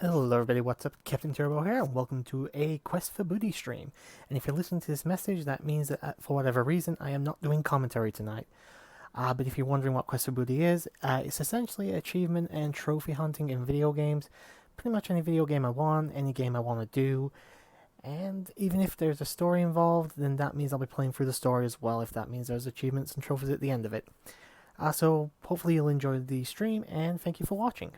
Hello everybody, what's up? CaptainTurbo here, and welcome to a Quest for Booty stream. And if you're listening to this message, that means that for whatever reason, I am not doing commentary tonight. But if you're wondering what Quest for Booty is, it's essentially achievement and trophy hunting in video games. Pretty much any video game I want, any game I want to do. And even if there's a story involved, then that means I'll be playing through the story as well, if that means there's achievements and trophies at the end of it. So hopefully you'll enjoy the stream, and thank you for watching.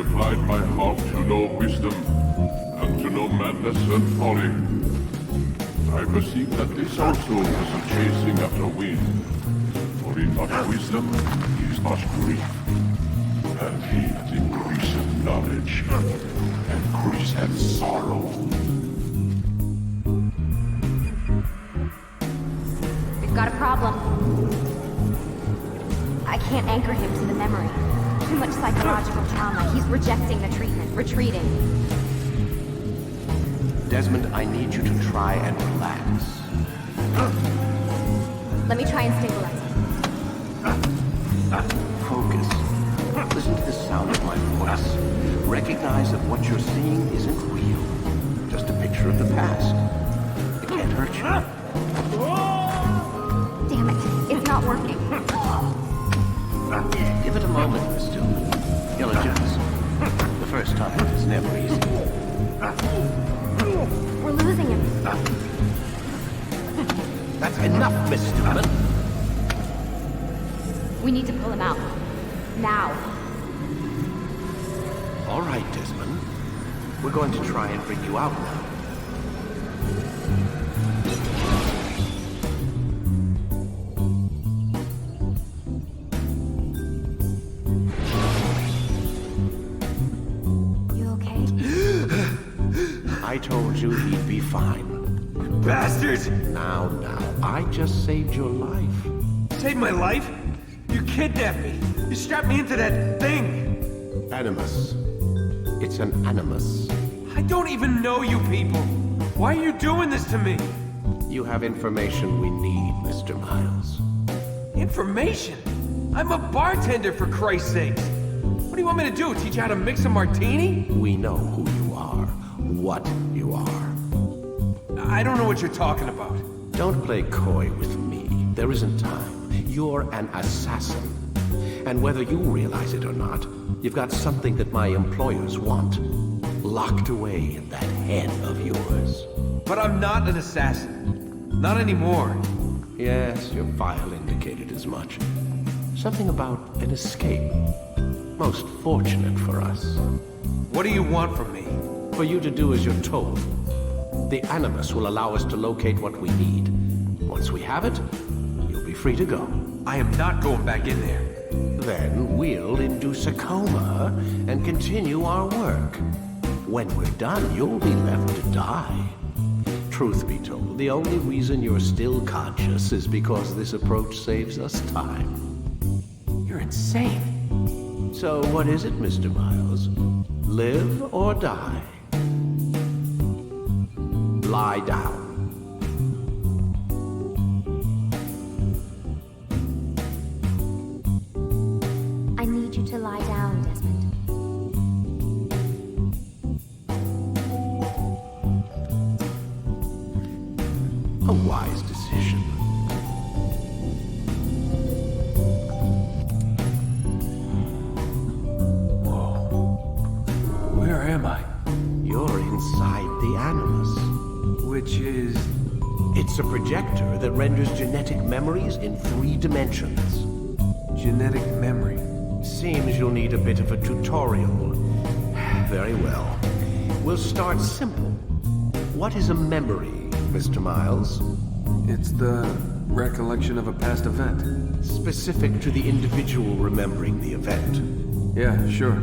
applied my heart to know wisdom, and to know madness and folly. I perceive that this also is a chasing after wind, for in much wisdom is much grief, and he that increaseth knowledge increaseth sorrow. We've got a problem. I can't anchor him to the memory. Too much psychological trauma. He's rejecting the treatment, retreating. Desmond, I need you to try and relax. Let me try and stabilize him. Focus. Listen to the sound of my voice. Recognize that what you're seeing isn't real. Just a picture of the past. It can't hurt you. Damn it, it's not working. Give it a moment, Miss Stillman. You'll adjust. The first time is never easy. We're losing him. That's enough, Miss Stillman. We need to pull him out. Now. All right, Desmond. We're going to try and bring you out now. You okay? I told you he'd be fine. Bastards! Now, I just saved your life. Saved my life? You kidnapped me. You strapped me into that thing. Animus. It's an animus. I don't even know you people. Why are you doing this to me? You have information we need, Mr. Miles. Information? I'm a bartender, for Christ's sake. What do you want me to do? Teach you how to mix a martini? We know who you are, what you are. I don't know what you're talking about. Don't play coy with me. There isn't time. You're an assassin. And whether you realize it or not, you've got something that my employers want. Locked away in that head of yours. But I'm not an assassin. Not anymore. Yes, your file indicated as much. Something about an escape. Most fortunate for us. What do you want from me? For you to do as you're told. The Animus will allow us to locate what we need. Once we have it, you'll be free to go. I am not going back in there. Then we'll induce a coma and continue our work. When we're done, you'll be left to die. Truth be told, the only reason you're still conscious is because this approach saves us time. You're insane. So what is it, Mr. Miles? Live or die? Lie down. I need you to lie down, Desmond. A wise decision. Where am I? You're inside the Animus. Which is... It's a projector that renders genetic memories in 3 dimensions. genetic memory. Seems you'll need a bit of a tutorial. Very well. We'll start simple. What is a memory, Mr. Miles? It's the recollection of a past event. Specific to the individual remembering the event. Yeah, sure.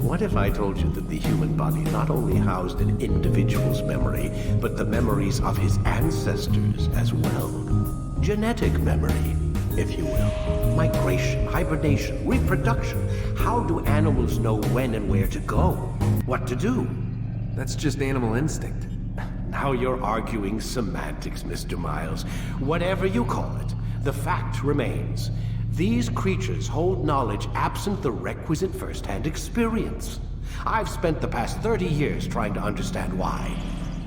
What if I told you that the human body not only housed an individual's memory, but the memories of his ancestors as well? Genetic memory, if you will. Migration, hibernation, reproduction. How do animals know when and where to go? What to do? That's just animal instinct. Now you're arguing semantics, Mr. Miles. Whatever you call it, the fact remains. These creatures hold knowledge absent the requisite first-hand experience. I've spent the past 30 years trying to understand why.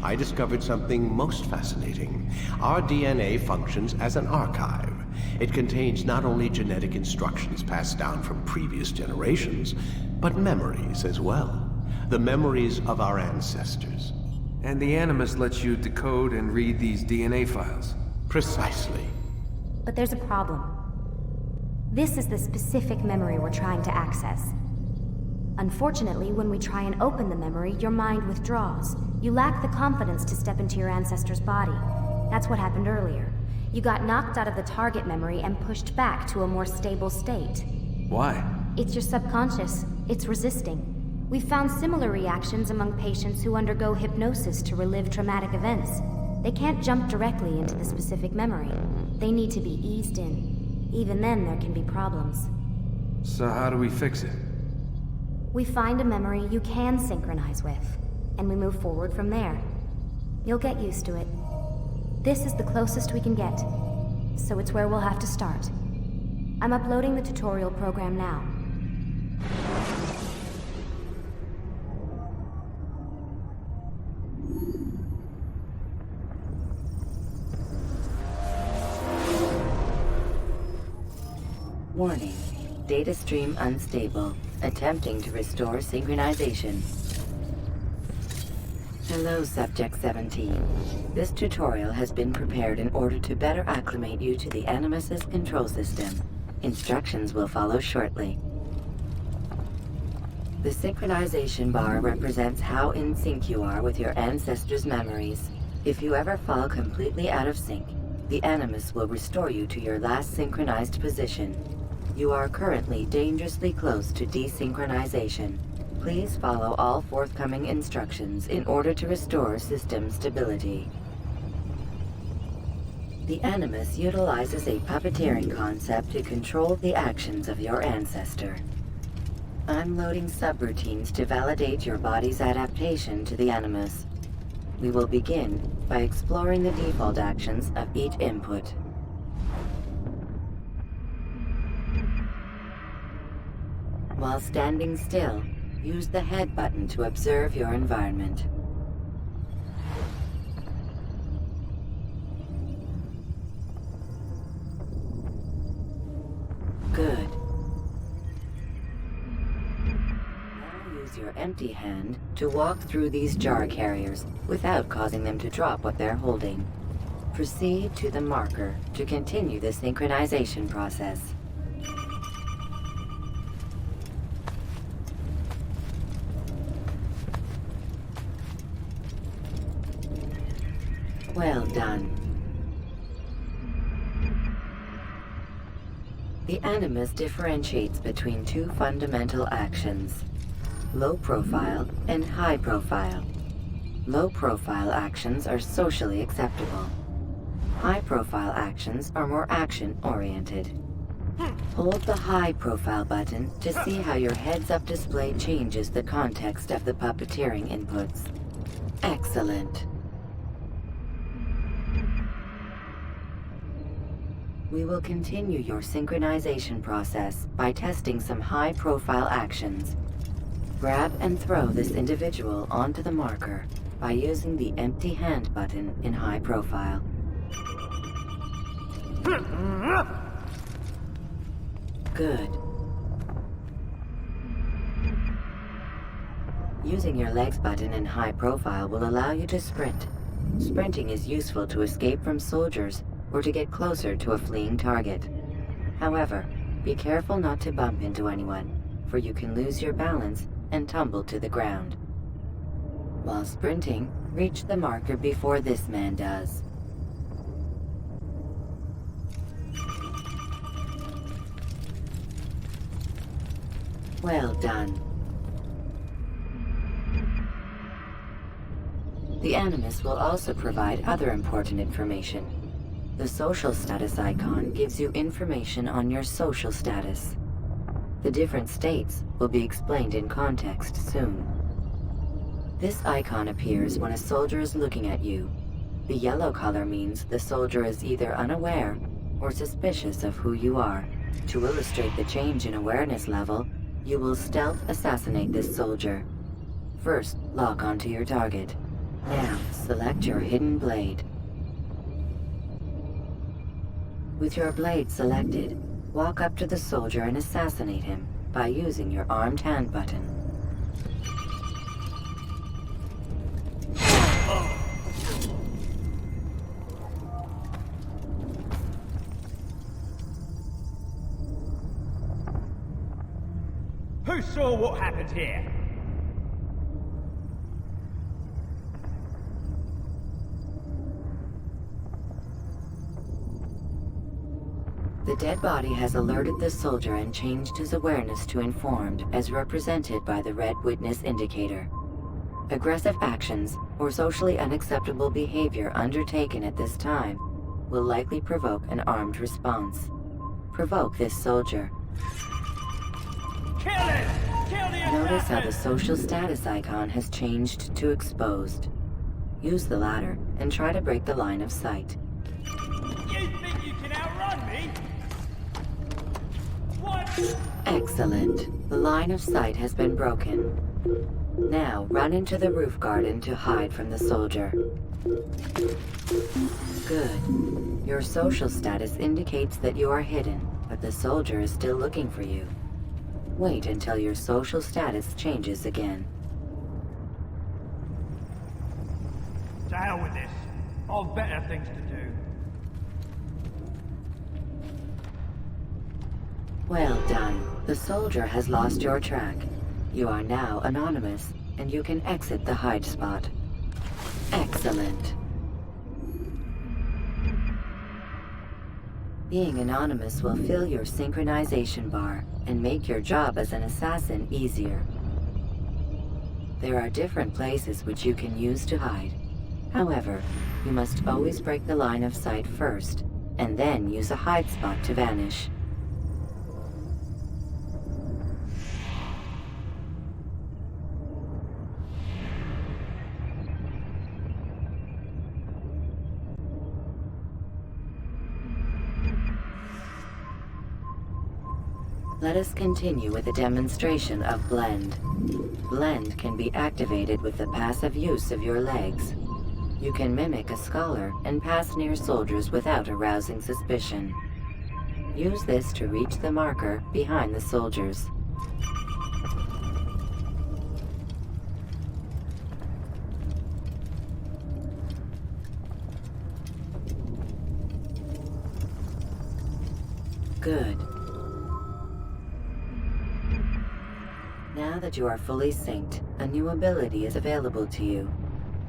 I discovered something most fascinating. Our DNA functions as an archive. It contains not only genetic instructions passed down from previous generations, but memories as well. The memories of our ancestors. And the Animus lets you decode and read these DNA files. Precisely. But there's a problem. This is the specific memory we're trying to access. Unfortunately, when we try and open the memory, your mind withdraws. You lack the confidence to step into your ancestor's body. That's what happened earlier. You got knocked out of the target memory and pushed back to a more stable state. Why? It's your subconscious. It's resisting. We've found similar reactions among patients who undergo hypnosis to relive traumatic events. They can't jump directly into the specific memory. They need to be eased in. Even then, there can be problems. So how do we fix it? We find a memory you can synchronize with, and we move forward from there. You'll get used to it. This is the closest we can get, so it's where we'll have to start. I'm uploading the tutorial program now. Warning. Data stream unstable. Attempting to restore synchronization. Hello, Subject 17. This tutorial has been prepared in order to better acclimate you to the Animus's control system. Instructions will follow shortly. The synchronization bar represents how in sync you are with your ancestors' memories. If you ever fall completely out of sync, the Animus will restore you to your last synchronized position. You are currently dangerously close to desynchronization. Please follow all forthcoming instructions in order to restore system stability. The Animus utilizes a puppeteering concept to control the actions of your ancestor. I'm loading subroutines to validate your body's adaptation to the Animus. We will begin by exploring the default actions of each input. While standing still, use the head button to observe your environment. Good. Now use your empty hand to walk through these jar carriers without causing them to drop what they're holding. Proceed to the marker to continue the synchronization process. Well done. The Animus differentiates between two fundamental actions: low profile and high profile. Low profile actions are socially acceptable. High profile actions are more action-oriented. Hold the high profile button to see how your heads-up display changes the context of the puppeteering inputs. Excellent. We will continue your synchronization process by testing some high-profile actions. Grab and throw this individual onto the marker by using the empty hand button in high profile. Good. Using your legs button in high profile will allow you to sprint. Sprinting is useful to escape from soldiers or to get closer to a fleeing target. However, be careful not to bump into anyone, for you can lose your balance and tumble to the ground. While sprinting, reach the marker before this man does. Well done. The Animus will also provide other important information. The social status icon gives you information on your social status. The different states will be explained in context soon. This icon appears when a soldier is looking at you. The yellow color means the soldier is either unaware or suspicious of who you are. To illustrate the change in awareness level, you will stealth assassinate this soldier. First, lock onto your target. Now, select your hidden blade. With your blade selected, walk up to the soldier and assassinate him by using your armed hand button. Who saw what happened here? The dead body has alerted the soldier and changed his awareness to informed, as represented by the red witness indicator. Aggressive actions or socially unacceptable behavior undertaken at this time will likely provoke an armed response. Provoke this soldier. Kill it! Kill the Notice how the assassin! social status icon has changed to exposed. Use the latter and try to break the line of sight. You think you can outrun me? What? Excellent. The line of sight has been broken. Now run into the roof garden to hide from the soldier. Good. Your social status indicates that you are hidden, but the soldier is still looking for you. Wait until your social status changes again. To hell with this. I've better things to do. Well done. The soldier has lost your track. You are now anonymous, and you can exit the hide spot. Excellent. Being anonymous will fill your synchronization bar and make your job as an assassin easier. There are different places which you can use to hide. However, you must always break the line of sight first, and then use a hide spot to vanish. Let us continue with a demonstration of Blend. Blend can be activated with the passive use of your legs. You can mimic a scholar and pass near soldiers without arousing suspicion. Use this to reach the marker behind the soldiers. Good. Now that you are fully synced, a new ability is available to you.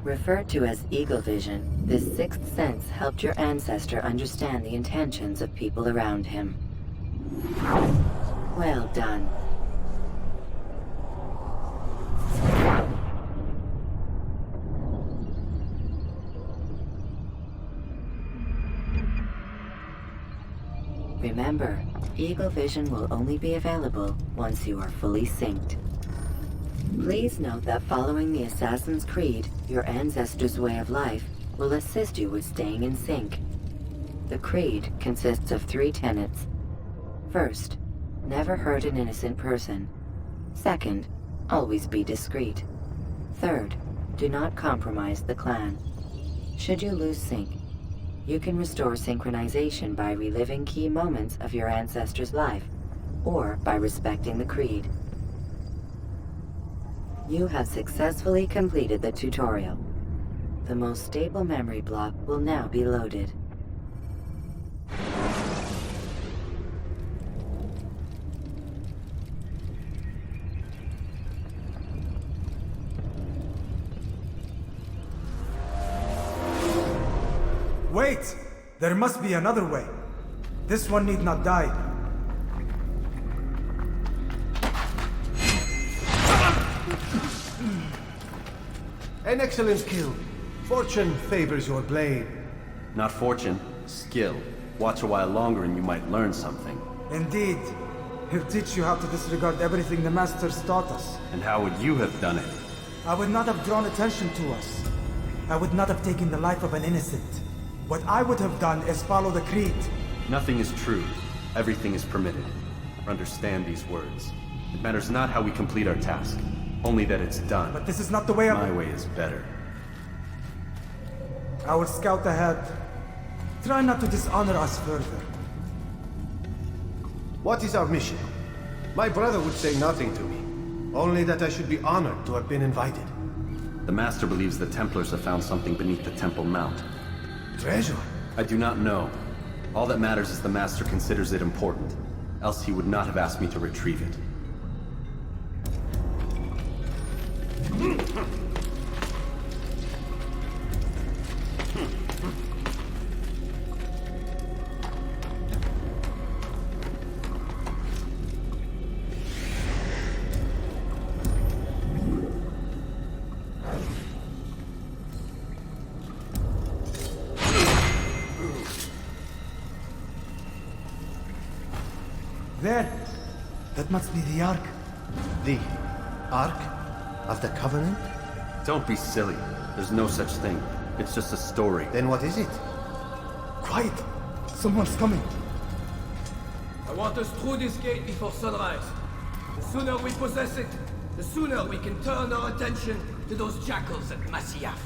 Referred to as Eagle Vision, this sixth sense helped your ancestor understand the intentions of people around him. Well done. Remember, Eagle Vision will only be available once you are fully synced. Please note that following the Assassin's Creed, your ancestors' way of life, will assist you with staying in sync. The Creed consists of 3 tenets. First, never hurt an innocent person. Second, always be discreet. Third, do not compromise the clan. Should you lose sync, you can restore synchronization by reliving key moments of your ancestor's life, or by respecting the Creed. You have successfully completed the tutorial. The most stable memory block will now be loaded. Wait! There must be another way. This one need not die. An excellent kill. Fortune favors your blade. Not fortune, skill. Watch a while longer and you might learn something. Indeed. He'll teach you how to disregard everything the Masters taught us. And how would you have done it? I would not have drawn attention to us. I would not have taken the life of an innocent. What I would have done is follow the Creed. Nothing is true. Everything is permitted. Understand these words. It matters not how we complete our task, only that it's done. But this is not the way My way is better. I will scout ahead. Try not to dishonor us further. What is our mission? My brother would say nothing to me. Only that I should be honored to have been invited. The Master believes the Templars have found something beneath the Temple Mount. Treasure? I do not know. All that matters is the Master considers it important. Else he would not have asked me to retrieve it. There! That must be the Ark. The Ark of the Covenant? Don't be silly. There's no such thing. It's just a story. Then what is it? Quiet! Someone's coming. I want us through this gate before sunrise. The sooner we possess it, the sooner we can turn our attention to those jackals at Masyaf.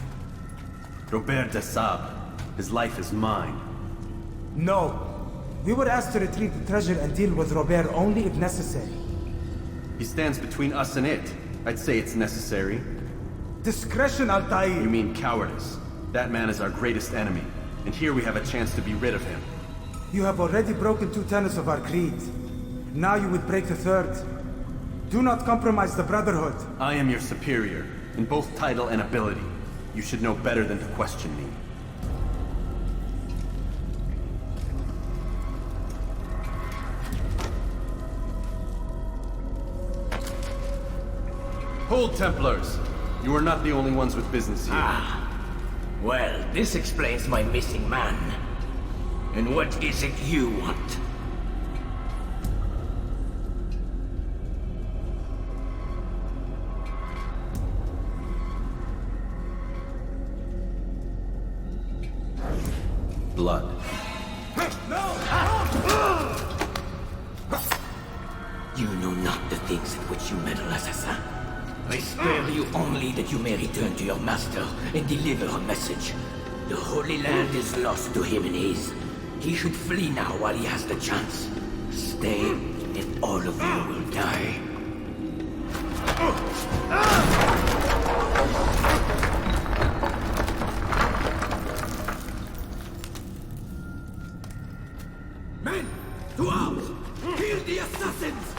Robert de Sable. His life is mine. No. We were asked to retrieve the treasure and deal with Robert only if necessary. He stands between us and it. I'd say it's necessary. Discretion, Altair! You mean cowardice. That man is our greatest enemy, and here we have a chance to be rid of him. You have already broken 2 tenets of our creed. Now you would break the 3rd. Do not compromise the Brotherhood. I am your superior, in both title and ability. You should know better than to question me. Hold, Templars! You are not the only ones with business here. Well, this explains my missing man. And what is it you want? Blood. You know not the things in which you meddle, assassin. I spare you only that you may return to your master and deliver a message. The Holy Land is lost to him and his. He should flee now while he has the chance. Stay, and all of you will die. Men, to arms! Kill the assassins!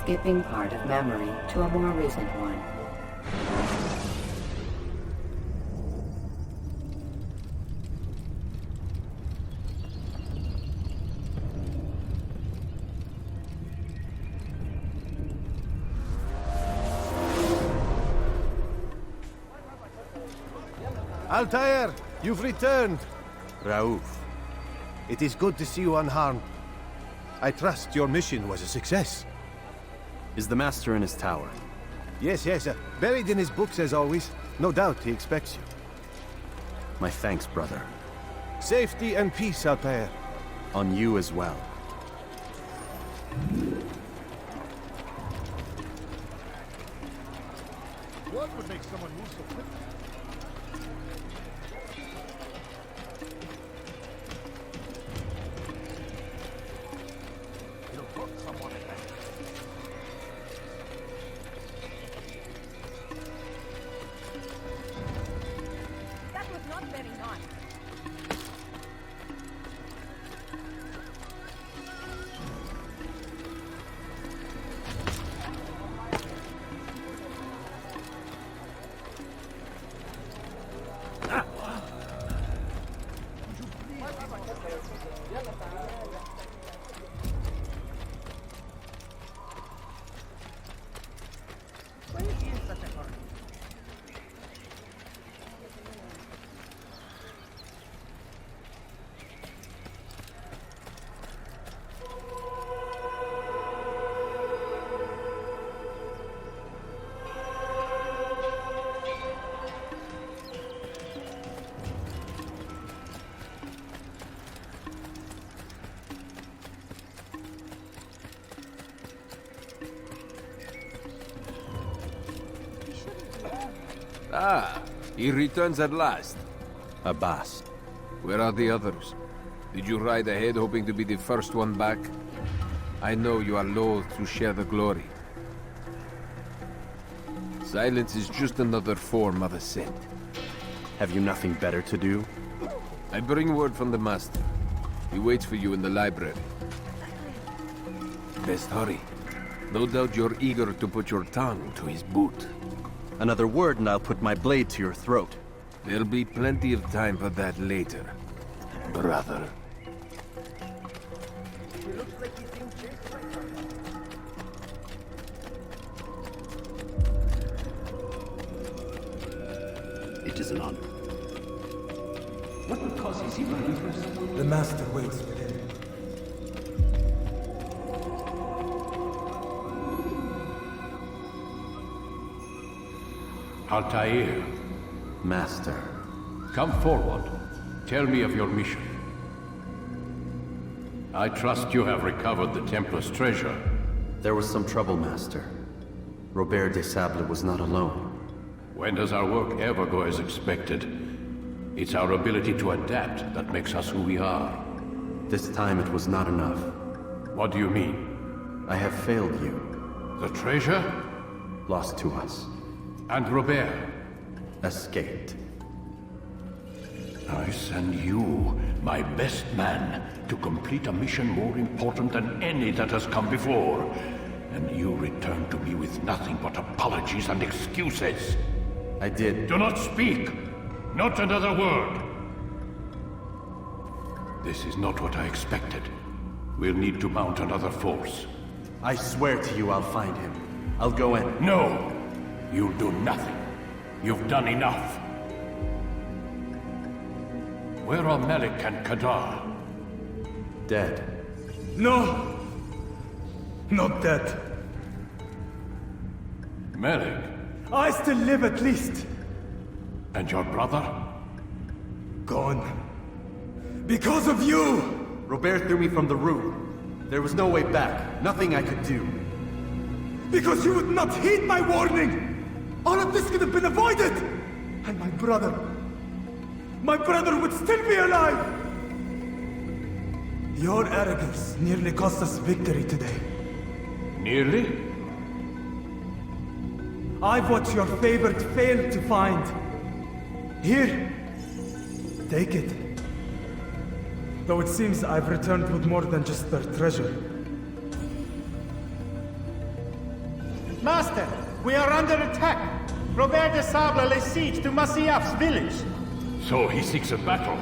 Skipping part of memory to a more recent one. Altair, you've returned. Raouf, it is good to see you unharmed. I trust your mission was a success. Is the Master in his tower? Yes, buried in his books as always. No doubt he expects you. My thanks, brother. Safety and peace, Altair. On you as well. What would make someone move so quickly? That was not very nice. Ah, he returns at last. Abbas. Where are the others? Did you ride ahead hoping to be the first one back? I know you are loath to share the glory. Silence is just another form of assent. Have you nothing better to do? I bring word from the Master. He waits for you in the library. Best hurry. No doubt you're eager to put your tongue to his boot. Another word and I'll put my blade to your throat. There'll be plenty of time for that later, brother. It is an honor. What causes him unease? The Master waits within. Altair, Master. come forward. Tell me of your mission. I trust you have recovered the Templar's treasure. There was some trouble, Master. Robert de Sable was not alone. When does our work ever go as expected? It's our ability to adapt that makes us who we are. This time it was not enough. What do you mean? I have failed you. The treasure? Lost to us. And Robert? Escaped. I send you, my best man, to complete a mission more important than any that has come before. And you return to me with nothing but apologies and excuses. I did. Do not speak! Not another word! This is not what I expected. We'll need to mount another force. I swear to you I'll find him. I'll go in. No! You'll do nothing. You've done enough. Where are Malik and Kadar? Dead. No! Not dead. Malik? I still live at least. And your brother? Gone. Because of you! Robert threw me from the roof. There was no way back. Nothing I could do. Because you would not heed my warning! All of this could have been avoided! And my brother would still be alive! Your arrogance nearly cost us victory today. Nearly? I've what your favorite failed to find. Here. Take it. Though it seems I've returned with more than just their treasure. Master, we are under attack. Robert de Sable lays siege to Masyaf's village. So he seeks a battle.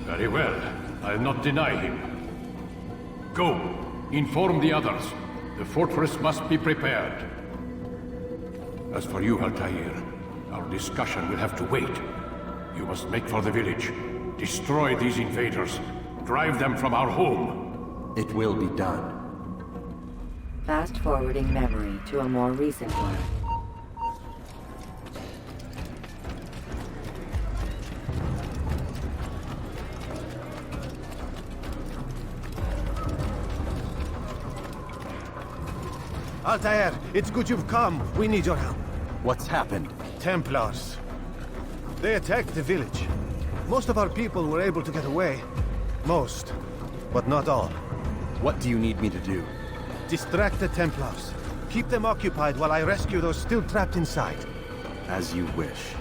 Very well. I'll not deny him. Go. Inform the others. The fortress must be prepared. As for you, Altair, our discussion will have to wait. You must make for the village. Destroy these invaders. Drive them from our home. It will be done. Fast-forwarding memory to a more recent one. Altair, it's good you've come. We need your help. What's happened? Templars. They attacked the village. Most of our people were able to get away. Most, but not all. What do you need me to do? Distract the Templars. Keep them occupied while I rescue those still trapped inside. As you wish.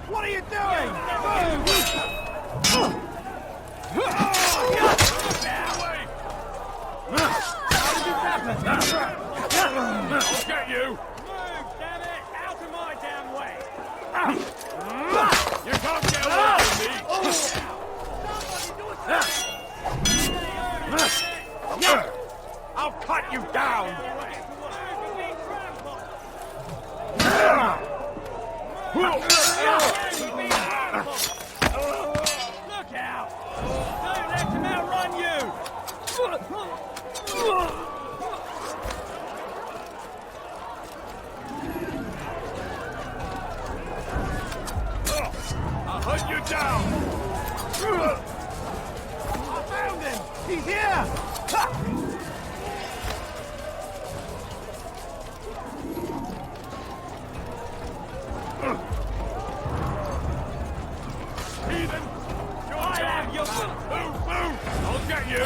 What are you doing? Move! I'll get you! Move, damn it! Out of my damn way! You can't get away from me! I'll cut you down! Look out! Don't let him outrun you! I'll hunt you down! I found him! He's here! Heathen! I have your... Move, move! I'll get you!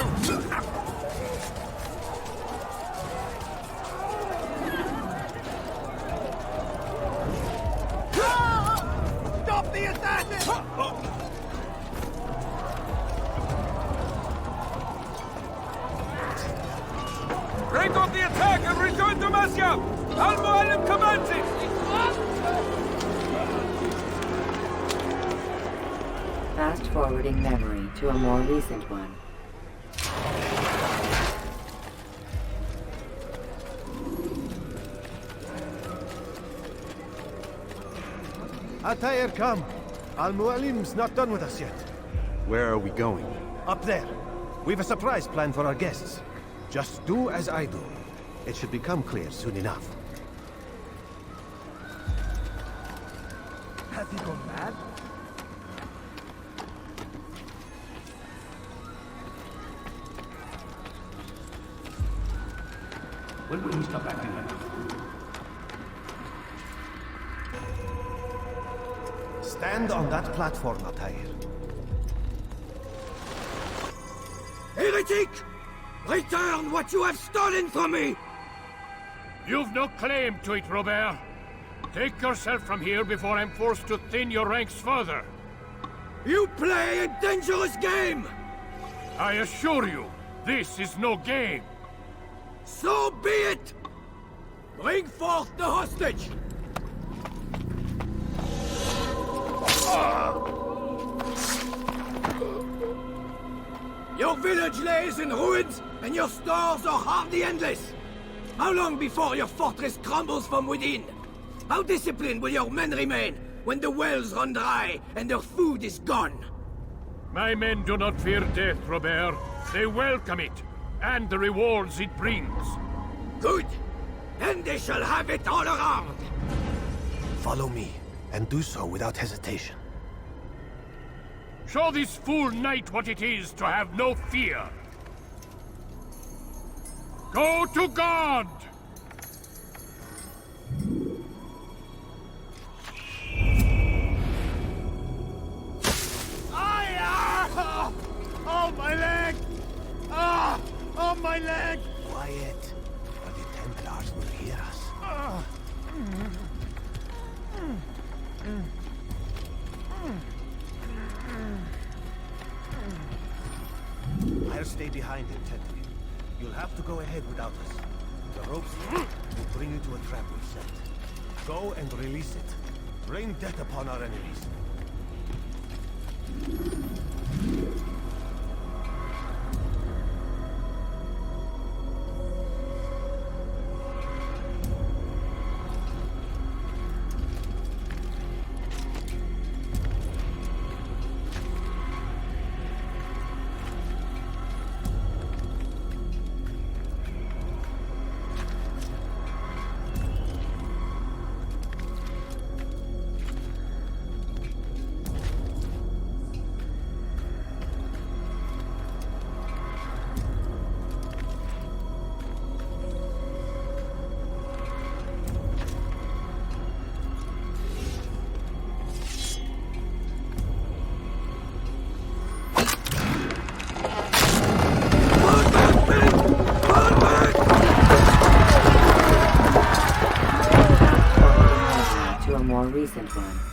Stop the assassin! Break off the attack and return to Masyaf! Al-Mualim commands it! Fast-forwarding memory to a more recent one. Altair, come. Al-Mualim's not done with us yet. Where are we going? Up there. We've a surprise planned for our guests. Just do as I do. It should become clear soon enough. Has he gone mad? When will he stop acting like that? Stand on that platform, Altair. Heretic! Return what you have stolen from me! You've no claim to it, Robert. Take yourself from here before I'm forced to thin your ranks further. You play a dangerous game! I assure you, this is no game. So be it! Bring forth the hostage! Your village lays in ruins, and your stores are hardly endless. How long before your fortress crumbles from within? How disciplined will your men remain when the wells run dry and their food is gone? My men do not fear death, Robert. They welcome it, and the rewards it brings. Good. Then they shall have it all around. Follow me, and do so without hesitation. Show this fool knight what it is to have no fear. Go to God! Oh, my leg! Ah! Oh, my leg! Quiet, or the Templars will hear us. I'll stay behind him, Teddy. You'll have to go ahead without us. The ropes will bring you to a trap we've set. Go and release it. Rain death upon our enemies.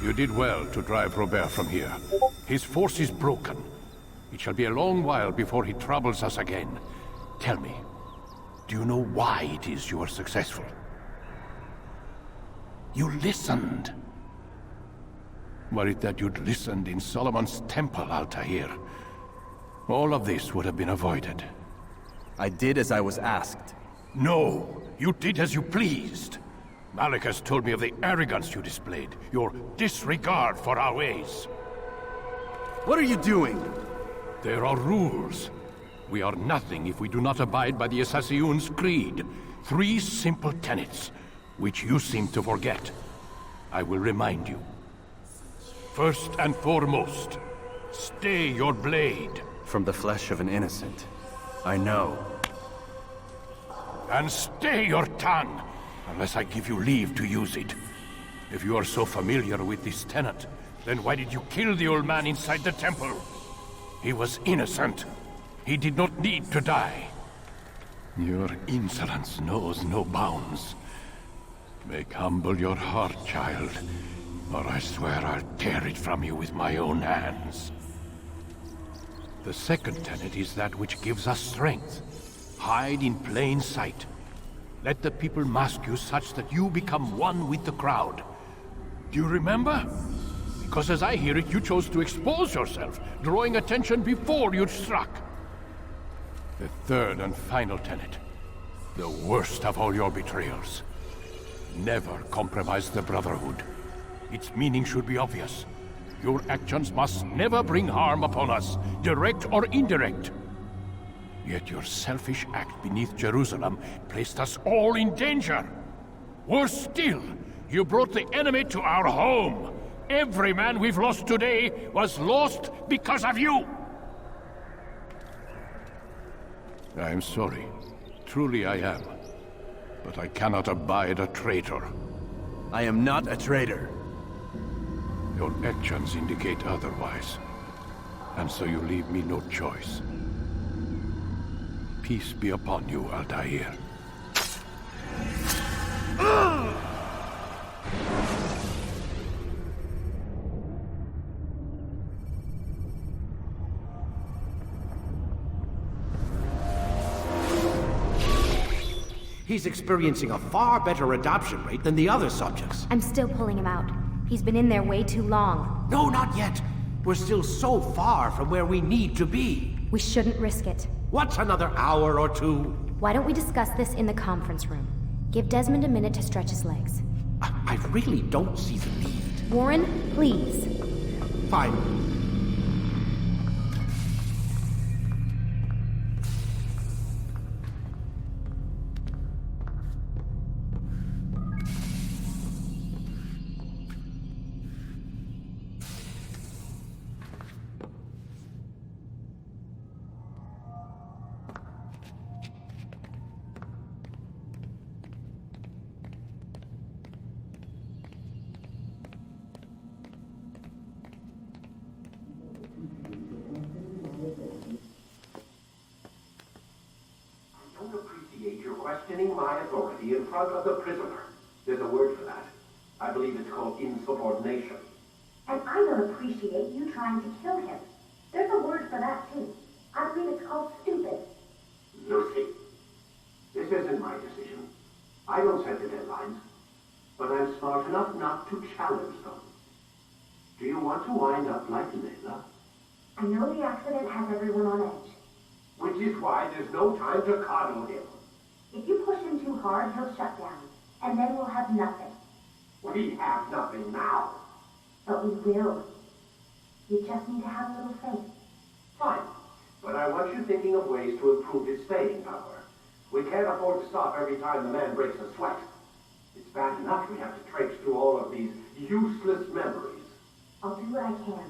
You did well to drive Robert from here. His force is broken. It shall be a long while before he troubles us again. Tell me, do you know why it is you are successful? You listened. Were it that you'd listened in Solomon's temple, Altair, all of this would have been avoided. I did as I was asked. No, you did as you pleased. Malik has told me of the arrogance you displayed, your disregard for our ways. What are you doing? There are rules. We are nothing if we do not abide by the Assassin's creed. 3 simple tenets, which you seem to forget. I will remind you. First and foremost, stay your blade. From the flesh of an innocent. I know. And stay your tongue, unless I give you leave to use it. If you are so familiar with this tenet, then why did you kill the old man inside the temple? He was innocent. He did not need to die. Your insolence knows no bounds. Make humble your heart, child, or I swear I'll tear it from you with my own hands. The second tenet is that which gives us strength. Hide in plain sight. Let the people mask you such that you become one with the crowd. Do you remember? Because as I hear it, you chose to expose yourself, drawing attention before you'd struck. The third and final tenet. The worst of all your betrayals. Never compromise the Brotherhood. Its meaning should be obvious. Your actions must never bring harm upon us, direct or indirect. Yet your selfish act beneath Jerusalem placed us all in danger. Worse still, you brought the enemy to our home. Every man we've lost today was lost because of you. I am sorry. Truly I am. But I cannot abide a traitor. I am not a traitor. Your actions indicate otherwise. And so you leave me no choice. Peace be upon you, Altair. He's experiencing a far better adoption rate than the other subjects. I'm still pulling him out. He's been in there way too long. No, not yet. We're still so far from where we need to be. We shouldn't risk it. What's another hour or two? Why don't we discuss this in the conference room? Give Desmond a minute to stretch his legs. I really don't see the need. Warren, please. Fine. Questioning my authority in front of the prisoner. There's a word for that. I believe it's called insubordination. And I don't appreciate you trying to kill him. There's a word for that, too. I believe it's called stupid. Lucy, this isn't my decision. I don't set the deadlines. But I'm smart enough not to challenge them. Do you want to wind up like Layla? I know the accident has everyone on edge. Which is why there's no time to coddle him. If you push him too hard, he'll shut down. And then we'll have nothing. We have nothing now. But we will. You just need to have a little faith. Fine. But I want you thinking of ways to improve his staying power. We can't afford to stop every time the man breaks a sweat. It's bad enough we have to traipse through all of these useless memories. I'll do what I can.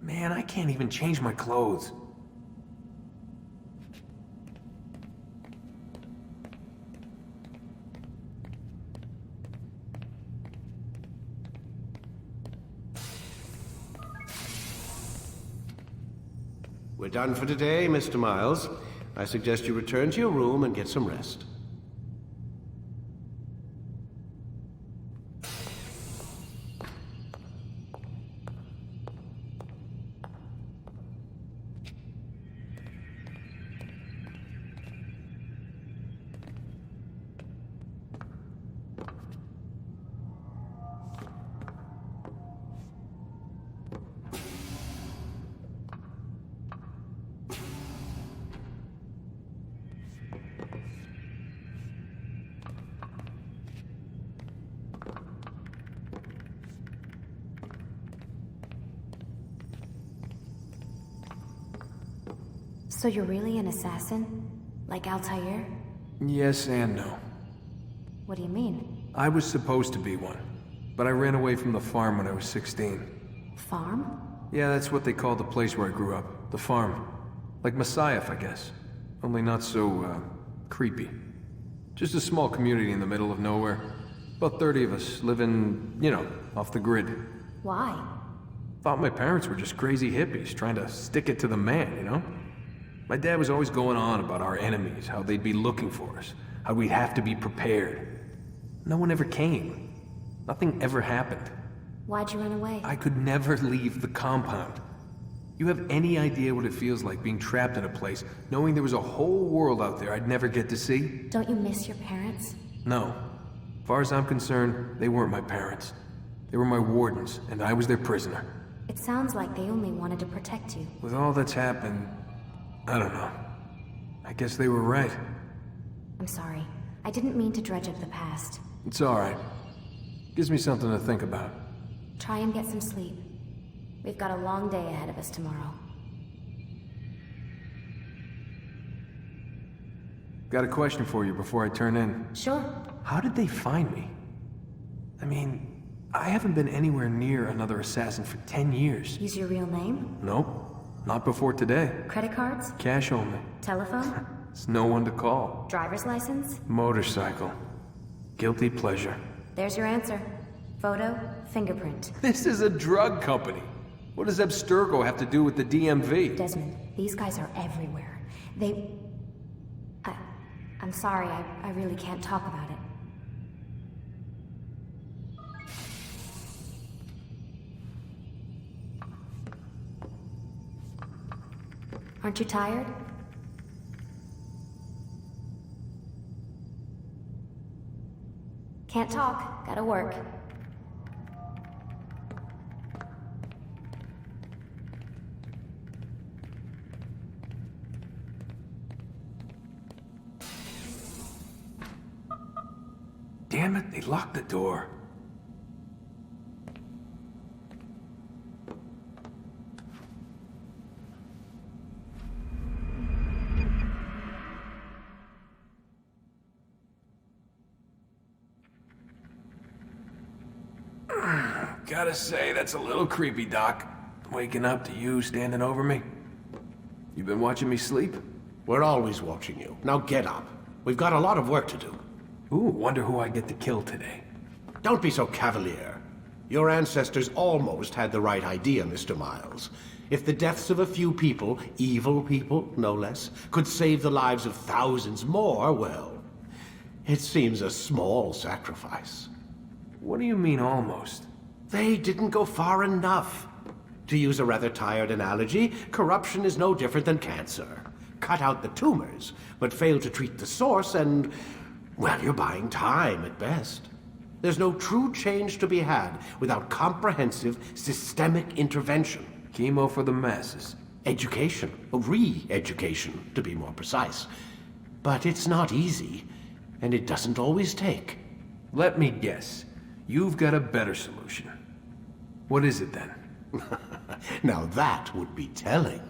Man, I can't even change my clothes. We're done for today, Mr. Miles. I suggest you return to your room and get some rest. So you're really an assassin? Like Altair? Yes and no. What do you mean? I was supposed to be one, but I ran away from the farm when I was 16. Farm? Yeah, that's what they called the place where I grew up. The farm. Like Messiah, I guess. Only not so, creepy. Just a small community in the middle of nowhere. About 30 of us, living, you know, off the grid. Why? Thought my parents were just crazy hippies, trying to stick it to the man, you know? My dad was always going on about our enemies, how they'd be looking for us, how we'd have to be prepared. No one ever came. Nothing ever happened. Why'd you run away? I could never leave the compound. You have any idea what it feels like being trapped in a place, knowing there was a whole world out there I'd never get to see? Don't you miss your parents? No. As far as I'm concerned, they weren't my parents. They were my wardens, and I was their prisoner. It sounds like they only wanted to protect you. With all that's happened, I don't know. I guess they were right. I'm sorry. I didn't mean to dredge up the past. It's alright. Gives me something to think about. Try and get some sleep. We've got a long day ahead of us tomorrow. Got a question for you before I turn in. Sure. How did they find me? I mean, I haven't been anywhere near another assassin for 10 years. Use your real name? Nope. Not before today. Credit cards? Cash only. Telephone? There's no one to call. Driver's license? Motorcycle. Guilty pleasure. There's your answer. Photo, fingerprint. This is a drug company. What does Abstergo have to do with the DMV? Desmond, these guys are everywhere. I'm sorry, I really can't talk about it. Aren't you tired? Can't talk, gotta work. Damn it, they locked the door. Gotta say, that's a little creepy, Doc. Waking up to you standing over me. You been watching me sleep? We're always watching you. Now get up. We've got a lot of work to do. Ooh, wonder who I get to kill today. Don't be so cavalier. Your ancestors almost had the right idea, Mr. Miles. If the deaths of a few people, evil people, no less, could save the lives of thousands more, well, it seems a small sacrifice. What do you mean, almost? They didn't go far enough. To use a rather tired analogy, corruption is no different than cancer. Cut out the tumors, but fail to treat the source and, well, you're buying time at best. There's no true change to be had without comprehensive, systemic intervention. Chemo for the masses. Education. Re-education, to be more precise. But it's not easy, and it doesn't always take. Let me guess. You've got a better solution. What is it then? Now that would be telling.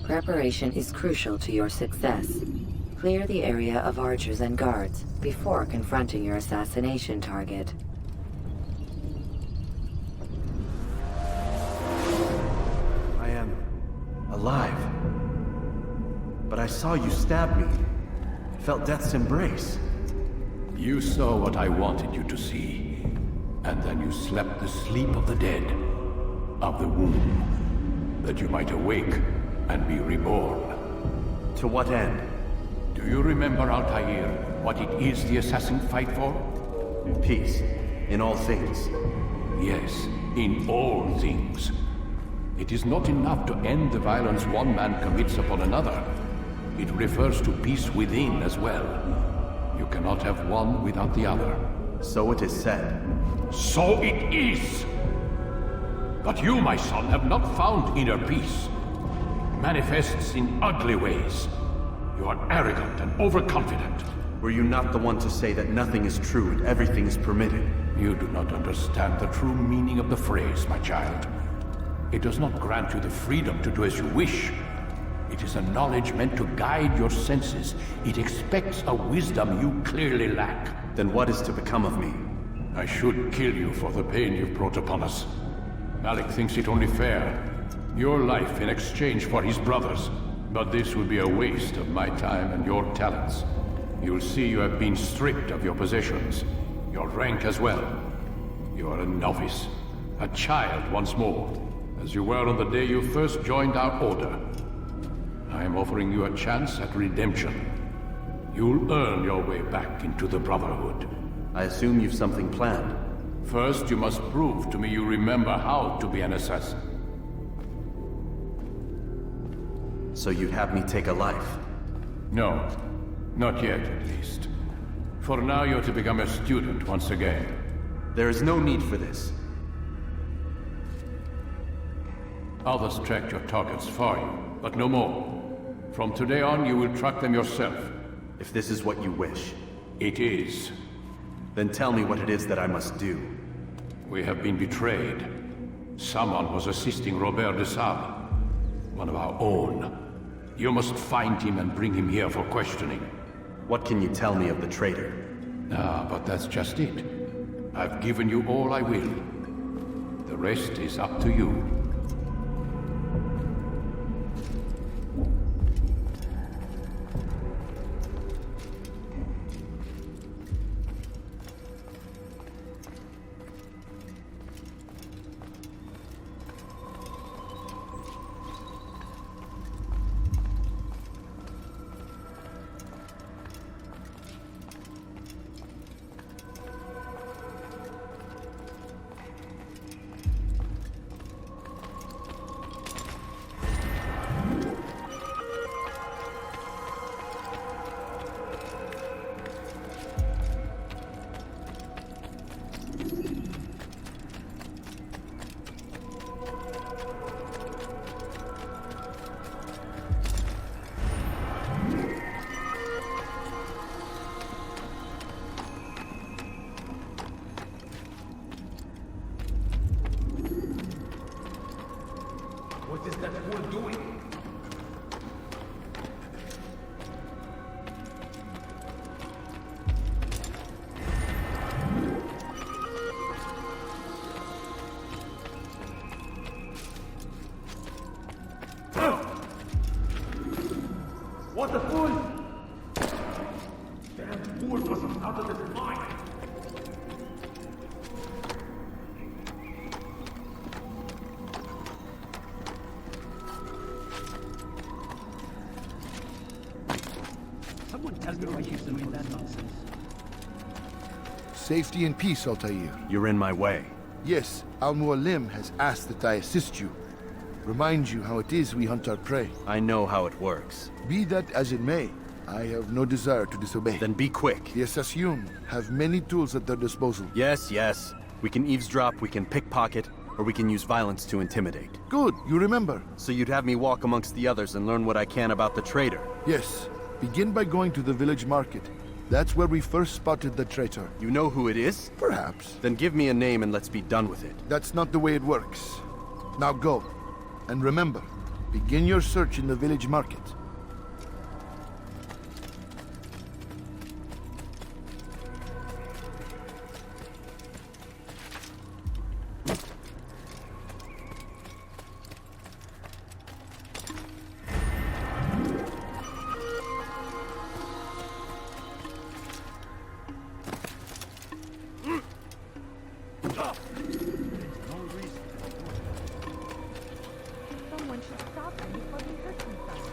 Preparation is crucial to your success. Clear the area of archers and guards before confronting your assassination target. I am alive. But I saw you stab me. Felt death's embrace. You saw what I wanted you to see. And then you slept the sleep of the dead, of the womb, that you might awake and be reborn. To what end? Do you remember, Altair, what it is the assassins fight for? Peace. In all things. Yes, in all things. It is not enough to end the violence one man commits upon another. It refers to peace within as well. You cannot have one without the other. So it is said. So it is! But you, my son, have not found inner peace. It manifests in ugly ways. You are arrogant and overconfident. Were you not the one to say that nothing is true and everything is permitted? You do not understand the true meaning of the phrase, my child. It does not grant you the freedom to do as you wish. It is a knowledge meant to guide your senses. It expects a wisdom you clearly lack. Then what is to become of me? I should kill you for the pain you've brought upon us. Malik thinks it only fair. Your life in exchange for his brother's. But this would be a waste of my time and your talents. you'll see you have been stripped of your possessions, your rank as well. You are a novice, a child once more, as you were on the day you first joined our order. I am offering you a chance at redemption. You'll earn your way back into the Brotherhood. I assume you've something planned. First, you must prove to me you remember how to be an assassin. So you'd have me take a life? No. Not yet, at least. For now, you're to become a student once again. There is no need for this. Others tracked your targets for you, but no more. From today on, you will track them yourself. If this is what you wish. It is. Then tell me what it is that I must do. We have been betrayed. Someone was assisting Robert de Sable, one of our own. You must find him and bring him here for questioning. What can you tell me of the traitor? Ah, but that's just it. I've given you all I will. The rest is up to you. What is that fool doing? What the fool? Damn fool was out of his mind. Someone tell me why he's doing that nonsense. Safety and peace, Altair. You're in my way. Yes, Al-Mualim has asked that I assist you. Remind you how it is we hunt our prey. I know how it works. Be that as it may, I have no desire to disobey. Then be quick. The Assassin have many tools at their disposal. Yes, yes. We can eavesdrop, we can pickpocket, or we can use violence to intimidate. Good, you remember. So you'd have me walk amongst the others and learn what I can about the traitor? Yes. Begin by going to the village market. That's where we first spotted the traitor. You know who it is? Perhaps. Then give me a name and let's be done with it. That's not the way it works. Now go. And remember, begin your search in the village market. Someone should stop him before he hurts himself.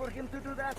for him to do that?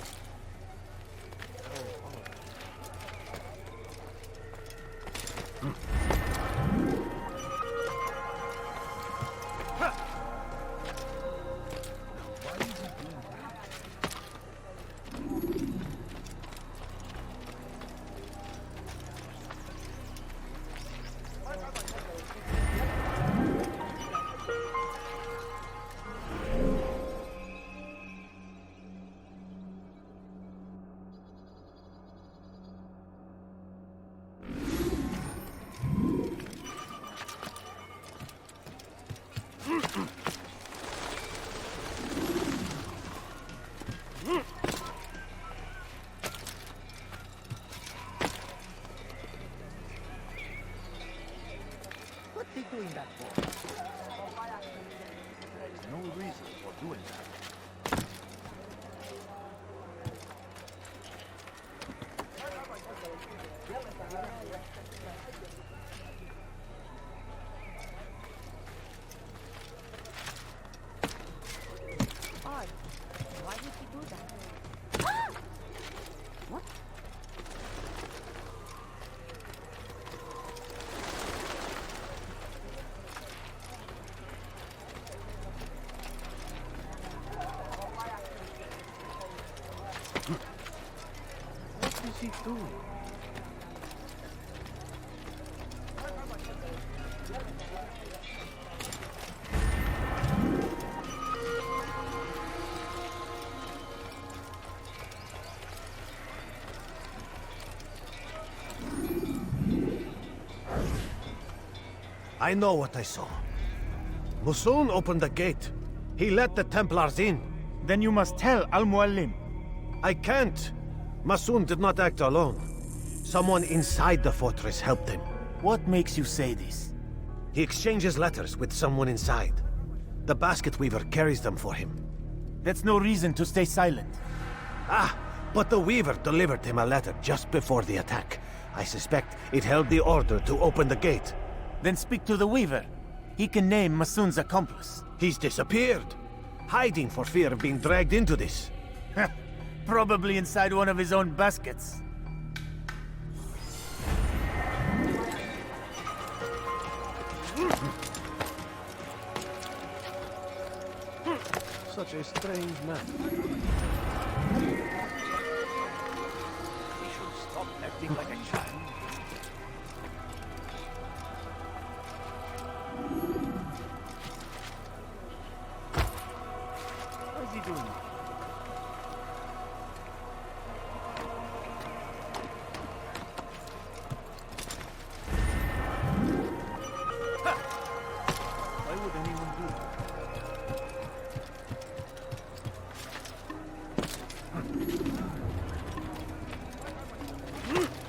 What's he doing that for? There's no reason for doing that. Odd. Why would he do that? What? What is he doing? I know what I saw. Musun opened the gate. He let the Templars in. Then you must tell Al-Muallim. I can't. Masun did not act alone. Someone inside the fortress helped him. What makes you say this? He exchanges letters with someone inside. The basket weaver carries them for him. That's no reason to stay silent. Ah, but the weaver delivered him a letter just before the attack. I suspect it held the order to open the gate. Then speak to the weaver. He can name Masun's accomplice. He's disappeared. Hiding for fear of being dragged into this. Probably inside one of his own baskets. Such a strange man. He should stop acting like a child. What is he doing? Why would anyone do that?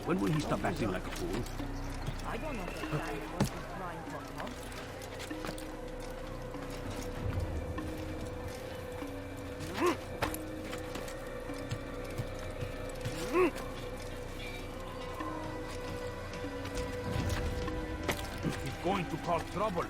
When will he stop acting like a fool? I don't understand what he's trying to accomplish. He's going to cause trouble.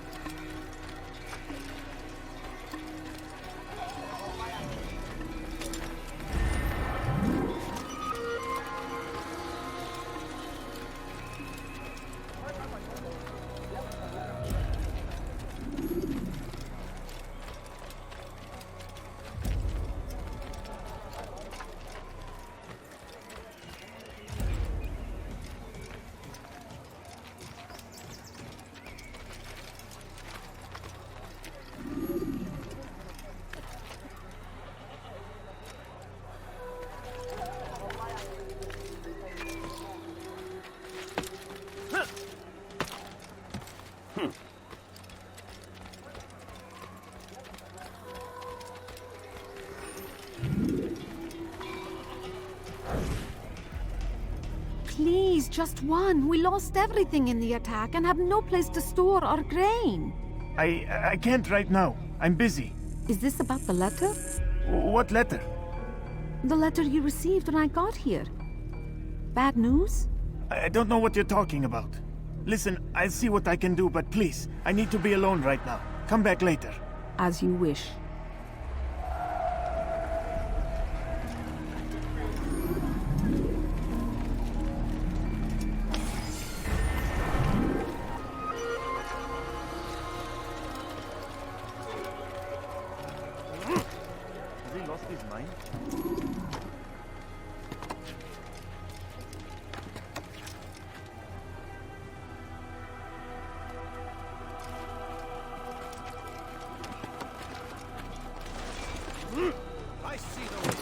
Please, just one. We lost everything in the attack and have no place to store our grain. I can't right now. I'm busy. Is this about the letter? What letter? The letter you received when I got here. Bad news? I don't know what you're talking about. Listen, I'll see what I can do, but please, I need to be alone right now. Come back later. As you wish. mine? I see the way.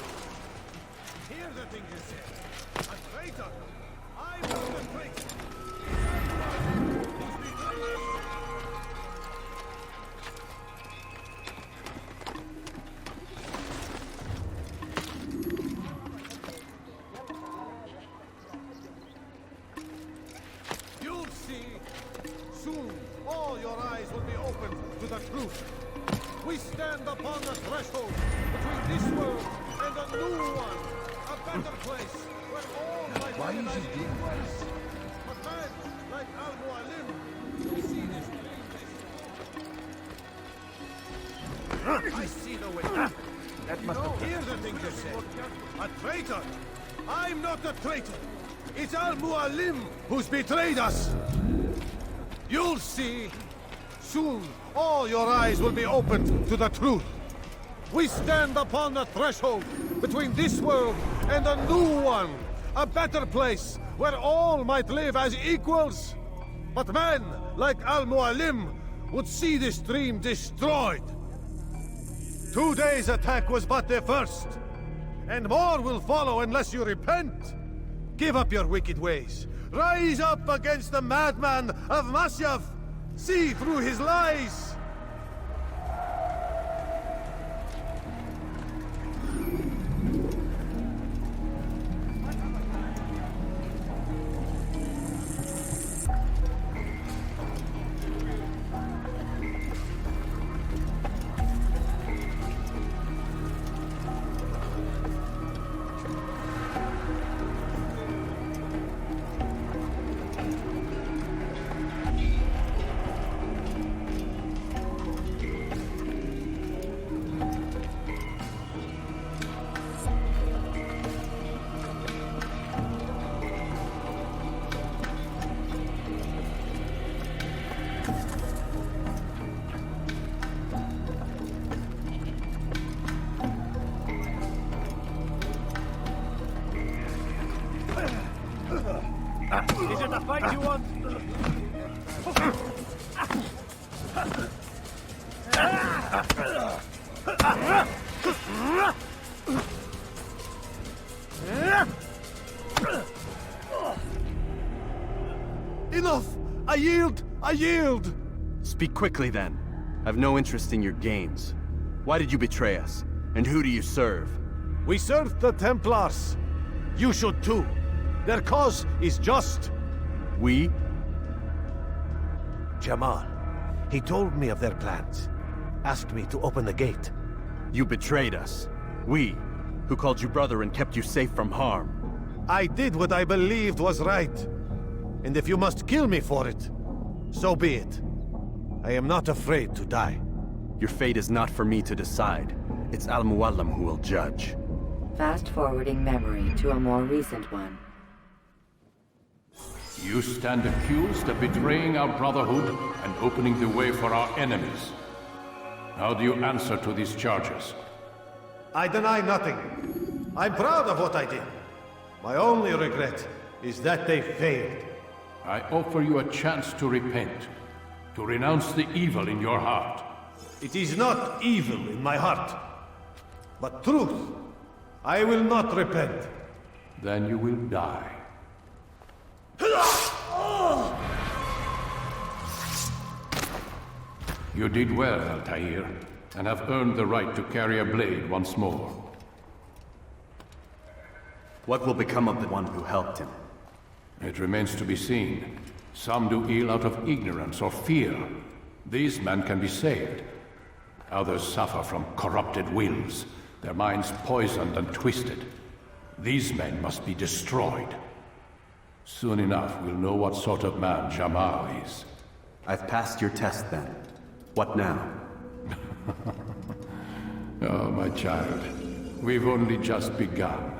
Hear the things you say. A traitor. I'm not a traitor. You'll see. Soon, all your eyes will be opened to the truth. We stand upon the threshold between this world and a new one, a better place where all might Why live is as he doing equals. But man, like Al-Mualim, we see this dream. I see the way. That must have Hear the things you say. A traitor. I'm not a traitor. It's Al-Mualim who's betrayed us. You'll see. Soon, all your eyes will be opened to the truth. We stand upon the threshold between this world and a new one, a better place where all might live as equals. But man, like Al-Mualim, would see this dream destroyed. Today's attack was but the first, and more will follow unless you repent. Give up your wicked ways. Rise up against the madman of Masyaf. See through his lies! Is it a fight you want? Enough! I yield! I yield! Speak quickly then. I've no interest in your games. Why did you betray us? And who do you serve? We serve the Templars. You should too. Their cause is just. We? Jamal. He told me of their plans. Asked me to open the gate. You betrayed us. We, who called you brother and kept you safe from harm. I did what I believed was right. And if you must kill me for it, so be it. I am not afraid to die. Your fate is not for me to decide. It's Al-Mualim who will judge. Fast-forwarding memory to a more recent one. You stand accused of betraying our Brotherhood and opening the way for our enemies. How do you answer to these charges? I deny nothing. I'm proud of what I did. My only regret is that they failed. I offer you a chance to repent, to renounce the evil in your heart. It is not evil in my heart, but truth. I will not repent. Then you will die. You did well, Altair, and have earned the right to carry a blade once more. What will become of the one who helped him? It remains to be seen. Some do ill out of ignorance or fear. These men can be saved. Others suffer from corrupted wills, their minds poisoned and twisted. These men must be destroyed. Soon enough, we'll know what sort of man Jamal is. I've passed your test then. What now? Oh, my child. We've only just begun.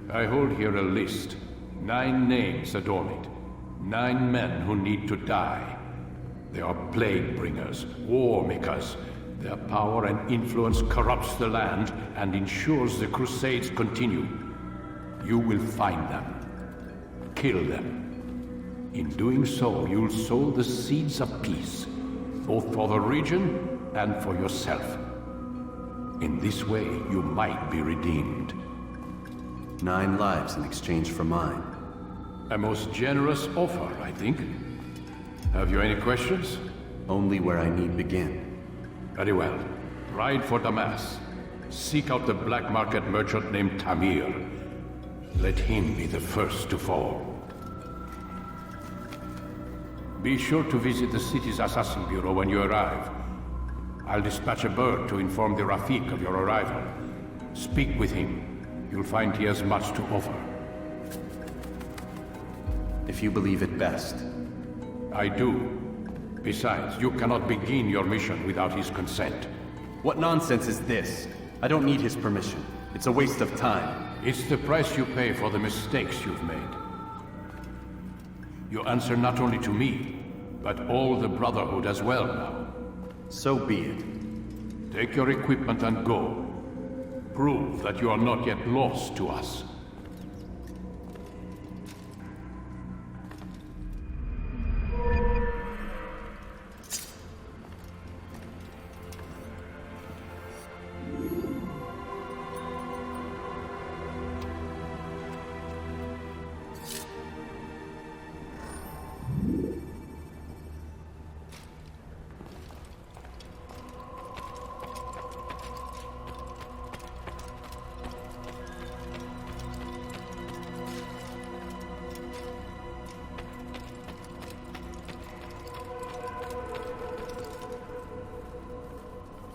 I hold here a list. 9 names adorn it. 9 men who need to die. They are plague bringers, war makers, Their power and influence corrupts the land and ensures the Crusades continue. You will find them. Kill them. In doing so, you'll sow the seeds of peace, both for the region and for yourself. In this way, you might be redeemed. 9 lives in exchange for mine. A most generous offer, I think. Have you any questions? Only where I need begin. Very well. Ride for Damas. Seek out the black market merchant named Tamir. Let him be the first to fall. Be sure to visit the city's assassin bureau when you arrive. I'll dispatch a bird to inform the Rafik of your arrival. Speak with him. You'll find he has much to offer. If you believe it best. I do. Besides, you cannot begin your mission without his consent. What nonsense is this? I don't need his permission. It's a waste of time. It's the price you pay for the mistakes you've made. You answer not only to me, but all the Brotherhood as well now. So be it. Take your equipment and go. Prove that you are not yet lost to us.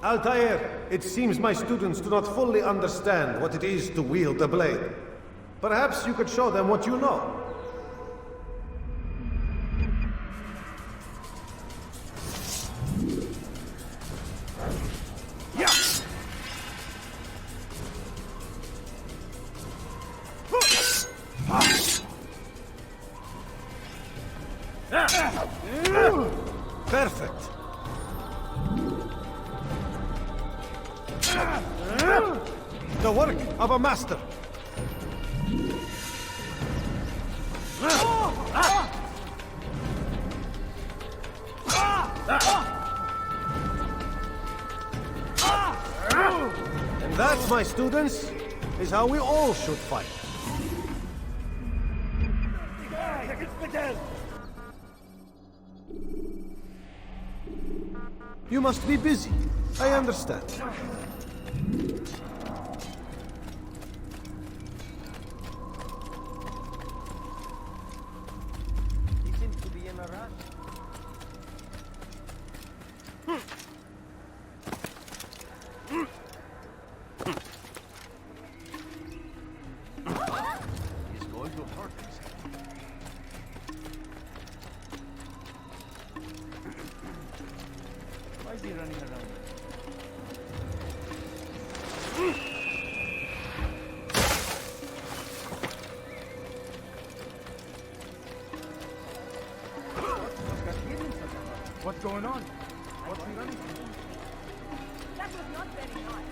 Altair, it seems my students do not fully understand what it is to wield the blade. Perhaps you could show them what you know. Perfect. The work of a master. And that, my students, is how we all should fight. You must be busy. I understand. What's going on? What's he running from? That was not very nice.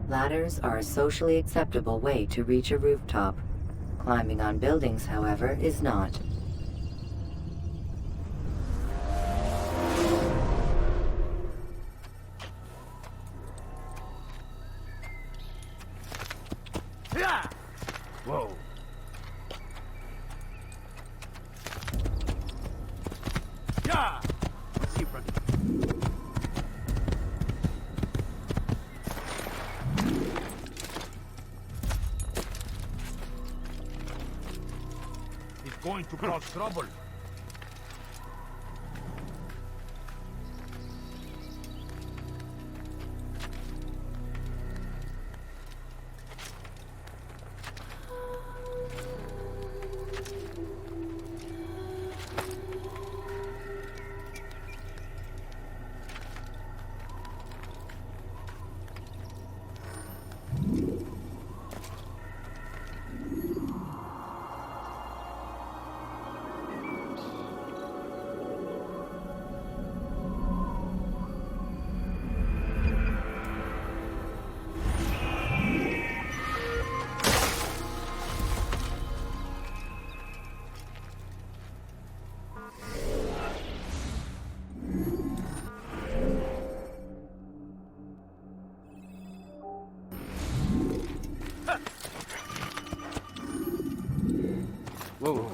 Ladders are a socially acceptable way to reach a rooftop. Climbing on buildings, however, is not. going to cause trouble. Whoa.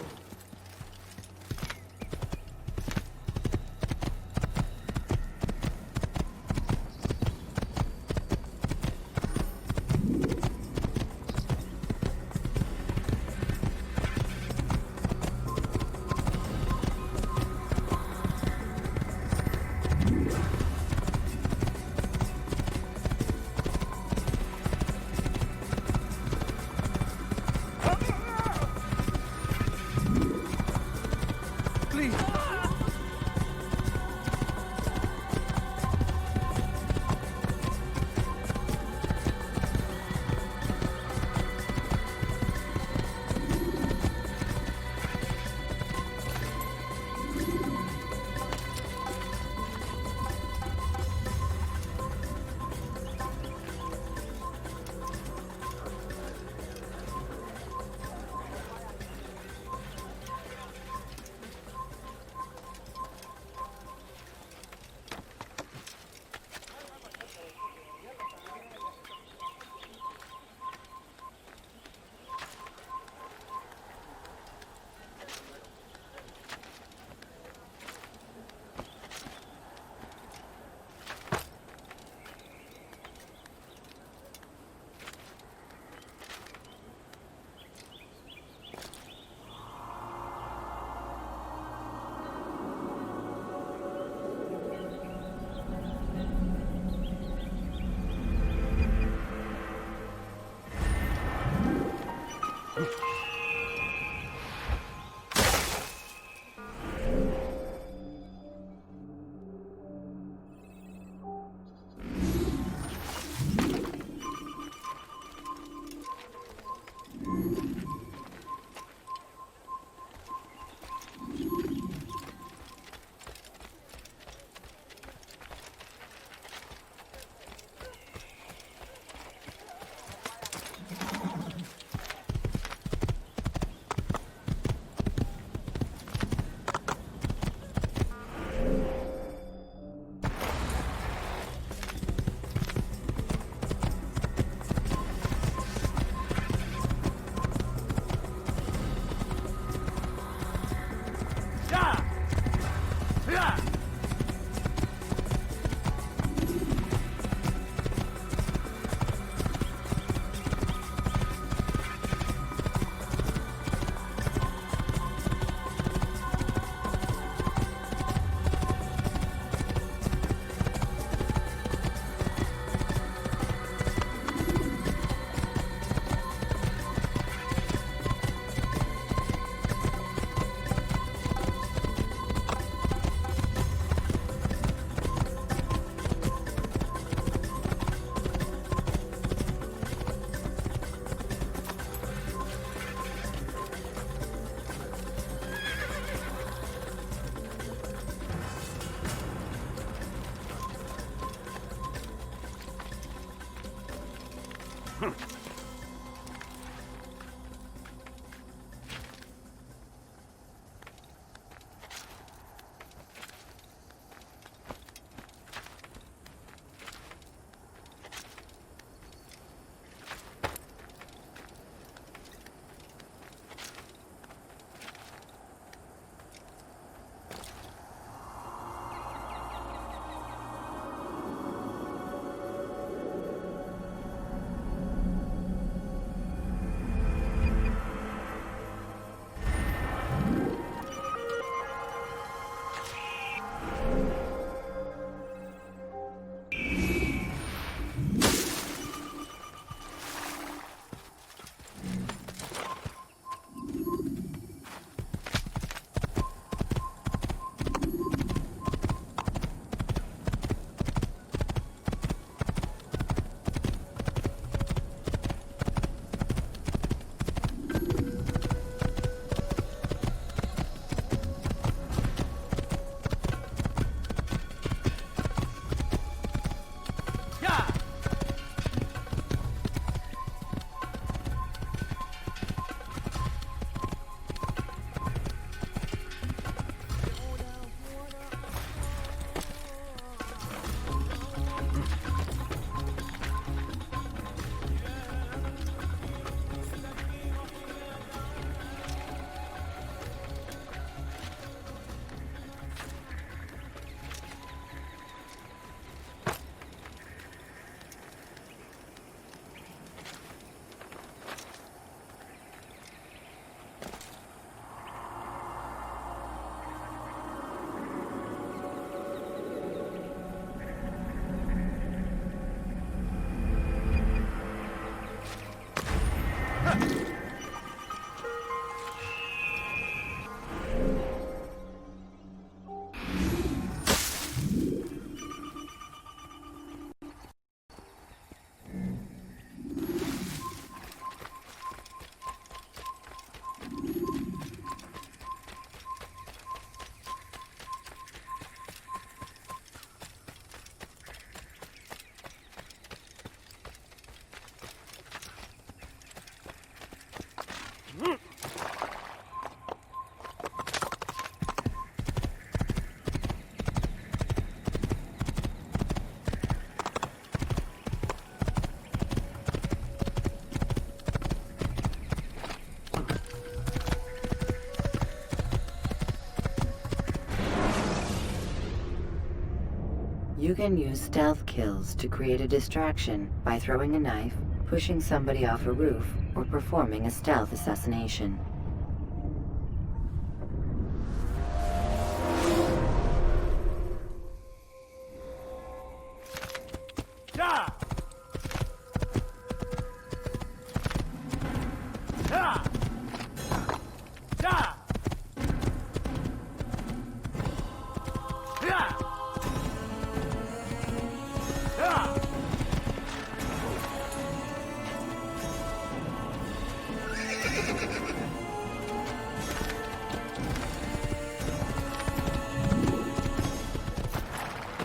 You can use stealth kills to create a distraction by throwing a knife, pushing somebody off a roof, or performing a stealth assassination.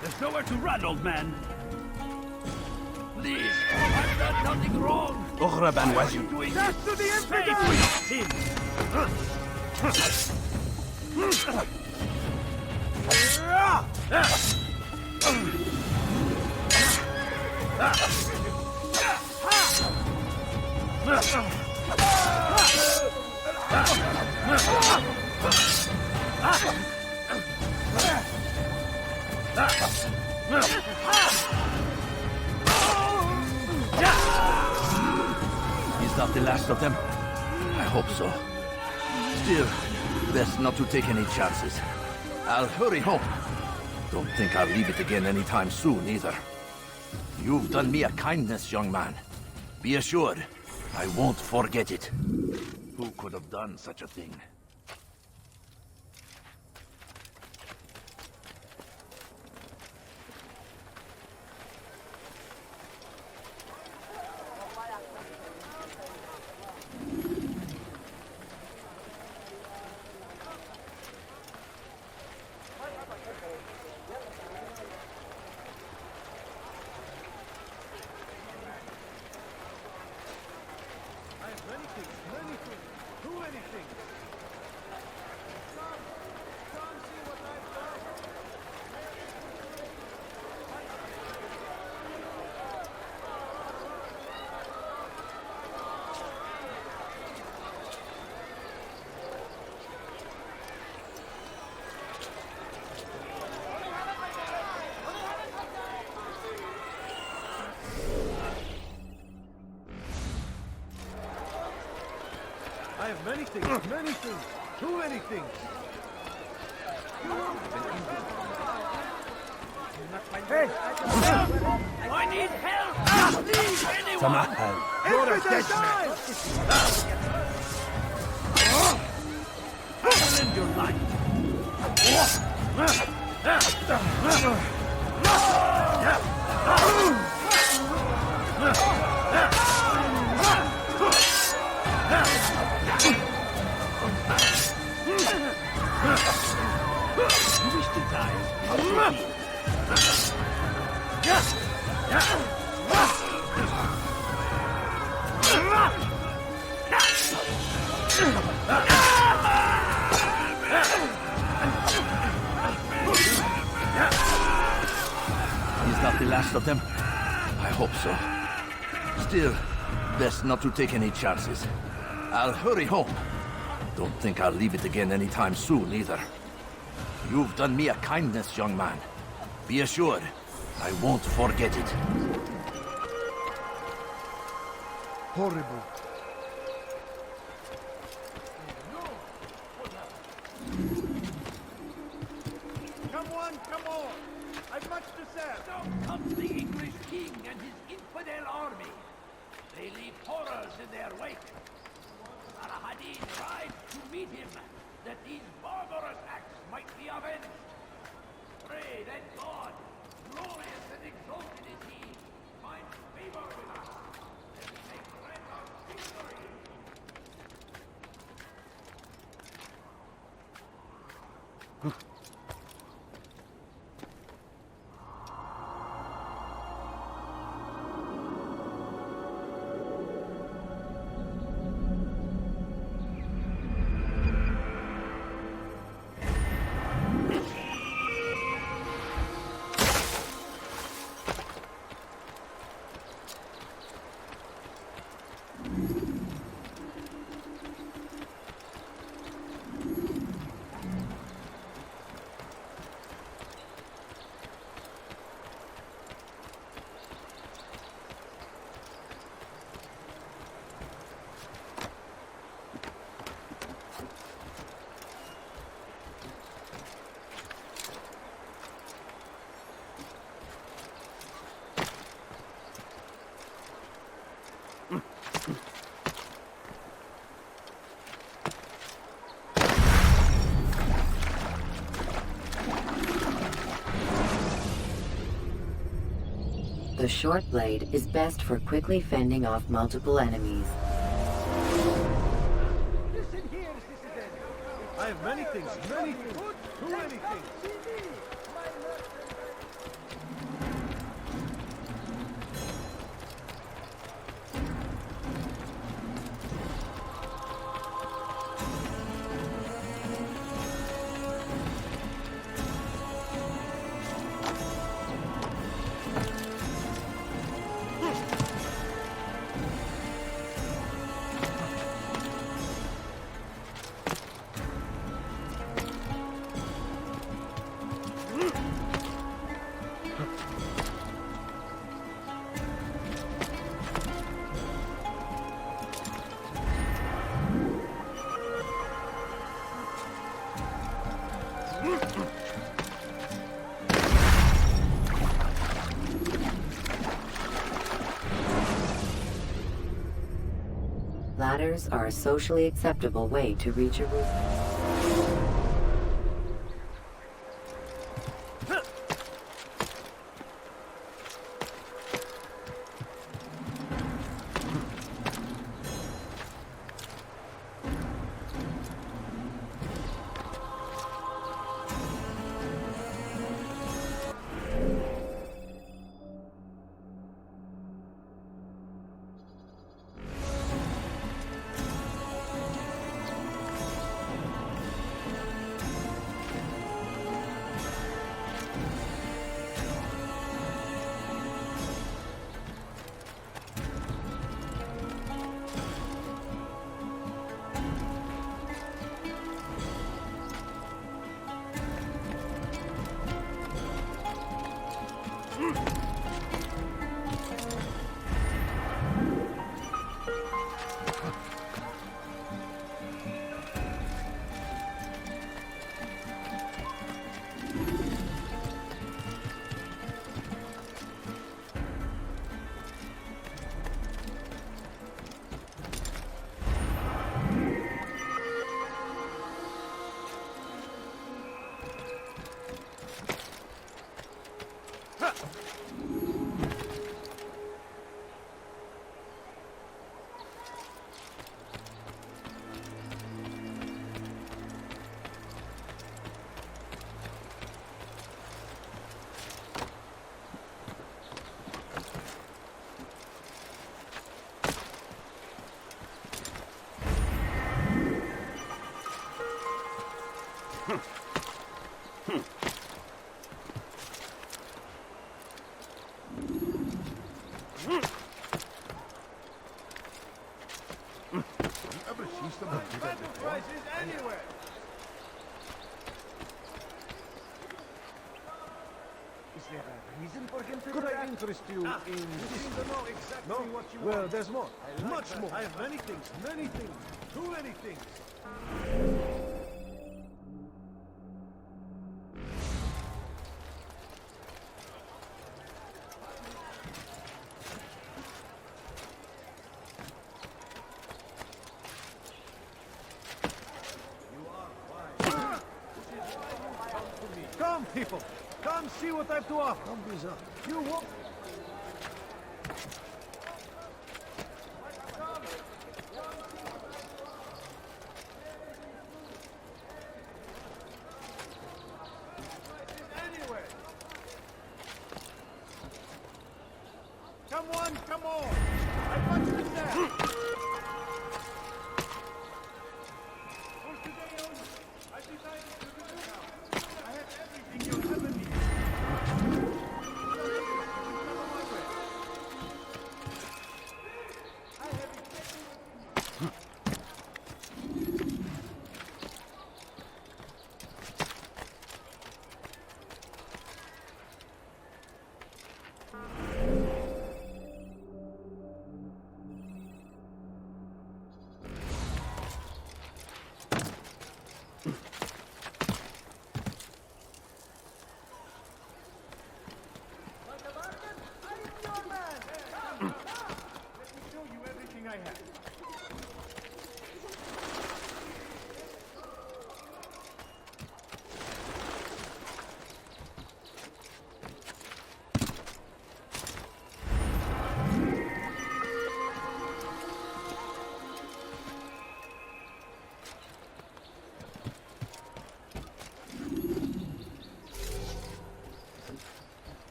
There's nowhere to run, old man. Please, I've done nothing wrong. Ukhra ban Why are Wazir. you doing Death this? to the Pay infidels! for your sins. Is that the last of them? I hope so. Still, best not to take any chances. I'll hurry home. Don't think I'll leave it again anytime soon, either. You've done me a kindness, young man. Be assured, I won't forget it. Who could have done such a thing? I have many things, too many things. Hey! I need help! Please, anyone! You're a dead man. I will end your life. You wish to die? Is that the last of them? I hope so. Still, best not to take any chances. I'll hurry home. Don't think I'll leave it again anytime soon, either. You've done me a kindness, young man. Be assured, I won't forget it. Horrible. Come on! I've much to say. So comes the English king and his infidel army. They leave horrors in their wake. Al-Hadin rides to meet him, that these barbarous acts might be avenged. Pray that God, glorious and exalted is he, finds favor with us, and we may grant us victory. The short blade is best for quickly fending off multiple enemies. Listen here, citizen. I have many things, too many things. Ladders are a socially acceptable way to reach a roof. Prices anywhere. Is there a reason for him to Could I interest you in You seem to know exactly what you Well, want. there's more. Much more. I have many things, too many things. Come, people. Come see what I have to offer. Come, bizarre. You walk. Come on, come on! I want to sell! For today only, I decided to do now. I have everything you'll ever need.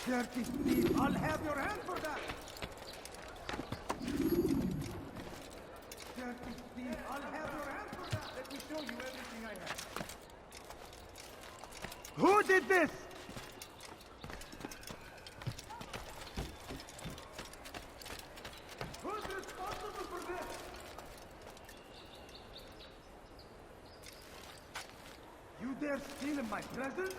Dirty thief! I'll have your hand for that! Dirty thief! I'll have your hand for that! Let me show you everything I have. Who did this? Who's responsible for this? You dare steal in my presence?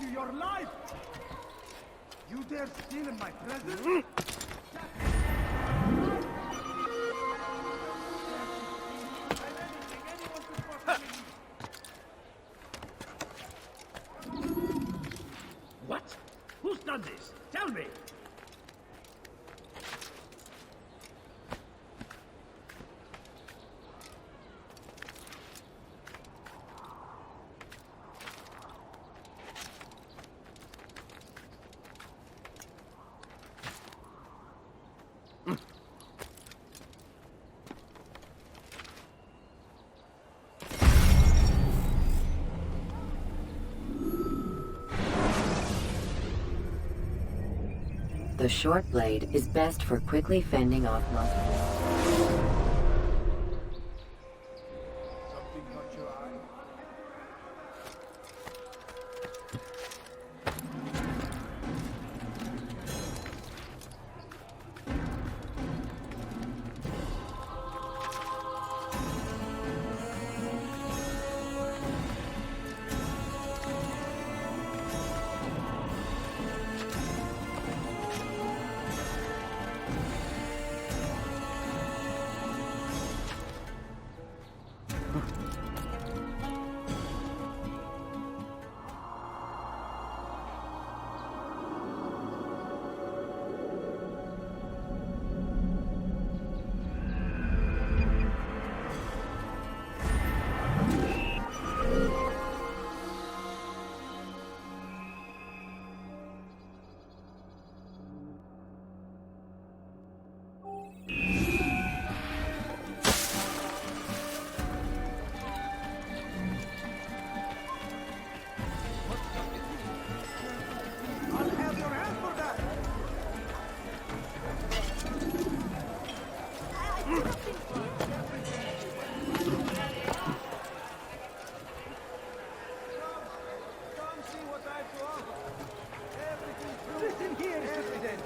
you your life! You dare steal in my presence? What? Who's done this? Tell me! The short blade is best for quickly fending off monsters. Something caught your eye?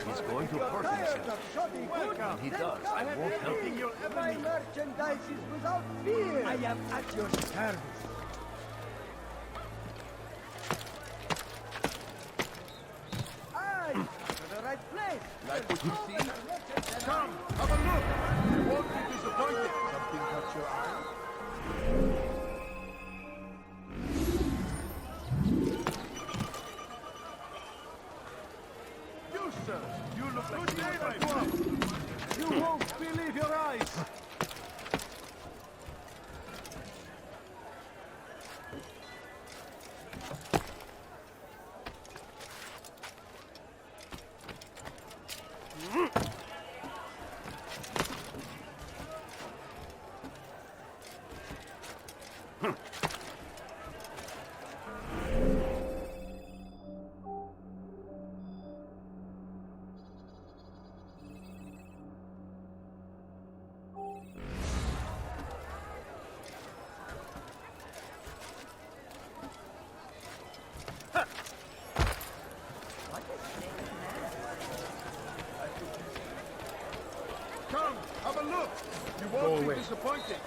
He's going to purge himself. When he does, I won't help him. My merchandise is without fear. I am at your service. Aye, to the right place. Like what you see? Come, have a look. You won't be disappointed. Something caught your eye? You, sir, you look like good day, my boy. You won't believe your eyes. Come, have a look. You won't be disappointed.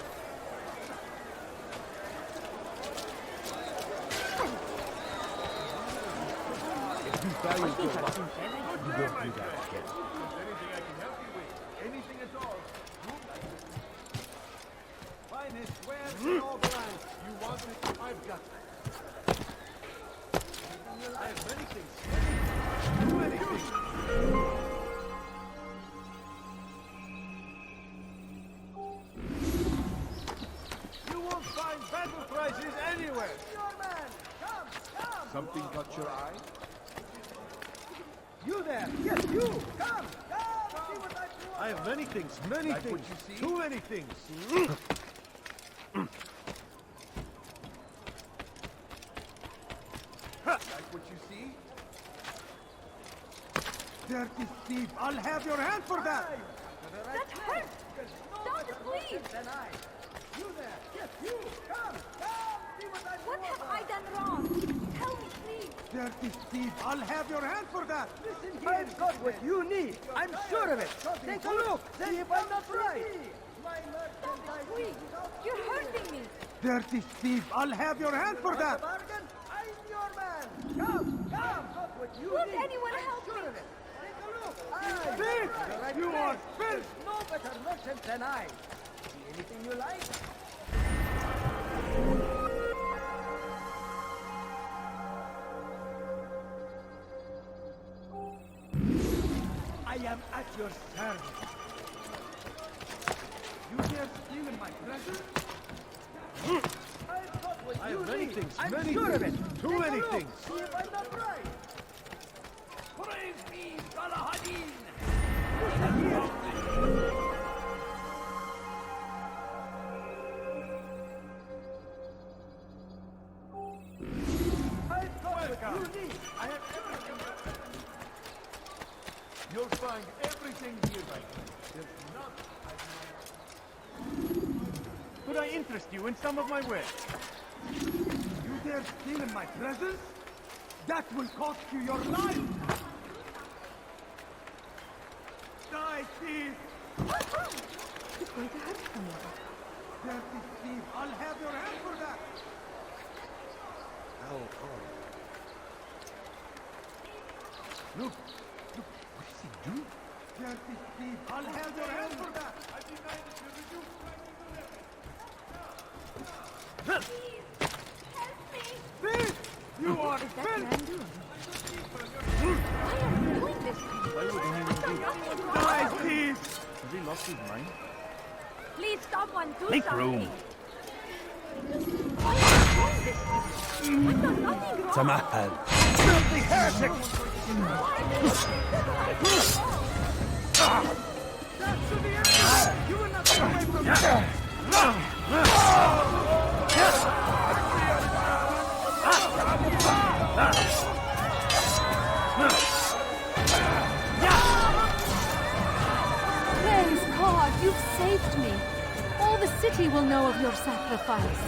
If you value your life, you won't do that again. Anything I can help you with? Anything at all? Finest wares in all the land. You want it? I've got it. I have many things. Many things. You won't find battle prizes anywhere. Your man, come. Something caught your eye? You there, yes, you. Come, see what I do. I have many things. Many Like things. what you see? Too many things. Like what you see? Dirty thief, I'll have your hand for that. That hurts! Stop it, please! You there, yes, you. Come, see what I do. What have I done wrong? Tell me, please! Dirty thief, I'll have your hand for that. Listen here. I've got what you need. I'm sure of it. Take a look. See if I'm not right. Stop it, please! You're hurting me! Dirty thief, I'll have your hand for that. I'm your man. Come. Won't anyone help me? Thief! You are filth! No better merchant than I. See anything you like? I am at your service. You dare steal in my presence? I've got what I you have many need. things, I'm many sure of it. things, too Take a many look. things. See if I'm not right. Praise me, Salahadin! I've got what you need. I have everything. You'll find everything here, my friend. There's not. Could I interest you in some of my wares? You dare steal in my presence? That will cost you your life! Die, thief! He's going to hurt someone. Dirty thief! I'll have your hand for that! Look, what does he do? Dirty thief! I'll have your hand for that! I denied it to you. Thief! You are What is that man doing? Why would anyone do Die, thief! Has he lost his mind? Please, someone do Make something. room. Why are you doing this? I've done nothing wrong. Samahal. Filthy heretic! That's to the end! You will not get away from that! Praise God, you've saved me. All the city will know of your sacrifice.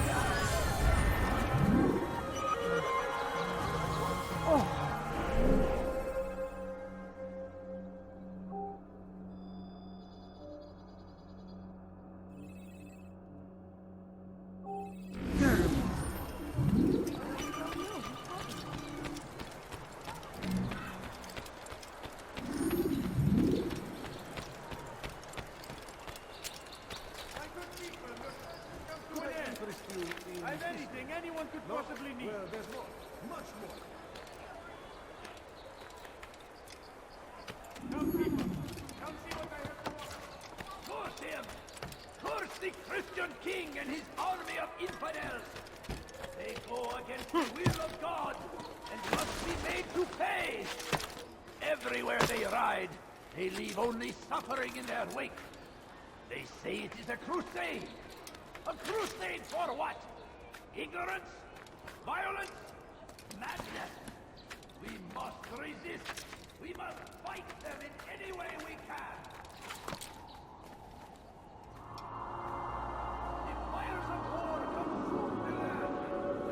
I've anything anyone could possibly need. Well, there's more. Much more. Come, people. Come see what I have to offer. Curse him! Curse the Christian king and his army of infidels! They go against the will of God and must be made to pay! Everywhere they ride, they leave only suffering in their wake. They say it is a crusade. A crusade for what? Ignorance? Violence? Madness? We must resist. We must fight them in any way we can. The fires of war consume the land,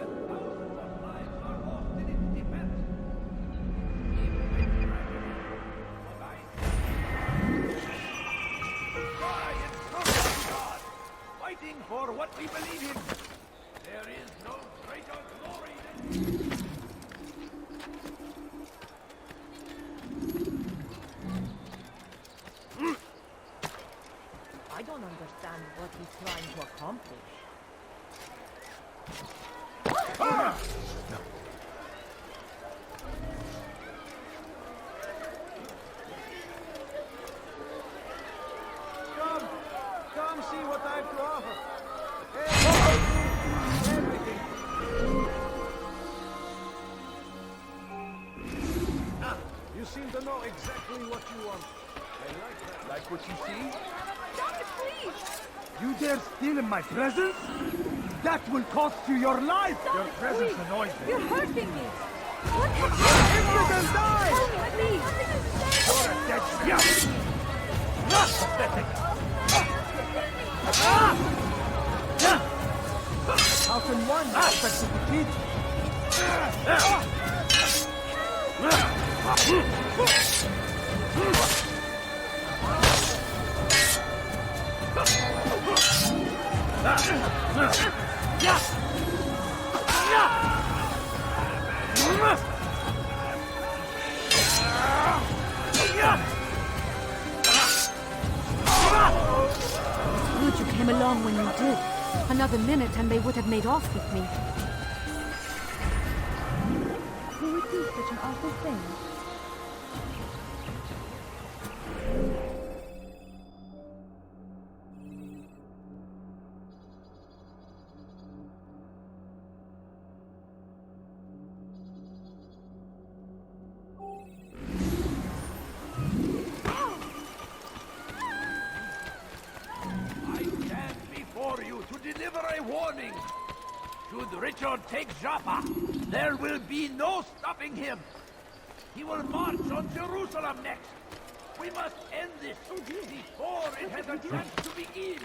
and thousands of lives are lost in its defense. Cry and trust in God, fighting for what we believe in. There is no greater glory than... I don't understand what he's trying to accomplish. Come see what I have to offer. Everything. You seem to know exactly what you want. I like that. Like what you see? Stop it, please! You dare steal in my presence? That will cost you your life! Stop it, please! You're hurting me! What is You can die! Help me, please! You're a dead scum! Pathetic! How can one expect to defeat? along when you did. Another minute and they would have made off with me. Who would do such an awful thing? Should Richard take Jaffa, there will be no stopping him. He will march on Jerusalem next. We must end this before it has a chance to begin.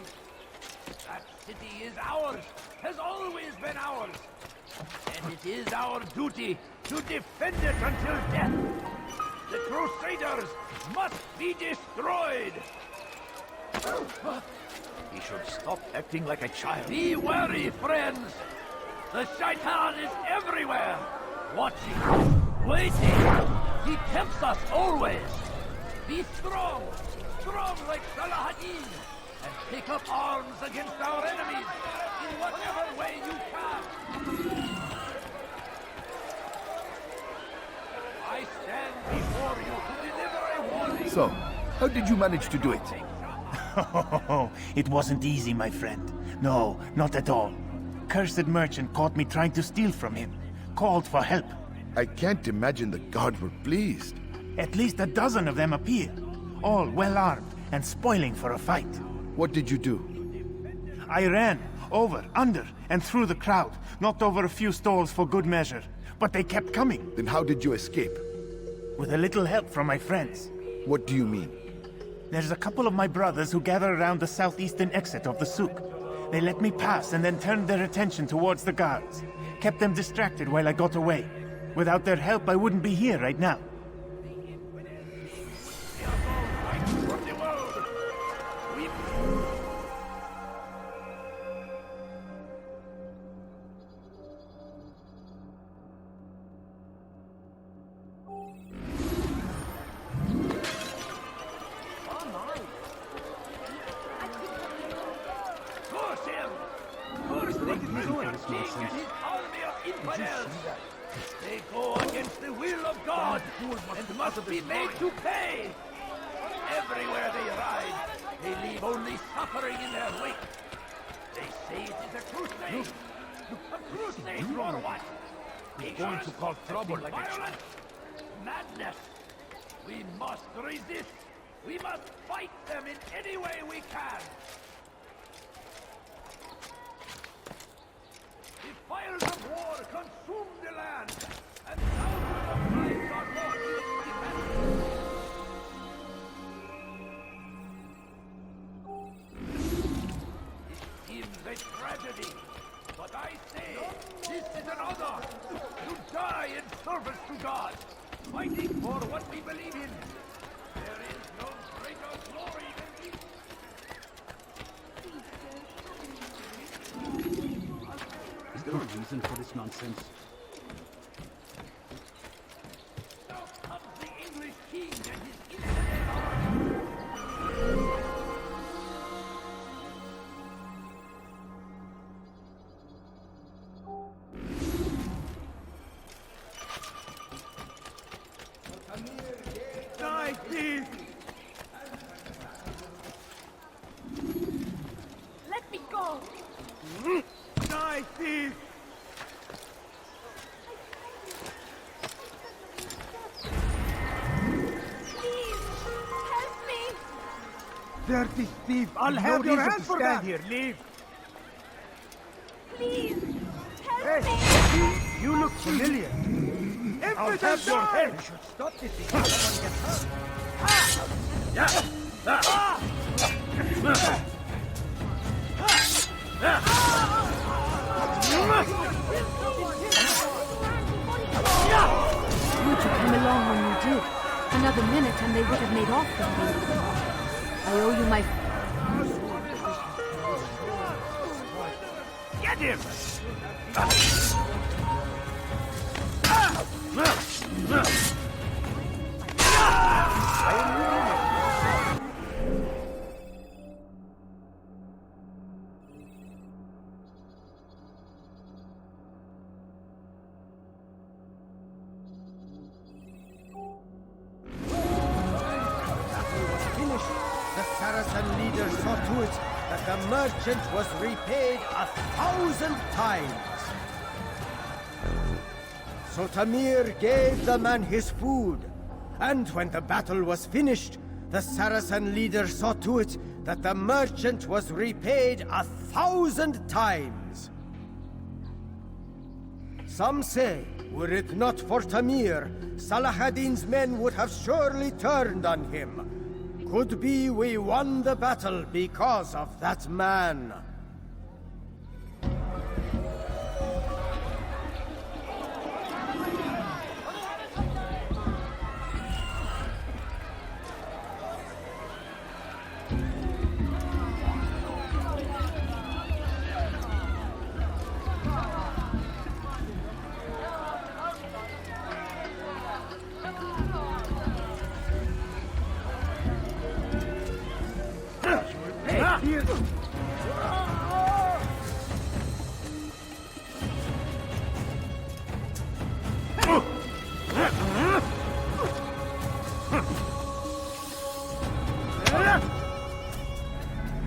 That city is ours, has always been ours. And it is our duty to defend it until death. The Crusaders must be destroyed. He should stop acting like a child. Be wary, friends. The Shaitan is everywhere, watching, waiting. He tempts us always. Be strong, strong like Salah-ad-Din, and take up arms against our enemies in whatever way you can. I stand before you to deliver a warning. So, how did you manage to do it? It wasn't easy, my friend. No, not at all. Cursed merchant caught me trying to steal from him. Called for help. I can't imagine the guards were pleased. At least a dozen of them appeared. All well armed and spoiling for a fight. What did you do? I ran over, under, and through the crowd. Knocked over a few stalls for good measure. But they kept coming. Then how did you escape? With a little help from my friends. What do you mean? There's a couple of my brothers who gather around the southeastern exit of the souk. They let me pass and then turned their attention towards the guards. Kept them distracted while I got away. Without their help, I wouldn't be here right now. They go against the will of God and must be made to pay. Everywhere they ride, they leave only suffering in their wake. They say it is a crusade. A crusade for what? He's going to cause trouble like a child. Madness. We must resist. We must fight them in any way we can. The fires of war consume the land, and thousands of lives are lost in its defense. It seems a tragedy, but I say this is an honor to die in service to God, fighting for what we believe in. There is no greater glory than this. Is there a reason for this nonsense? Now comes the English king and his infidel army. Die, thief! Let me go! Die, thief! Please, help me! Dirty thief! I'll have your hands for that! Here, leave! Please, Hey, help me! you look familiar. I'll have your head! You should stop this before someone gets hurt. Would you come along when you did? Another minute and they would have made off with me. I owe you my... Get him! Saracen leader saw to it that the merchant was repaid 1,000 times. So Tamir gave the man his food, and when the battle was finished, the Saracen leader saw to it that the merchant was repaid 1,000 times. Some say, were it not for Tamir, Salah ad-Din's men would have surely turned on him. Could be we won the battle because of that man.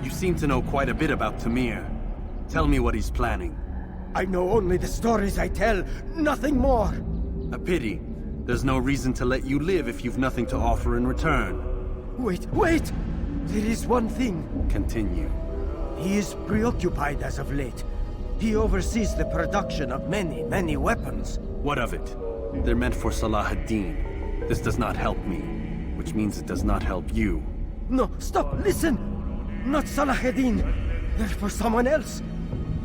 You seem to know quite a bit about Tamir. Tell me what he's planning. I know only the stories I tell, nothing more. A pity. There's no reason to let you live if you've nothing to offer in return. Wait! There is one thing. Continue. He is preoccupied as of late. He oversees the production of many weapons. What of it? They're meant for Salah ad-Din. This does not help me, which means it does not help you. No, stop, listen! Not Salah ad-Din. They're for someone else.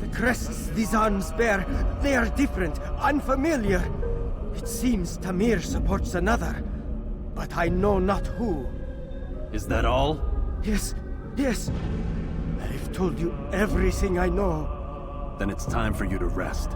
The crests these arms bear, they are different, unfamiliar. It seems Tamir supports another, but I know not who. Is that all? Yes. I've told you everything I know. Then it's time for you to rest.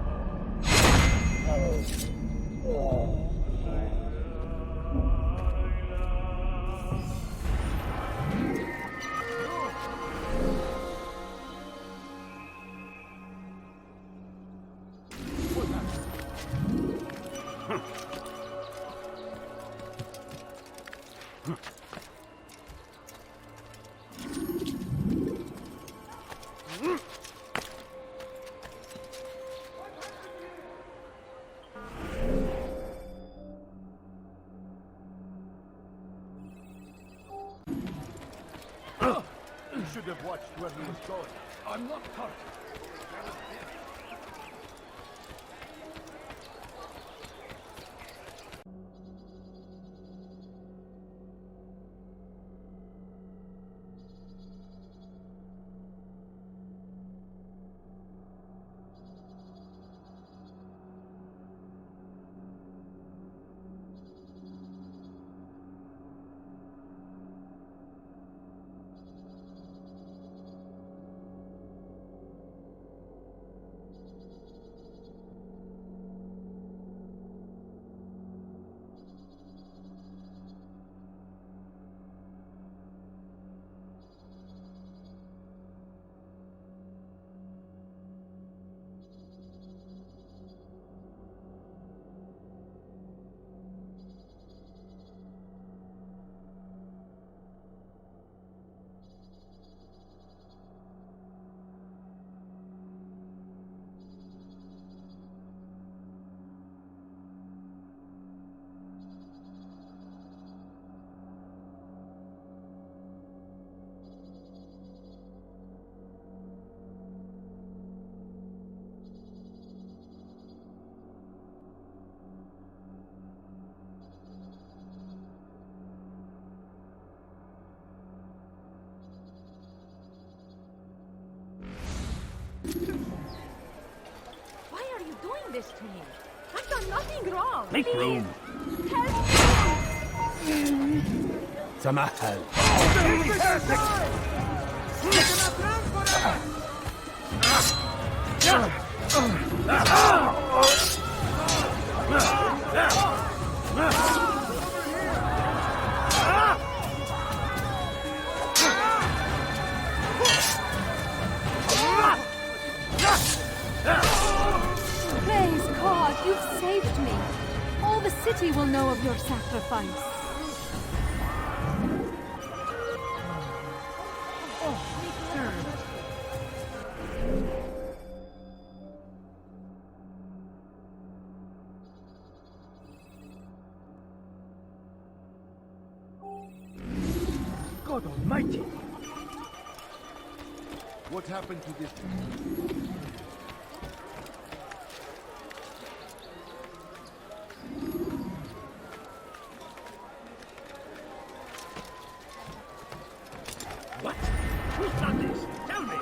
You should have watched where he was going. I'm not hurt. Why are you doing this to me? I've done nothing wrong. Make Please. room. Help me. Tamahal. Praise God, you've saved me. All the city will know of your sacrifice. God Almighty! What happened to this? What? Who's done this? Tell me!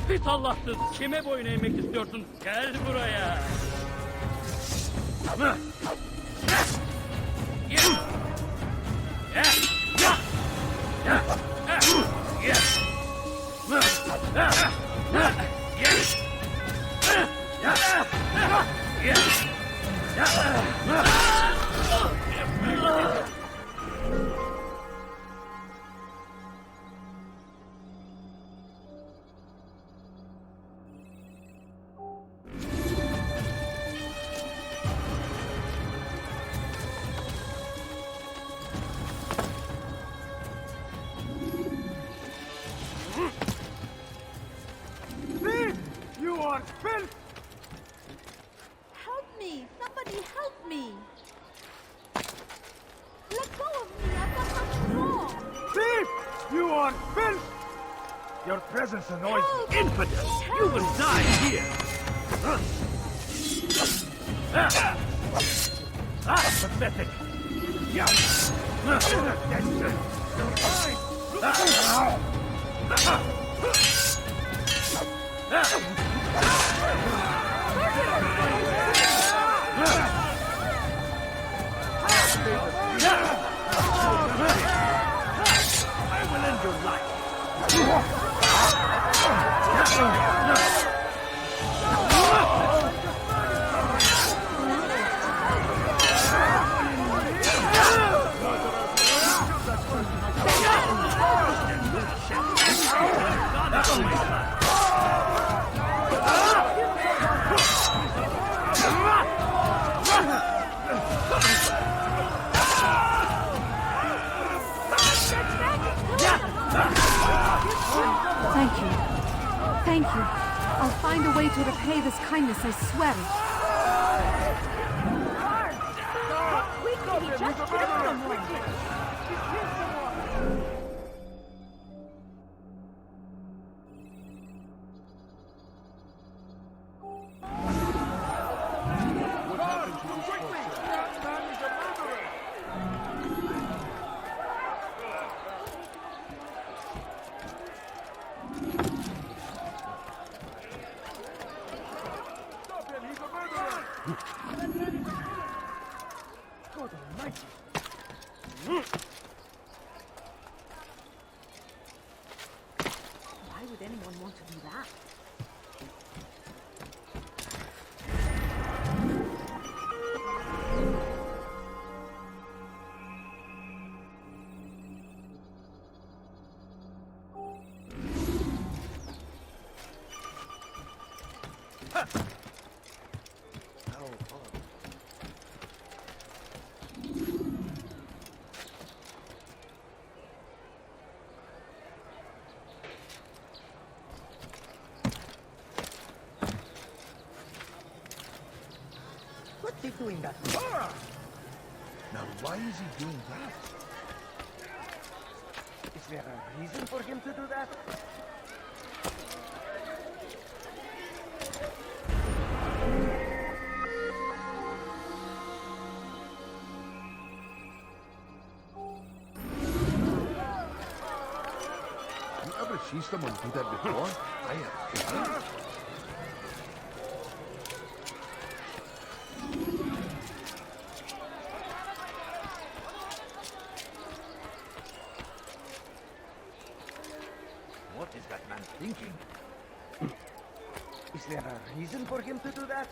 Pis Allahsız! Kime boyun eğmek istiyorsun? Gel buraya! You are filth! Help me! Somebody help me! Let go of me! I've got nothing wrong! Thief! You are filth! Your presence annoys me. Infidel! You will die here! Pathetic! I will end your life! Thank you. Thank you. I'll find a way to repay this kindness, I swear it. Quickly, just kill someone! God Almighty! Why would anyone want to do that? What's he doing that? Now, why is he doing that? Is there a reason for him to do that? You ever see someone do that before? I have. What is that man thinking? Is there a reason for him to do that?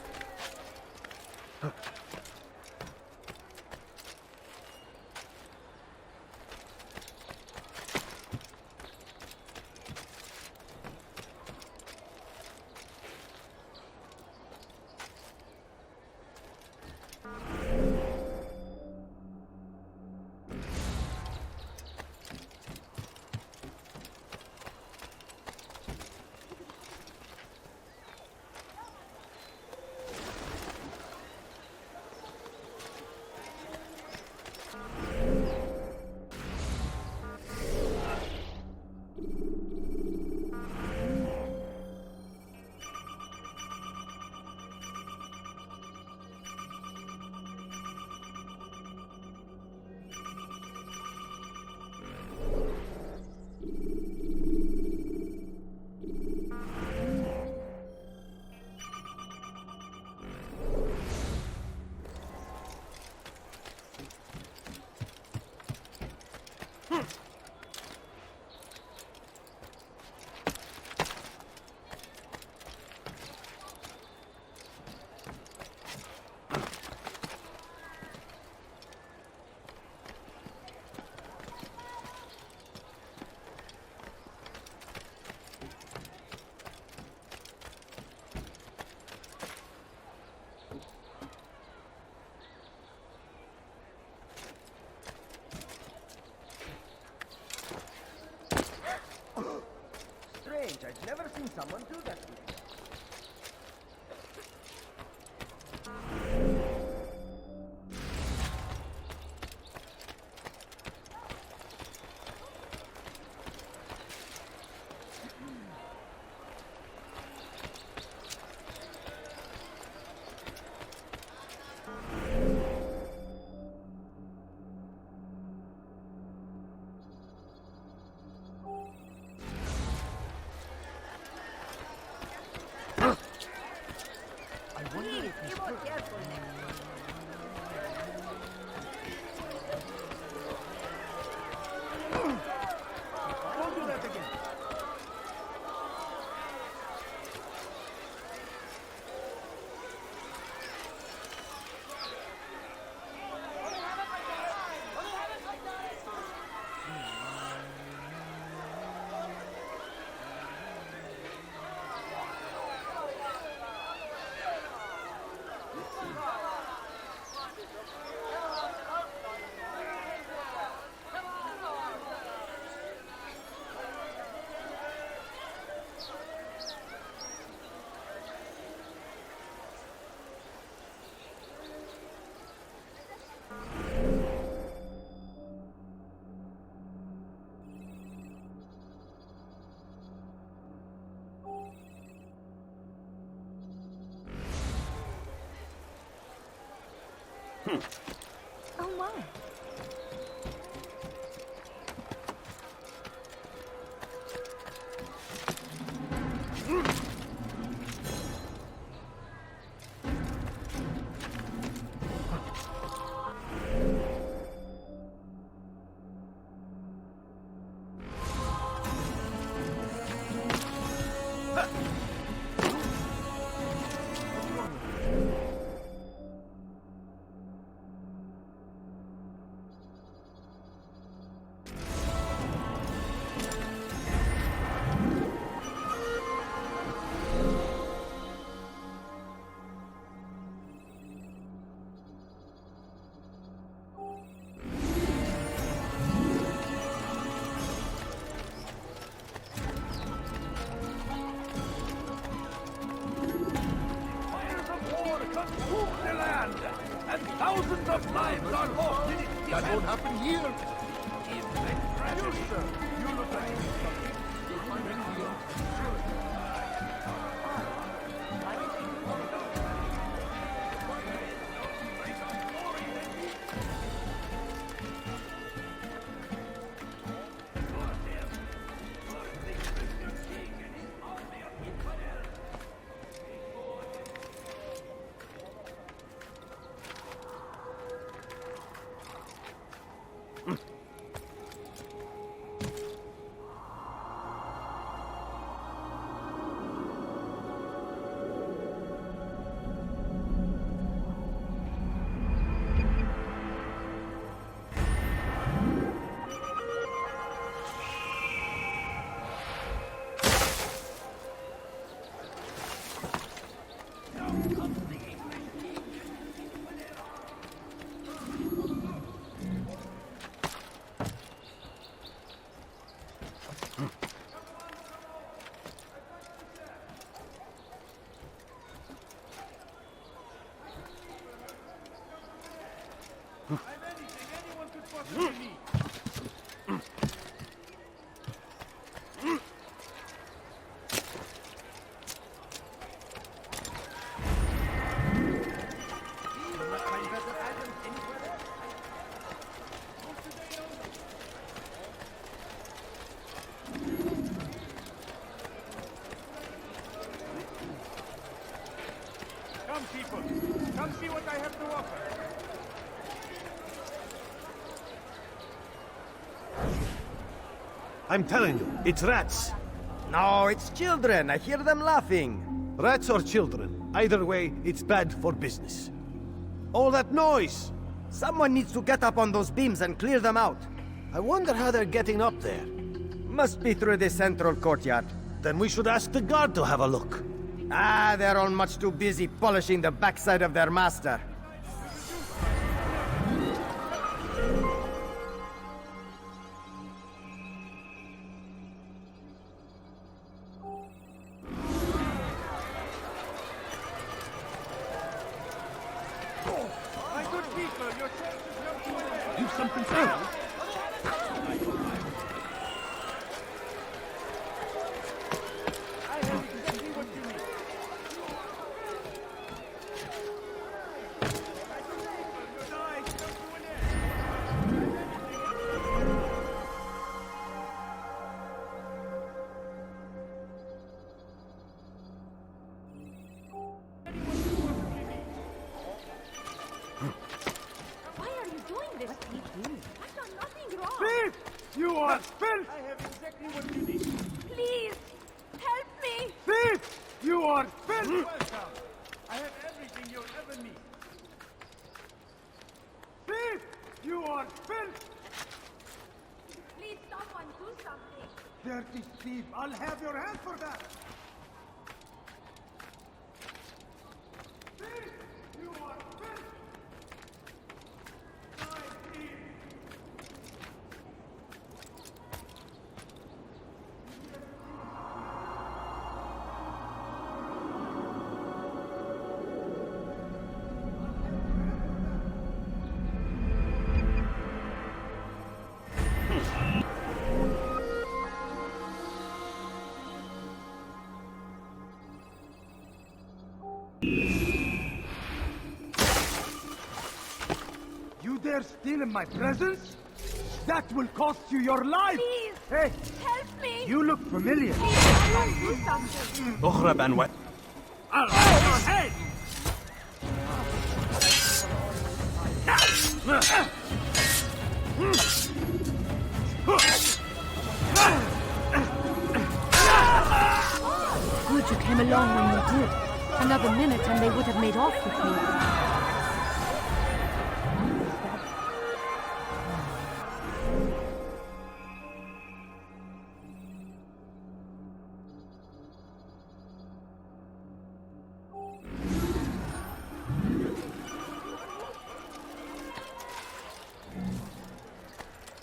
Strange, I've never seen someone do that before. Be more careful next time. Don't do that again. Oh my. The land, and thousands of lives are lost in its defense. That won't happen here. You, sir, you look like something. Come, people. Come see what I have to offer. I'm telling you, it's rats. No, it's children. I hear them laughing. Rats or children. Either way, it's bad for business. All that noise! Someone needs to get up on those beams and clear them out. I wonder how they're getting up there. Must be through the central courtyard. Then we should ask the guard to have a look. Ah, they're all much too busy polishing the backside of their master. My good people, your church is not too late. You've something to say? I have exactly what you need. Why are you doing this? I've done nothing wrong. Thief! You are filth! I have exactly what you need. Please, help me. Thief! You are filth! Welcome. I have everything you'll ever need. Thief! You are filth! Please, someone do something. Dirty thief! I'll have your hand for that! Thief! You are filth! You dare steal in my presence? That will cost you your life! Please! Hey! Help me! You look familiar. Please, someone do something. اهرب أنوات. I'll have your head! Good you came along when you did. Another minute and they would have made off with me.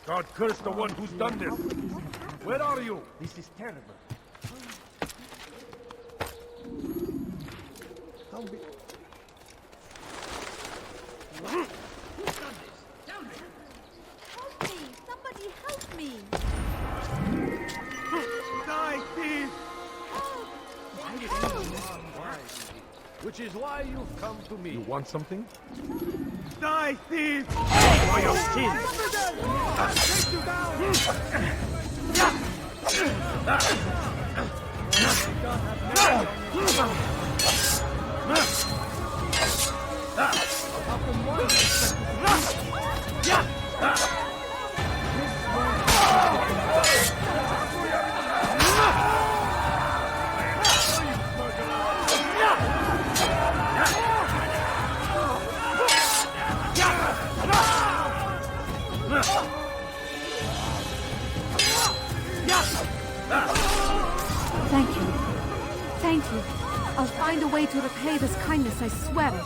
God curse the one who's done this! Where are you? This is terrible. How be... Who's done this? Down there! Help me! Somebody help me! Die, thief! Which is why you've come to me. You want something? Die, thief! For your sins! I'll take you Thank you. Thank you. I'll find a way to repay this kindness, I swear it.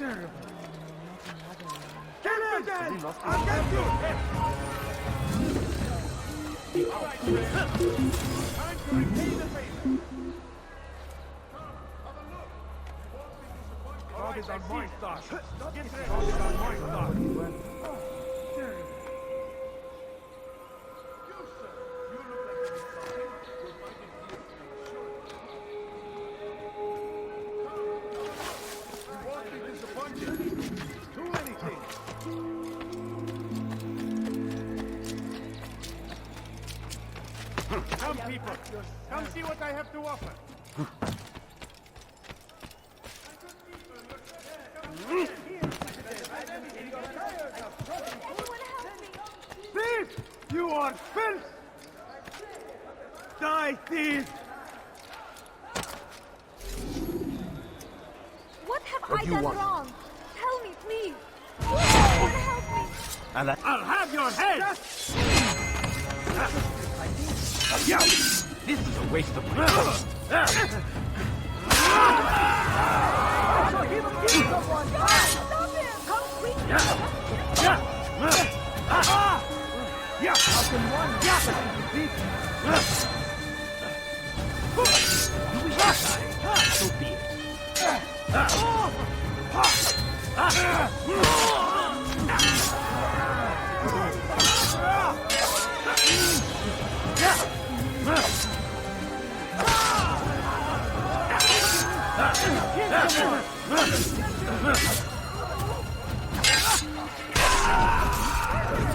terrible. Kill him again! I'll get you! All right, time to repay the favor. dog is on my side. Get ready. Dog is on my side. You, sir. You look like you need something. You'll find it here. Sure. You won't be disappointed. Do anything. Come, people. Come see what I have to offer. Thief! You are filth! Die, thief! What have What I do you done want? wrong? Tell me, please. Someone help me. I'll have your head! Yeah! This is a waste of my time. So be it.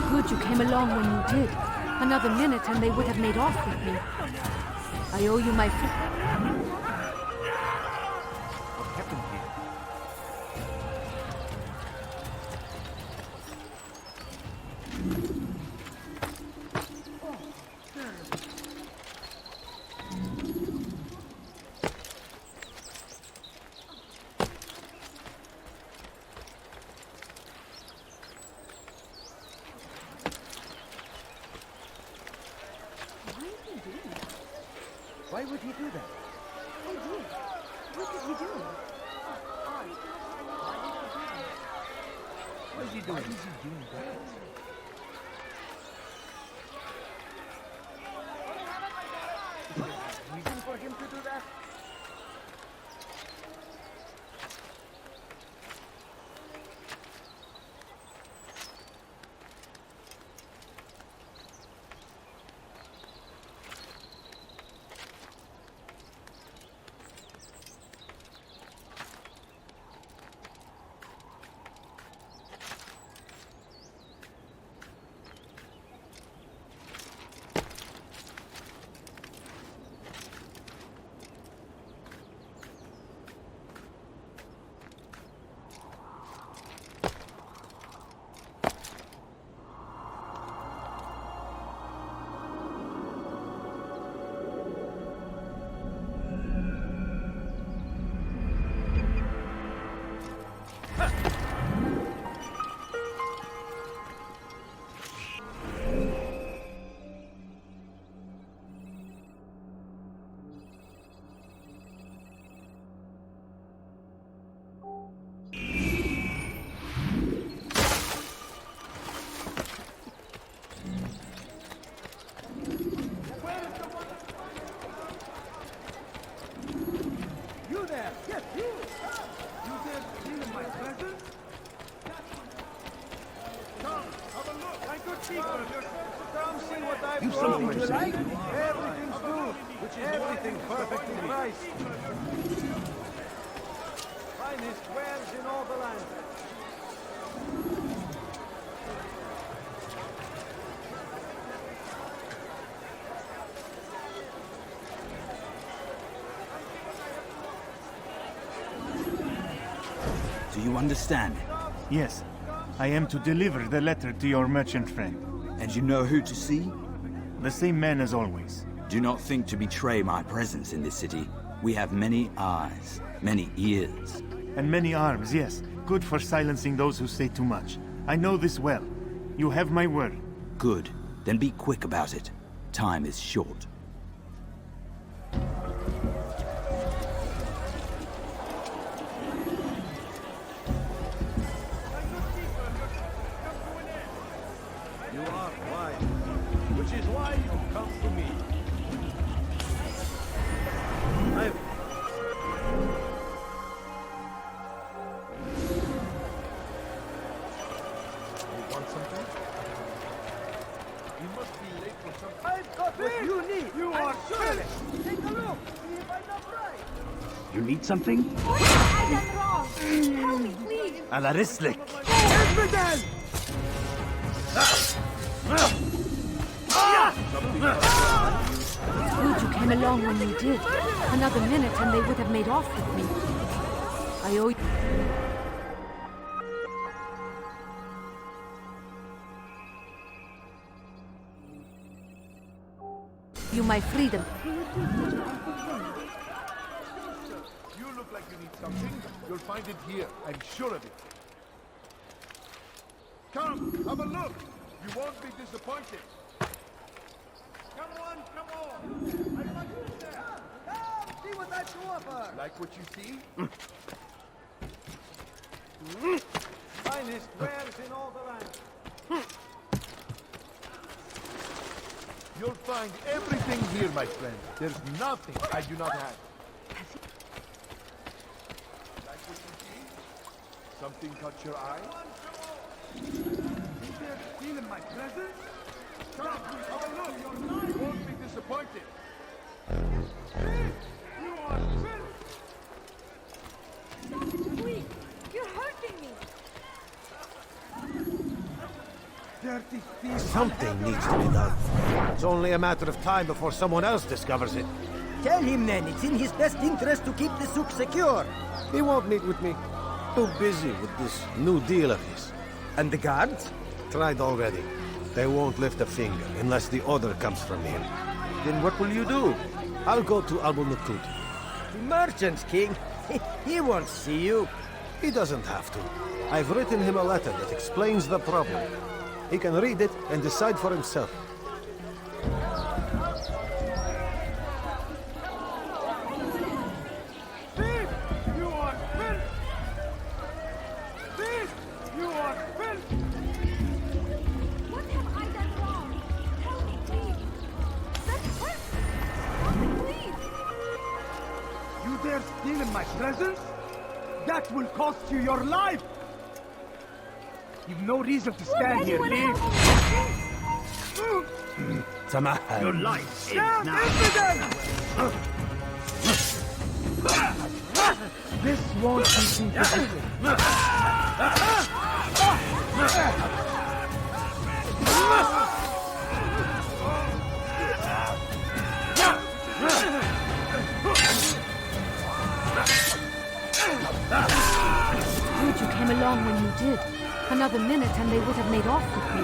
Good you came along when you did. Another minute and they would have made off with me. I owe you my What happened here? Why would he do that? I did. What did he do? What is he doing? Why is he doing that? Reason for him to do that? You there! Yes, you! You dare steal my presents? Come, have a look! My good people, come see what I've You brought. something to You say? like? Everything's good. Everything perfectly priced. Finest wares in all the land. Do you understand? Yes. I am to deliver the letter to your merchant friend. And you know who to see? The same man as always. Do not think to betray my presence in this city. We have many eyes, many ears. And many arms, yes. Good for silencing those who say too much. I know this well. You have my word. Good. Then be quick about it. Time is short. You are wise, which is why you come to me. Want something? You must be late for something. I've got what you need. You are finished. Take a look. See if I'm not right. You need something? What have I done wrong? Help me, please. Alarislik. Infidel! It's good you came along when you did. Another minute and they would have made off with me. I owe you. You my freedom. You look like you need something. You'll find it here. I'm sure of it. Come, have a look. You won't be disappointed. Come on, come on. I want you there. Come, see what I to offer. Like what you see? Finest wares in all the land. You'll find everything here, my friend. There's nothing I do not have. Like what you see? Something caught your eye? Is there still in my presence? Come, have a look. You won't be disappointed. You are filth. Stop it, please. You're hurting me. Dirty thief. Something needs to be done. It's only a matter of time before someone else discovers it. Tell him then, it's in his best interest to keep the souk secure. He won't meet with me. Too busy with this new deal of his. And the guards? Tried already. They won't lift a finger unless the order comes from him. Then what will you do? I'll go to Abu Nakud. The merchant's king. He won't see you. He doesn't have to. I've written him a letter that explains the problem. He can read it and decide for himself. Thief! You are filth! Thief! You are filth! What have I done wrong? Tell me, please. That's hurt. Stop it, please. You dare steal in my presence? That will cost you your life! You've no reason to stand here, leave! Samahal. Your life ends now! This won't be too difficult. Good you came along when you did. Another minute and they would have made off with me.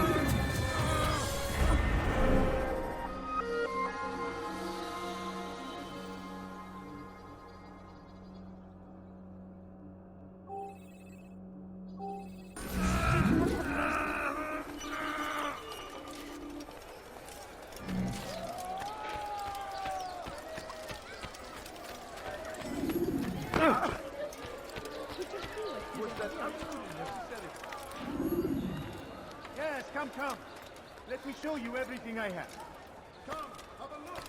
Yes, come. Let me show you everything I have. Come, have a look.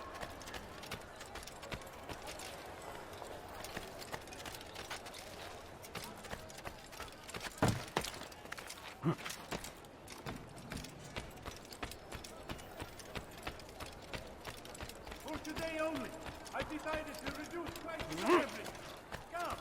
For today only, I decided to reduce prices on everything. Come!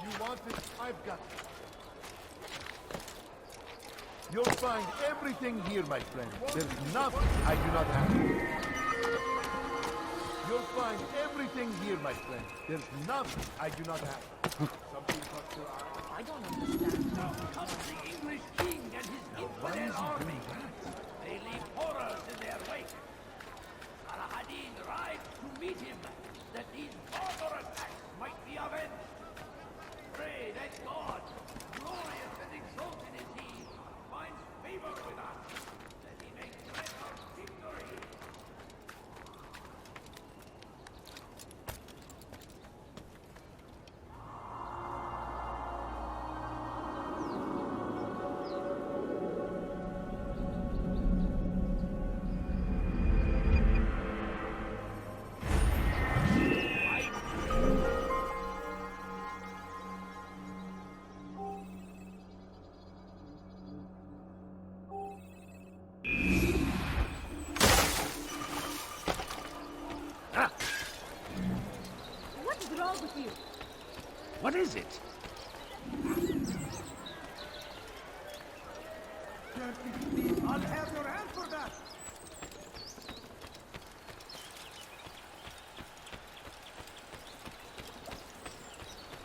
You want it? I've got it. You'll find everything here, my friend. There's nothing I do not have. You'll find everything here, my friend. There's nothing I do not have. Something caught your eye. I don't understand. Now comes the English king and his infidel army. They leave horrors in their wake. Saladin rides to meet him, that these barbar attacks might be avenged. Pray that God, glorious and exalted is he, finds favor with us, that he may grant us victory. What is it? I'll have your hand for that!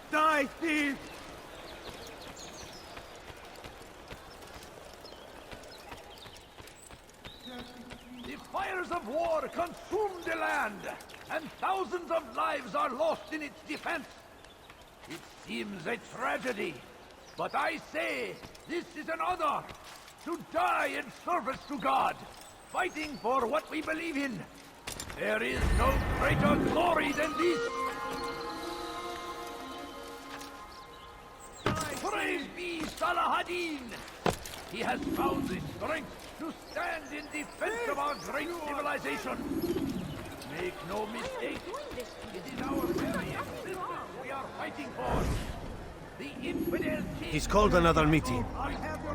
Die, thief! The fires of war consume the land, and thousands of lives are lost in its defense. It seems a tragedy, but I say this is an honor. To die in service to God, fighting for what we believe in. There is no greater glory than this. Praise be Salahadin! He has found the strength to stand in defense of our great civilization. Make no mistake, it is our very existence we are fighting for. The infidel king... He's called another meeting.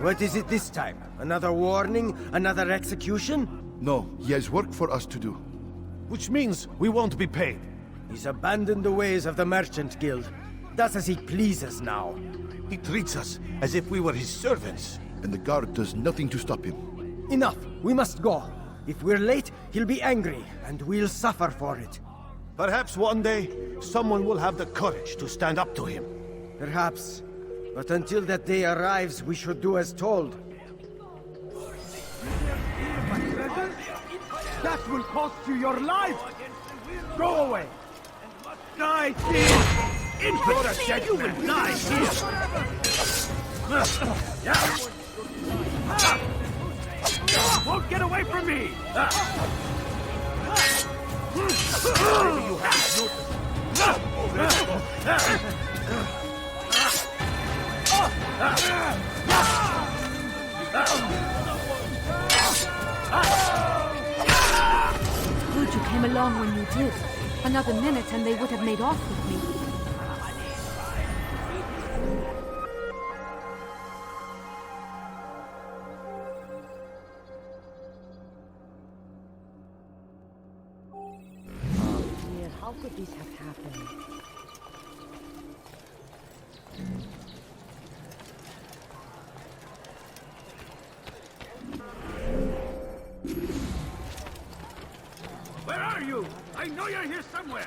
What is it this time? Another warning? Another execution? No, he has work for us to do. Which means we won't be paid. He's abandoned the ways of the Merchant Guild. Does as he pleases now. He treats us as if we were his servants. And the guard does nothing to stop him. Enough! We must go. If we're late, he'll be angry, and we'll suffer for it. Perhaps one day, someone will have the courage to stand up to him. Perhaps. But until that day arrives, we should do as told. That will cost you your life! Go away! Die, thief! Infidel! You will die here! Won't get away from me! Maybe you haven't noticed. Good you came along when you did. Another minute and they would have made off with me. Oh dear, how could this have happened? Where are you? I know you're here somewhere!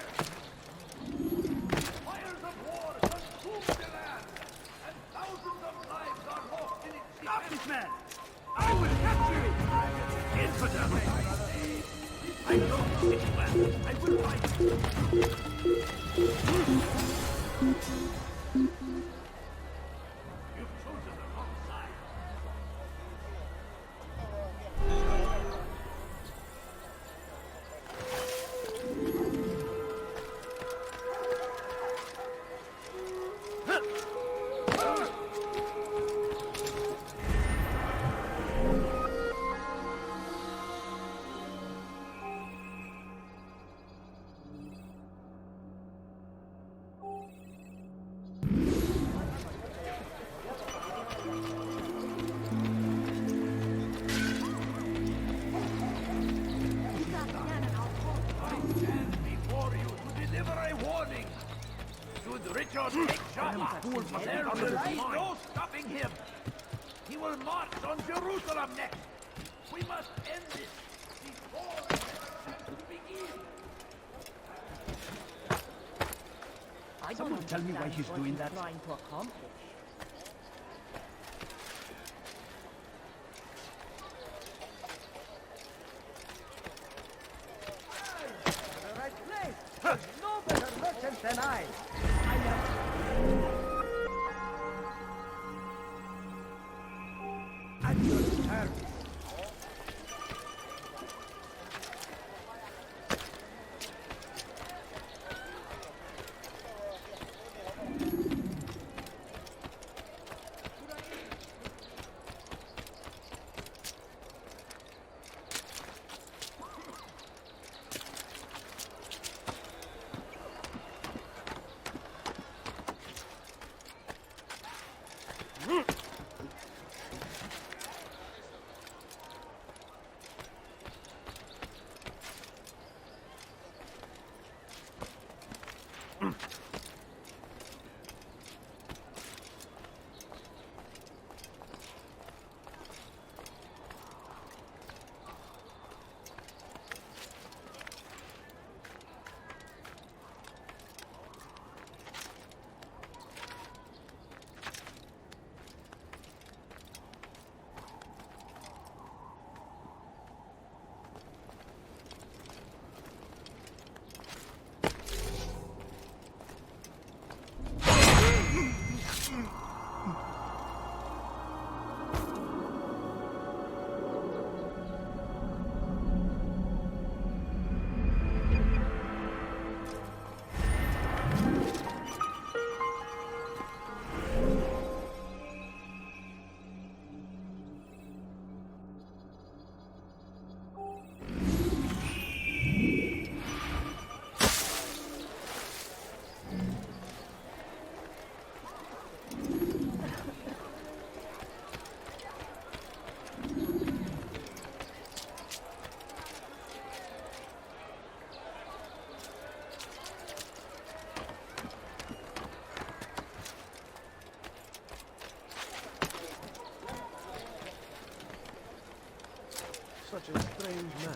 Fires of war consume the land, and thousands of lives are lost in its defense. Stop this man! I will capture it! Infidel! I know this well. I will fight you. You've chosen the wrong side. Richard take shot. There will be no stopping him. He will march on Jerusalem next. We must end this before it has begin. Someone tell me why he's doing that. Trying to accomplish. The right place. There's no better merchant than I. At your service. such a strange man.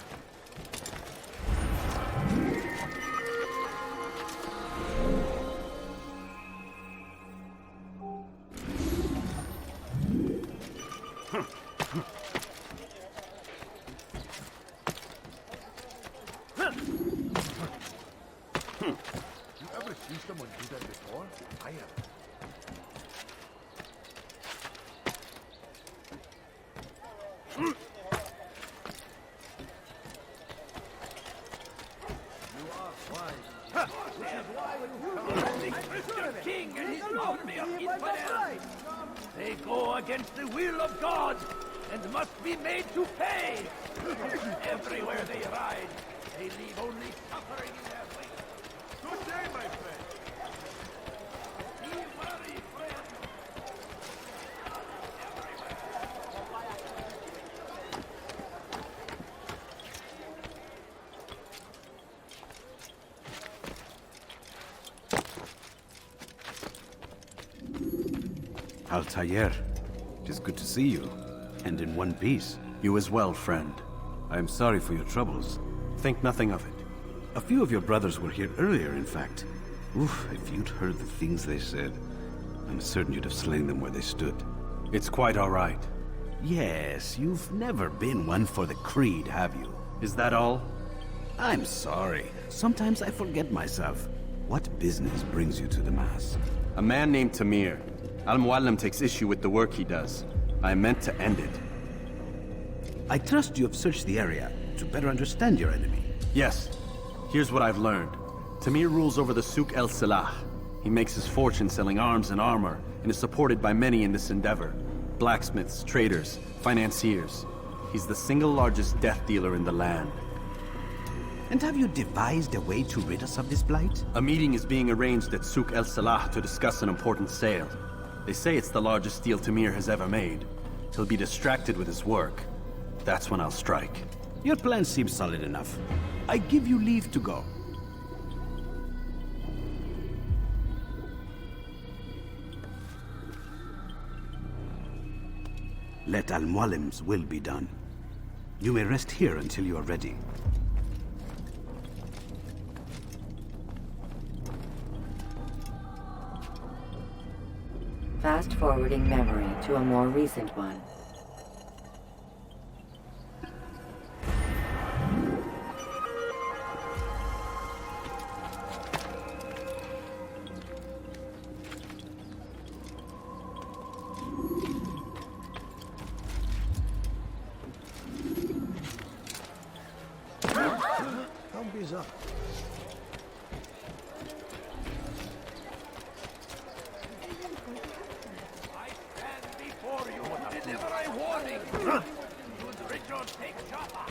You ever see someone do that before? I have. The king and his army of infidels. They go against the will of God and must be made to pay. Everywhere they ride, they leave only suffering in their wake. Good day, my friend. Be wary, friend. Altair, it is good to see you, and in one piece. You as well, friend. I am sorry for your troubles. Think nothing of it. A few of your brothers were here earlier, in fact. Oof, if you'd heard the things they said, I'm certain you'd have slain them where they stood. It's quite all right. Yes, you've never been one for the creed, have you? Is that all? I'm sorry. Sometimes I forget myself. What business brings you to the Mass? A man named Tamir. Al-Muallim takes issue with the work he does. I meant to end it. I trust you have searched the area to better understand your enemy. Yes. Here's what I've learned. Tamir rules over the Souk El Salah. He makes his fortune selling arms and armor, and is supported by many in this endeavor. Blacksmiths, traders, financiers. He's the single largest death dealer in the land. And have you devised a way to rid us of this blight? A meeting is being arranged at Souk El Salah to discuss an important sale. They say it's the largest deal Tamir has ever made. He'll be distracted with his work. That's when I'll strike. Your plan seems solid enough. I give you leave to go. Let Al-Muallim's will be done. You may rest here until you are ready. Fast-forwarding memory to a more recent one. Don't be so. Deliver a warning! Should Richard take Jaffa?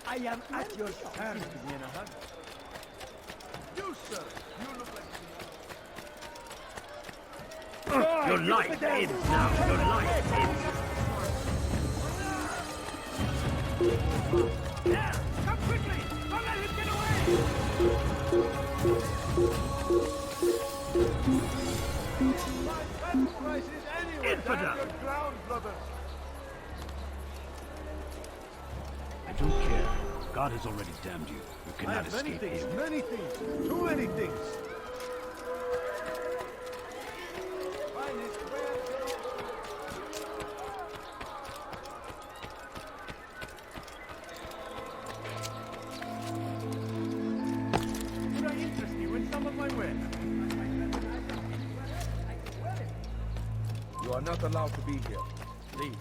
I am at your service, Yenahan. You, sir, you look like... Your life ends now! Your life ends! There! Come quickly! Don't let him get away! Infidel! I don't care. God has already damned you. You I cannot have many escape things, him. many things, too many things. Could I interest you in some of my wares? You are not allowed to be here. Leave.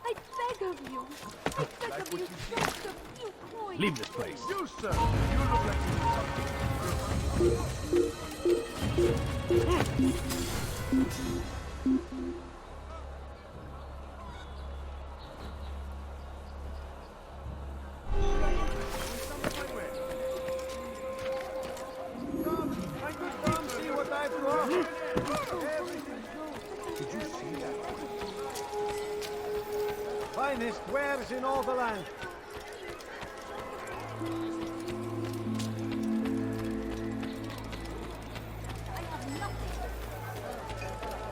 I beg of you. I beg of you, just a few coins. Leave this place. You, sir, you look like you need something. Finest wares in all the land.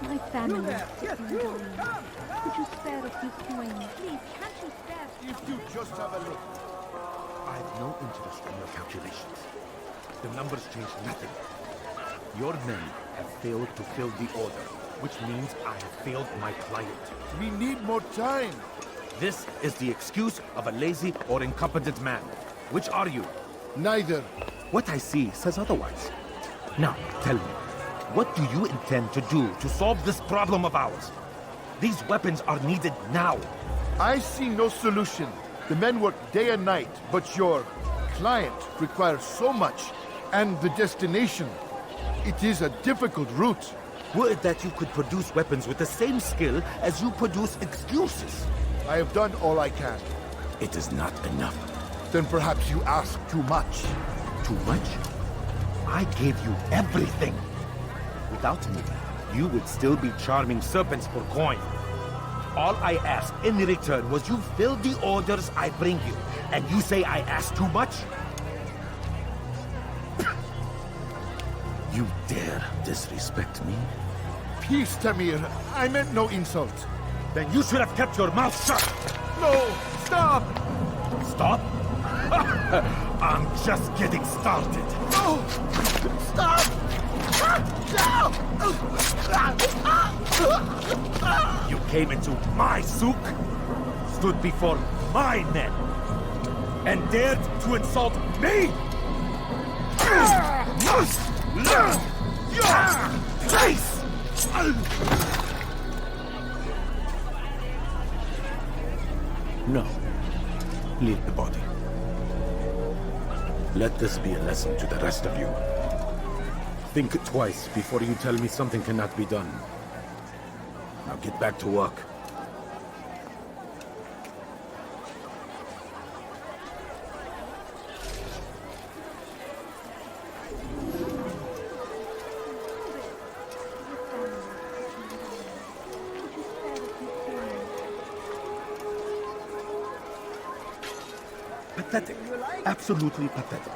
My family sick and dying. Could you spare a few coins? Please, can't you spare If you just have a look. I have no interest in your calculations. The numbers change nothing. Your men have failed to fill the order, which means I have failed my client. We need more time. This is the excuse of a lazy or incompetent man. Which are you? Neither. What I see says otherwise. Now, tell me, what do you intend to do to solve this problem of ours? These weapons are needed now. I see no solution. The men work day and night, but your client requires so much, and the destination. It is a difficult route. Were it that you could produce weapons with the same skill as you produce excuses. I have done all I can. It is not enough. Then perhaps you ask too much. Too much? I gave you everything. Without me, you would still be charming serpents for coin. All I asked in return was you fill the orders I bring you, and you say I asked too much? You dare disrespect me? Peace, Tamir. I meant no insult. Then you should have kept your mouth shut! No! Stop! Stop? I'm just getting started. No! Stop! You came into my souk, stood before my men, and dared to insult me? You must learn your place! No. Leave the body. Let this be a lesson to the rest of you. Think twice before you tell me something cannot be done. Now get back to work. Pathetic. Absolutely pathetic.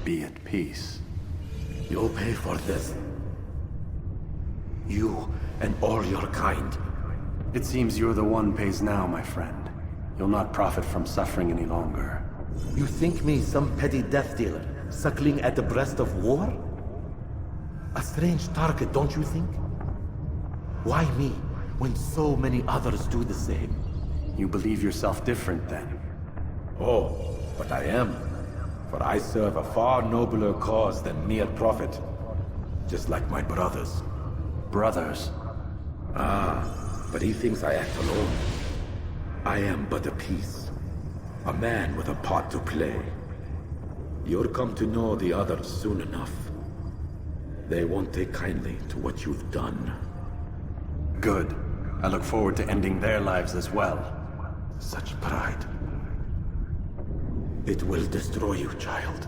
Be at peace. You'll pay for this. You and all your kind. It seems you're the one pays now, my friend. You'll not profit from suffering any longer. You think me some petty death dealer, suckling at the breast of war? A strange target, don't you think? Why me, when so many others do the same? You believe yourself different, then? Oh, but I am. For I serve a far nobler cause than mere profit. Just like my brothers. Brothers? Ah, but he thinks I act alone. I am but a piece. A man with a part to play. You'll come to know the others soon enough. They won't take kindly to what you've done. Good. I look forward to ending their lives as well. Such pride. It will destroy you, child.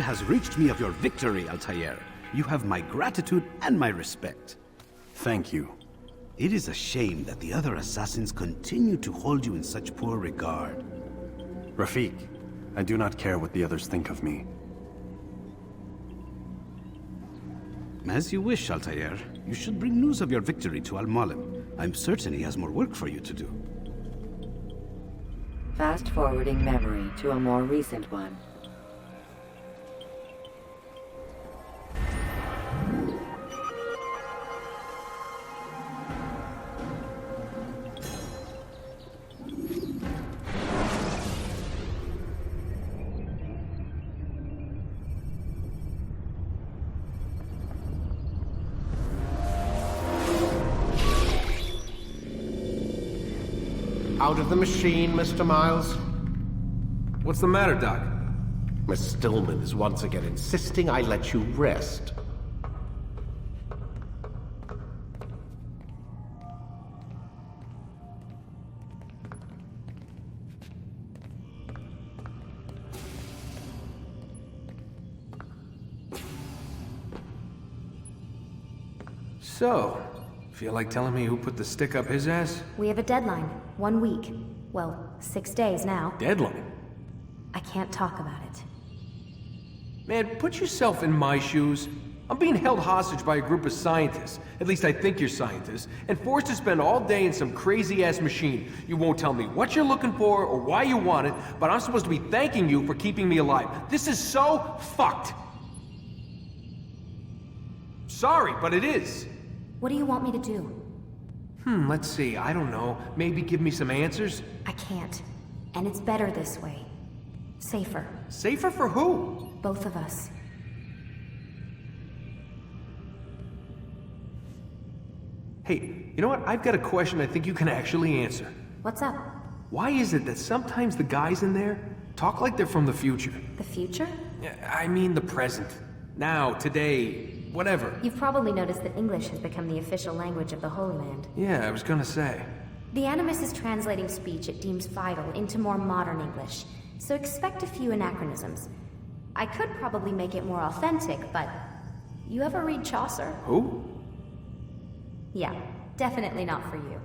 has reached me of your victory, Altair. You have my gratitude and my respect. Thank you. It is a shame that the other assassins continue to hold you in such poor regard. Rafik, I do not care what the others think of me. As you wish, Altair. You should bring news of your victory to Al-Mualim. I'm certain he has more work for you to do. Fast-forwarding memory to a more recent one. Out of the machine, Mr. Miles. What's the matter, Doc? Miss Stillman is once again insisting I let you rest. So, feel like telling me who put the stick up his ass? We have a deadline. 1 week. Well, 6 days now. Deadline? I can't talk about it. Man, put yourself in my shoes. I'm being held hostage by a group of scientists, at least I think you're scientists, and forced to spend all day in some crazy-ass machine. You won't tell me what you're looking for or why you want it, but I'm supposed to be thanking you for keeping me alive. This is so fucked! Sorry, but it is. What do you want me to do? Let's see, I don't know. Maybe give me some answers? I can't. And it's better this way. Safer. Safer for who? Both of us. Hey, you know what? I've got a question I think you can actually answer. What's up? Why is it that sometimes the guys in there talk like they're from the future? The future? I mean the present. Now, today, whatever. You've probably noticed that English has become the official language of the Holy Land. Yeah, I was gonna say. The Animus is translating speech it deems vital into more modern English, so expect a few anachronisms. I could probably make it more authentic, but... You ever read Chaucer? Who? Yeah, definitely not for you.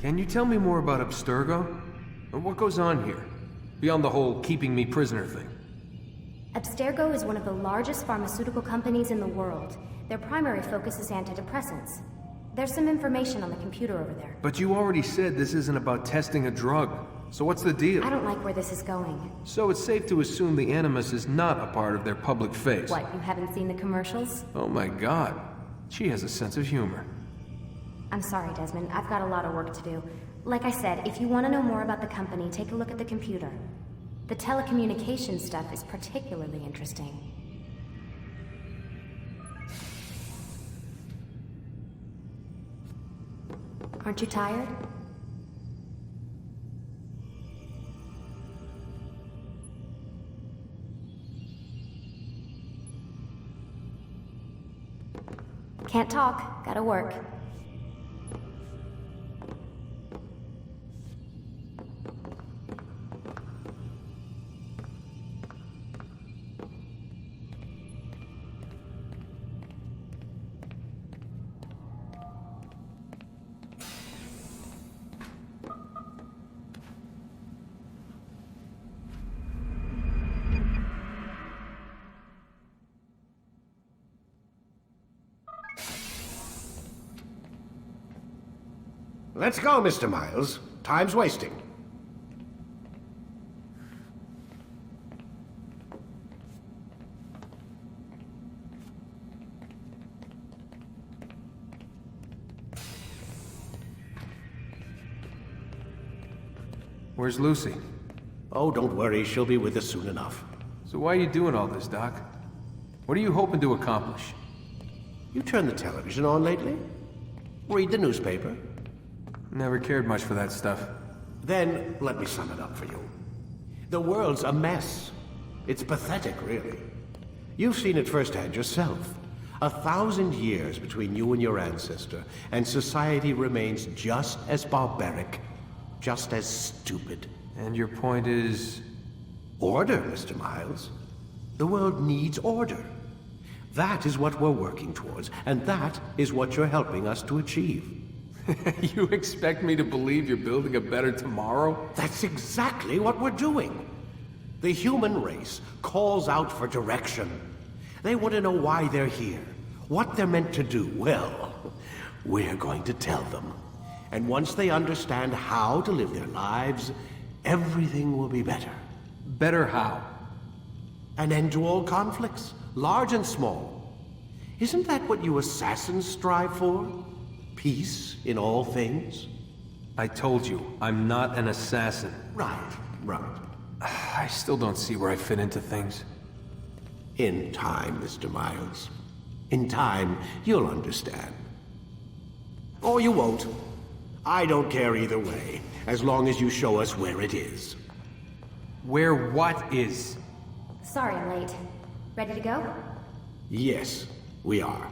Can you tell me more about Abstergo? And what goes on here? Beyond the whole keeping me prisoner thing. Abstergo is one of the largest pharmaceutical companies in the world. Their primary focus is antidepressants. There's some information on the computer over there. But you already said this isn't about testing a drug. So what's the deal? I don't like where this is going. So it's safe to assume the Animus is not a part of their public face. What, you haven't seen the commercials? Oh my god. She has a sense of humor. I'm sorry, Desmond. I've got a lot of work to do. Like I said, if you want to know more about the company, take a look at the computer. The telecommunications stuff is particularly interesting. Aren't you tired? Can't talk. Gotta work. Let's go, Mr. Miles. Time's wasting. Where's Lucy? Oh, don't worry. She'll be with us soon enough. So why are you doing all this, Doc? What are you hoping to accomplish? You turned the television on lately? Read the newspaper? Never cared much for that stuff. Then, let me sum it up for you. The world's a mess. It's pathetic, really. You've seen it firsthand yourself. 1,000 years between you and your ancestor, and society remains just as barbaric, just as stupid. And your point is? Order, Mr. Miles. The world needs order. That is what we're working towards, and that is what you're helping us to achieve. You expect me to believe you're building a better tomorrow? That's exactly what we're doing. The human race calls out for direction. They want to know why they're here, what they're meant to do. Well, we're going to tell them. And once they understand how to live their lives, everything will be better. Better how? An end to all conflicts, large and small. Isn't that what you assassins strive for? Peace in all things? I told you, I'm not an assassin. Right. I still don't see where I fit into things. In time, Mr. Miles. In time, you'll understand. Or you won't. I don't care either way, as long as you show us where it is. Where what is? Sorry I'm late. Ready to go? Yes, we are.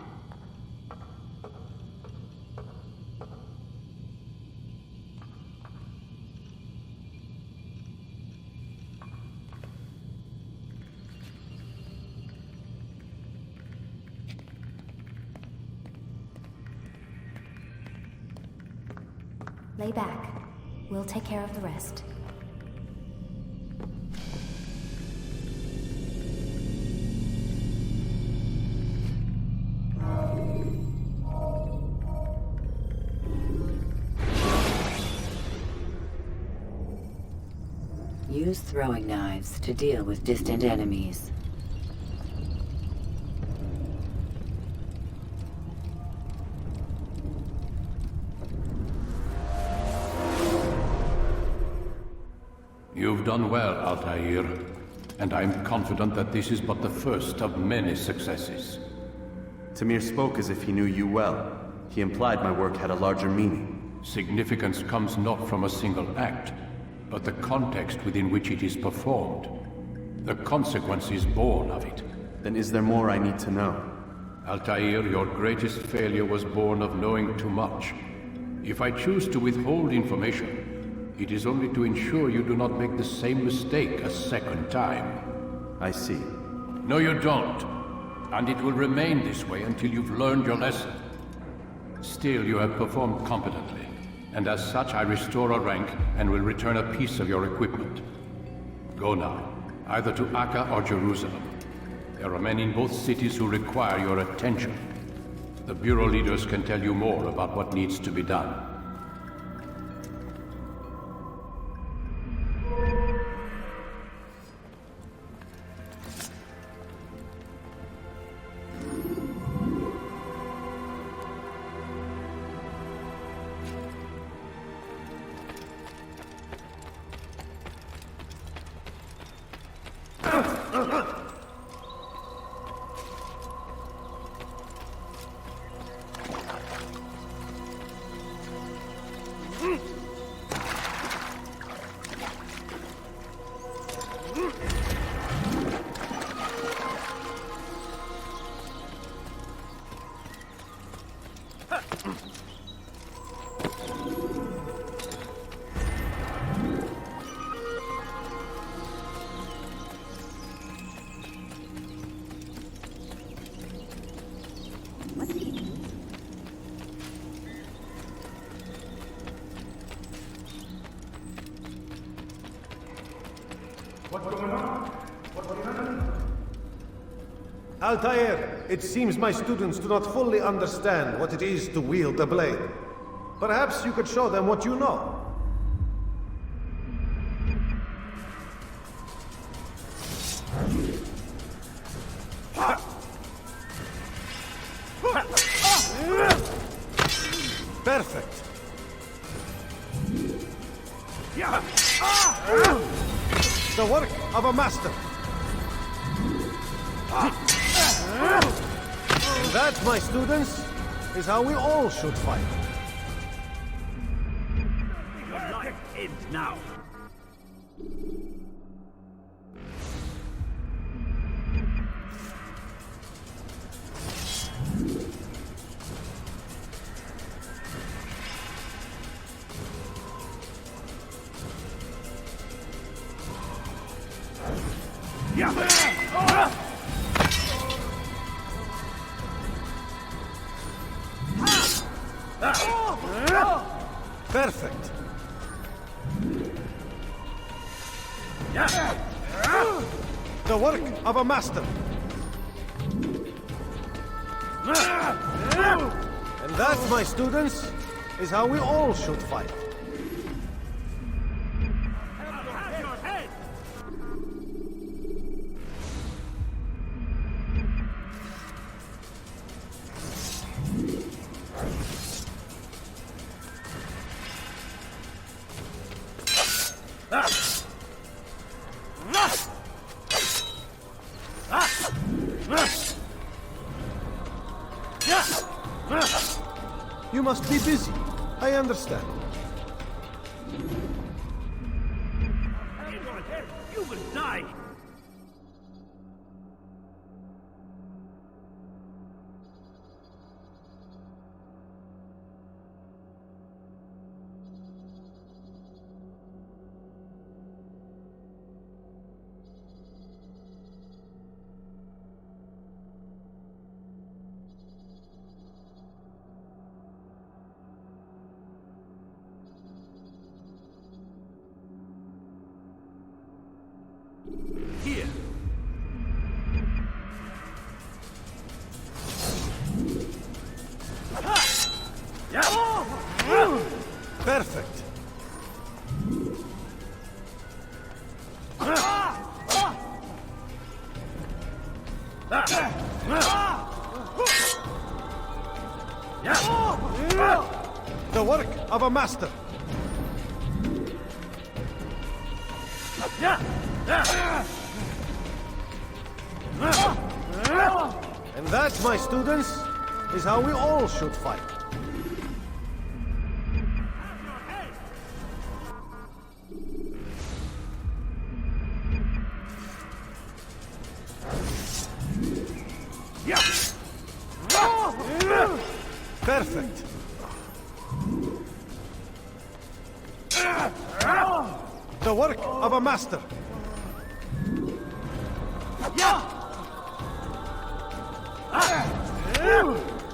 Lay back. We'll take care of the rest. Use throwing knives to deal with distant enemies. You've done well, Altair, and I'm confident that this is but the first of many successes. Tamir spoke as if he knew you well. He implied my work had a larger meaning. Significance comes not from a single act, but the context within which it is performed. The consequences born of it. Then is there more I need to know? Altair, your greatest failure was born of knowing too much. If I choose to withhold information, it is only to ensure you do not make the same mistake a second time. I see. No, you don't. And it will remain this way until you've learned your lesson. Still, you have performed competently. and as such I restore a rank and will return a piece of your equipment. Go now, either to Akka or Jerusalem. There are men in both cities who require your attention. The Bureau leaders can tell you more about what needs to be done. Altair, it seems my students do not fully understand what it is to wield the blade. Perhaps you could show them what you know. Perfect. The work of a master. And that, my students, is how we all should fight. Your life ends now. Perfect. The work of a master. And that, my students, is how we all should fight. You must be busy. I understand. You will die. Here. Perfect. The work of a master. And that, my students, is how we all should fight. Perfect. The work of a master.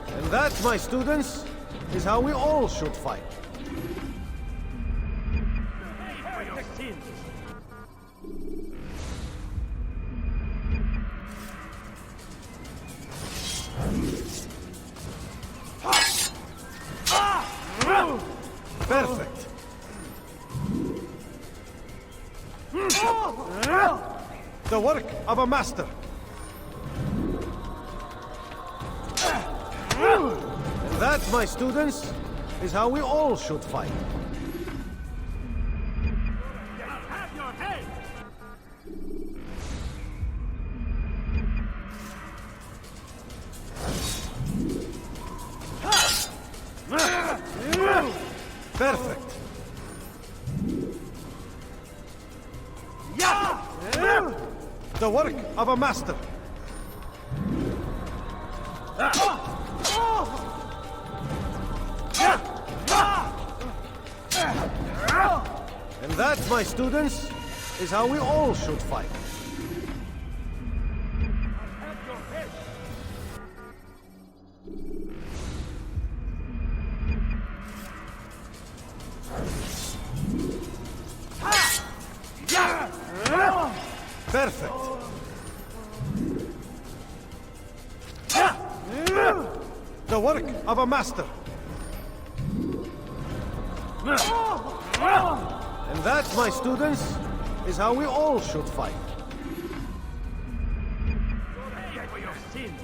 And that, my students, is how we all should fight. Perfect. The work of a master. And that, my students, is how we all should fight. Have your head! Perfect. The work of a master. And that, my students, is how we all should fight. Perfect. The work of a master. And that, my students, is how we all should fight. Pay for your sins.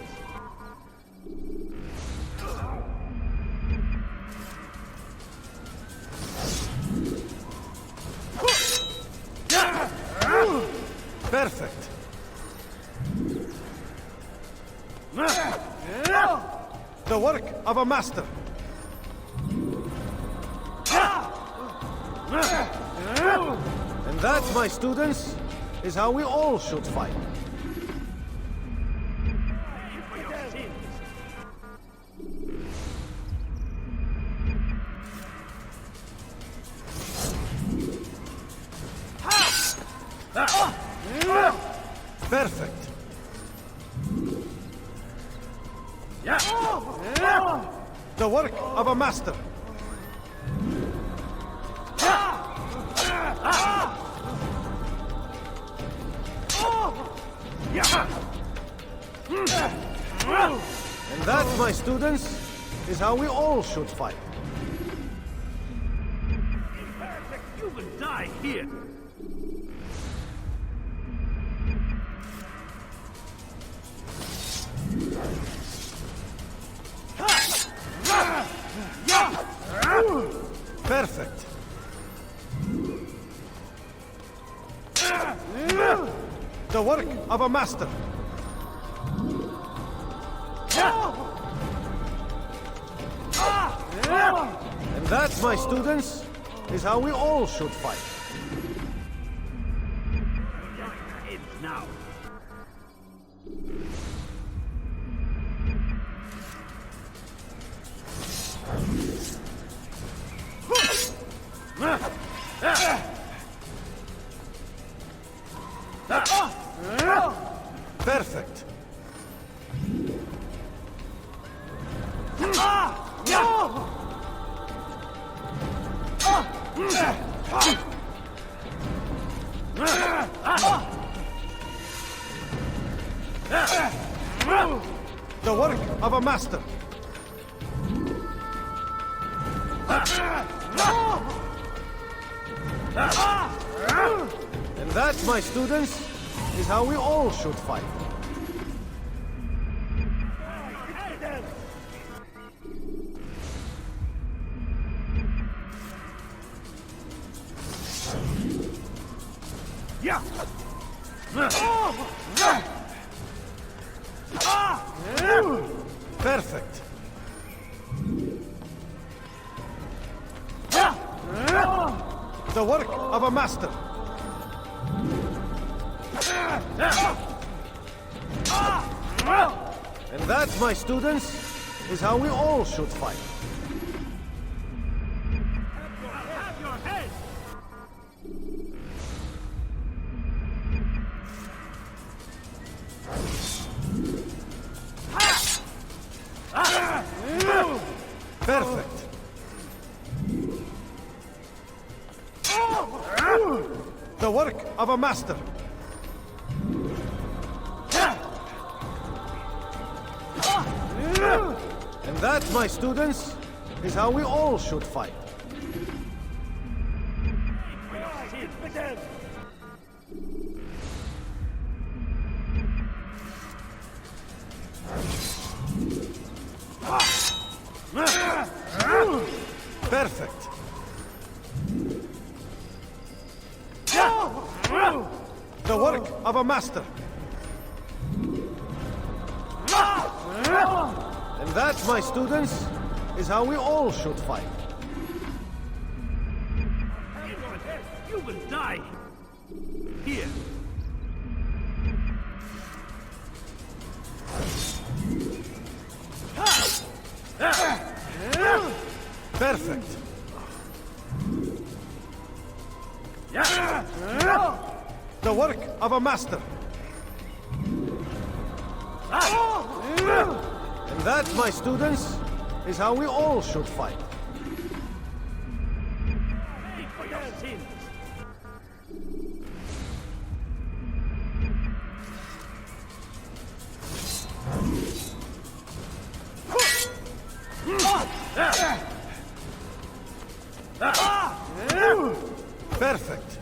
Perfect. The work of a master. And that, my students, is how we all should fight. Pay for your sins. Perfect. The work of a master. And that, my students, is how we all should fight. Perfect, you will die here. Perfect. The work of a master. And that, my students, is how we all should fight. It's now. Perfect. The work of a master. And that, my students, is how we all should fight. Perfect. The work of a master. And that, my students, is how we all should fight. Have your head! Perfect. The work of a master. And that, my students, is how we all should fight. infidel! Perfect. The work of a master. And that, my students, is how we all should fight. You will die! Here! Perfect. The work of a master. And that, my students, is how we all should fight. Pay for your sins! Perfect.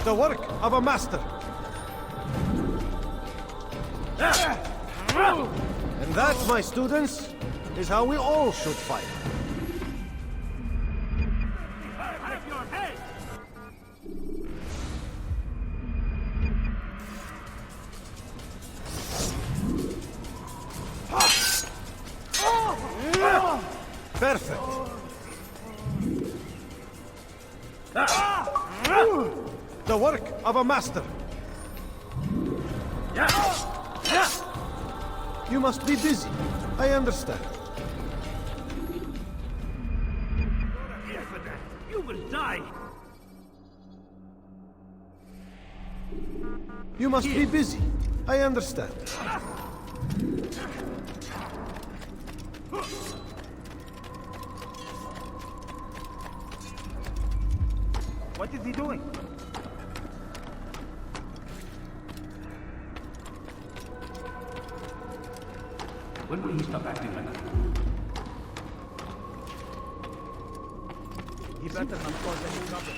The work of a master. And that, my students, is how we all should fight. Have your head! Perfect. The work of a master. You must be busy. I understand. Infidel! You will die! You must be busy. I understand. What is he doing? When will he stop acting like that? He better not cause any trouble.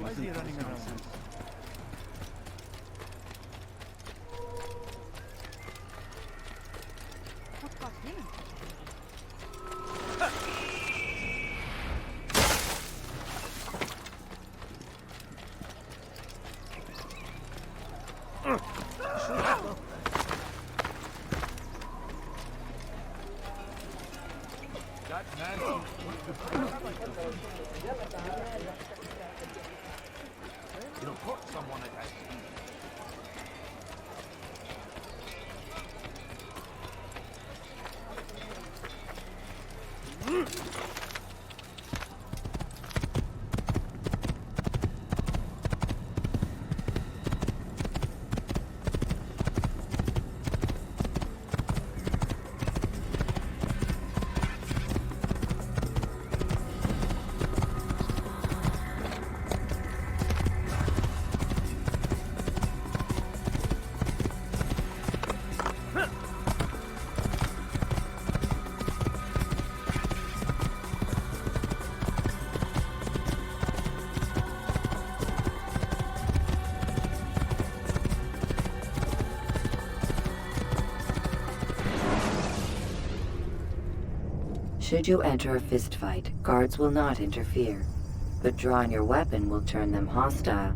Why is he running around? What got him? It'll put someone at that. Should you enter a fistfight, guards will not interfere, but drawing your weapon will turn them hostile.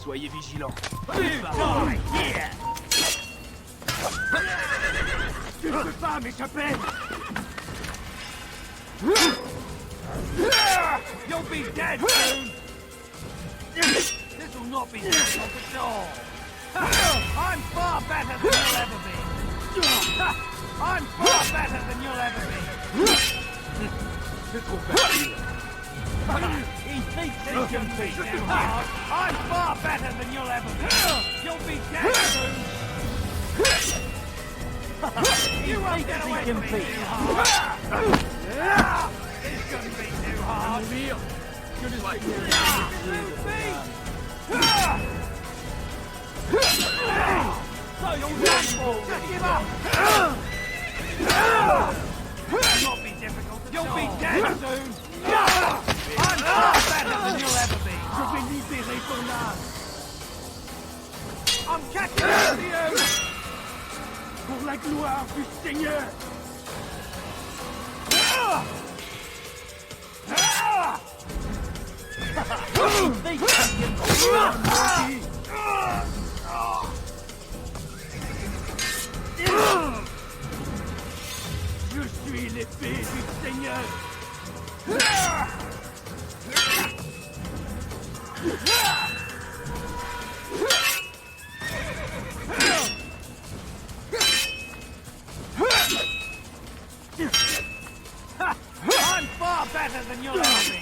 Soyez vigilants. Tu ne peux pas m'échapper. You'll be dead soon. This will not be difficult at all. I'm far better than you'll ever be. I'm far better than you'll ever be. C'est trop facile. He thinks he can beat too hard. I'm far better than you'll ever be. You'll be dead soon. You won't get away from me too hard. This shouldn't be too hard. So you'll run for it. Just give up. It'll not be difficult. You'll be dead soon. I'm far better than you'll ever be. Je vais libérer ton âme. I'm catching up to you. Pour la gloire du Seigneur. Je suis l'épée du Seigneur. I'm far better than you'll ever be.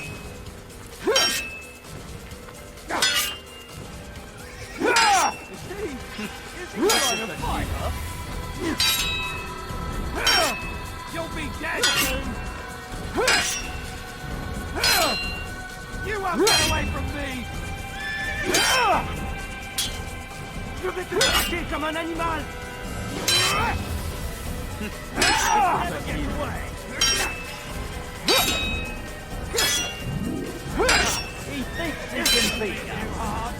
Is he trying to fight, huh? You'll be dead soon. You won't get away from me. Je vais te traquer comme un animal. Never get away. He thinks he can beat you hard.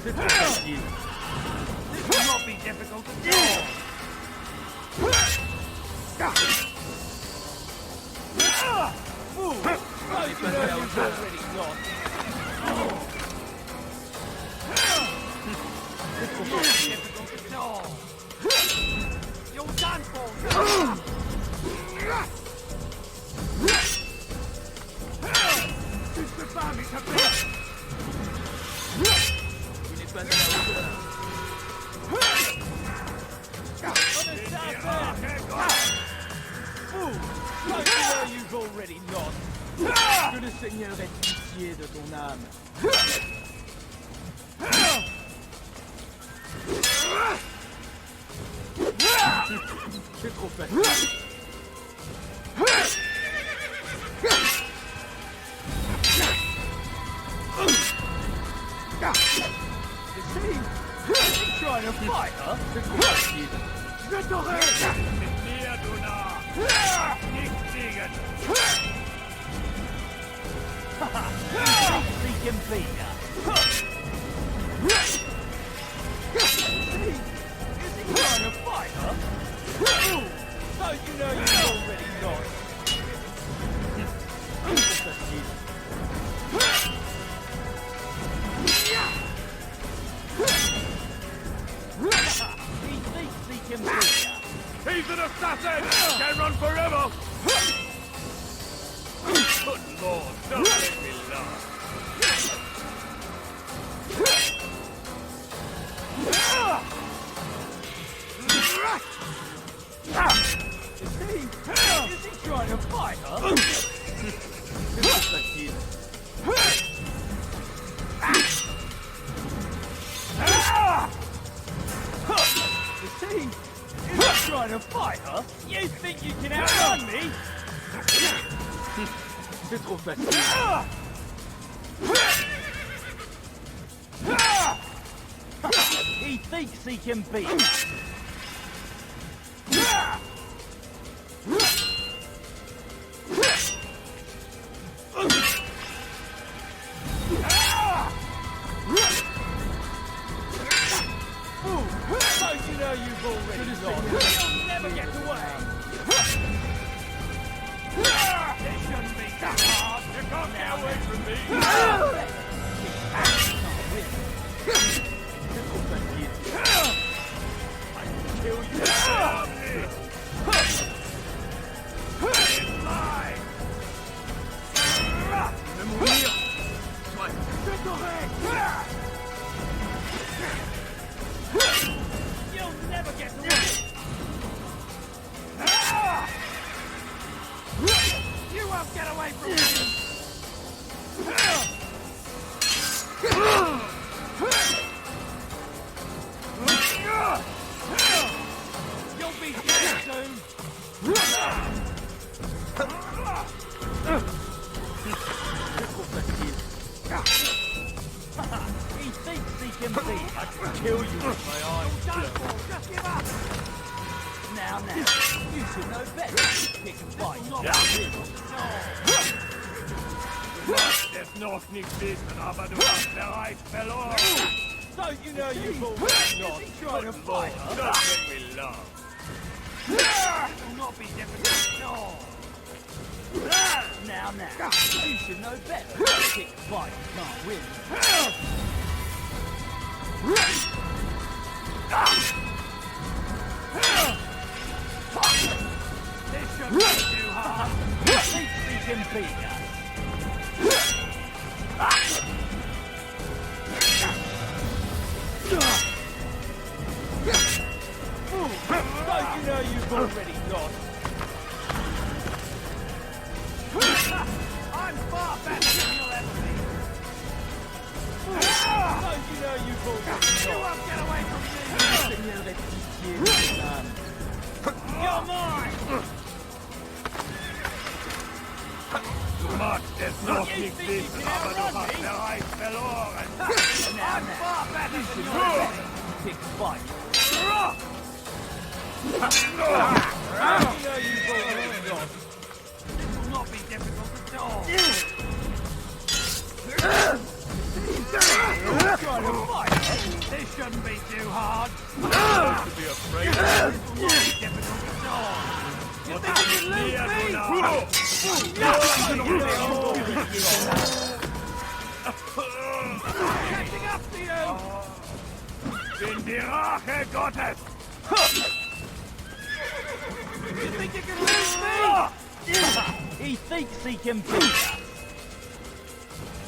This will not be difficult at all. Fool! Those nerves already gone. This will not be difficult at all. You're done for. Tu ne peux pas m'échapper. Tu n'es pas à la hauteur. Fool! I know you've already lost. Que le Seigneur ait pitié de ton âme. C'est trop facile. Is he trying to fight, huh? C'est trop facile. Je t'aurai! Mit mir, du Narr! Nicht siegen! He can beat her. Is he trying to fight, huh? Don't you know you've already got? He thinks he can beat ya. He's an assassin! Can run forever! Good lord, don't make me laugh. Is he trying to fight her? This is a kid. Is he trying to fight her? You think you can outrun me? C'est trop facile. He thinks he can beat us. Don't you know you've already lost? You'll never get away. It shouldn't be that hard. You can't get away from me. I can kill you. It's mine. Je vais mourir. C'est correct. You'll never get away. You won't get away from me. You'll be dead soon. He thinks he can beat. I can kill you with my eyes closed. Just give up. Now, you should know better. Pick a fight, not Es noch nicht wissen, aber du hast bereits verloren. Don't you know you've already lost? Is he trying to fight her? Don't make me laugh. It will not be difficult. No. Now, you should know better. Pick a fight, you can't win. This shouldn't be too hard. He thinks he can beat us. Don't you know you've already lost? I'm far better than you'll ever be. Don't you know you've already lost? You won't get away from me! You're mine! Du magst es noch nicht wissen, aber du hast bereits verloren. I'm far better than you'll ever be. Pick a fight. Don't you know you've already lost? This will not be difficult at all. Trying to fight? This shouldn't be too hard. Don't be afraid. This will not be difficult at all. You think you can lose me? Catching up to you! In die Rache Gottes! You think you can lose me? He thinks he can beat us.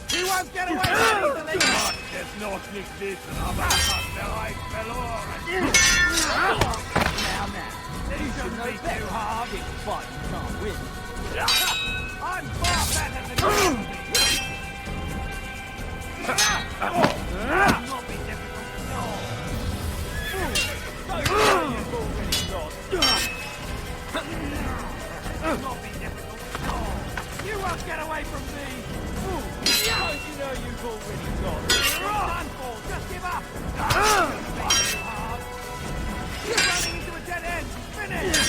He won't get away from me! Du magst es noch nicht wissen, aber du hast bereits verloren. Now, this shouldn't be too hard. Pick a fight, you can't win. I'm far better than you. It will not be difficult at all. Don't you know you've already lost? It will not be difficult at all. You won't get away from me. Don't you know you've already lost? You're done for. Just give up. It's too hard. You're running into a dead end. Finish.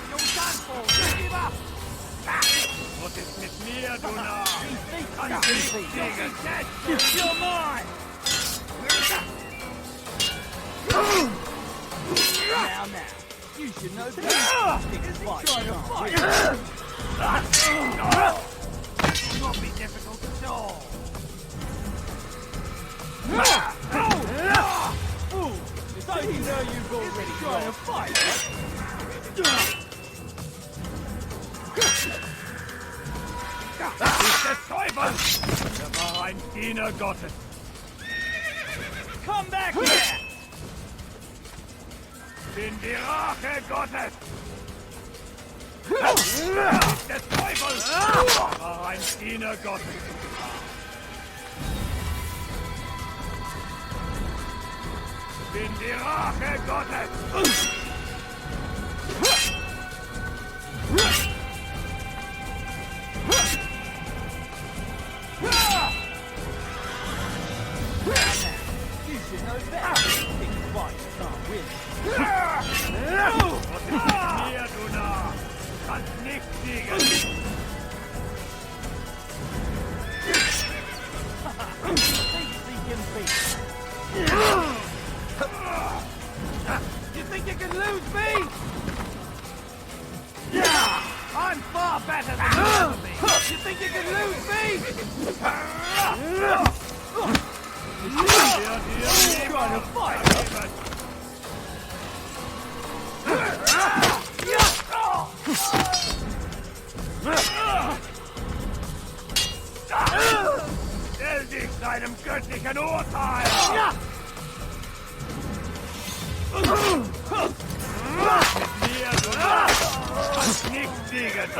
You're done for. Just give up. Was ist mit mir, du Narr? You're dead. You're mine. You should know better. Trying to fight. Will not be difficult at all. So you know you've already trying to fight. Das ist der Teufel! Der war ein Diener Gottes. Come back here! Bin die Rache Gottes! Das ist der Teufel! Der war ein Diener Gottes. Bin die Rache Gottes! You should know better. Big fight can't win. Was ist mit mir, du Narr? Kannst nicht siegen! You think you can lose me? Yeah, I'm far better than you ever be. You think you can lose me? Trying to fight. Stell dich deinem göttlichen Urteil! Mit mir, du kannst nicht siegen!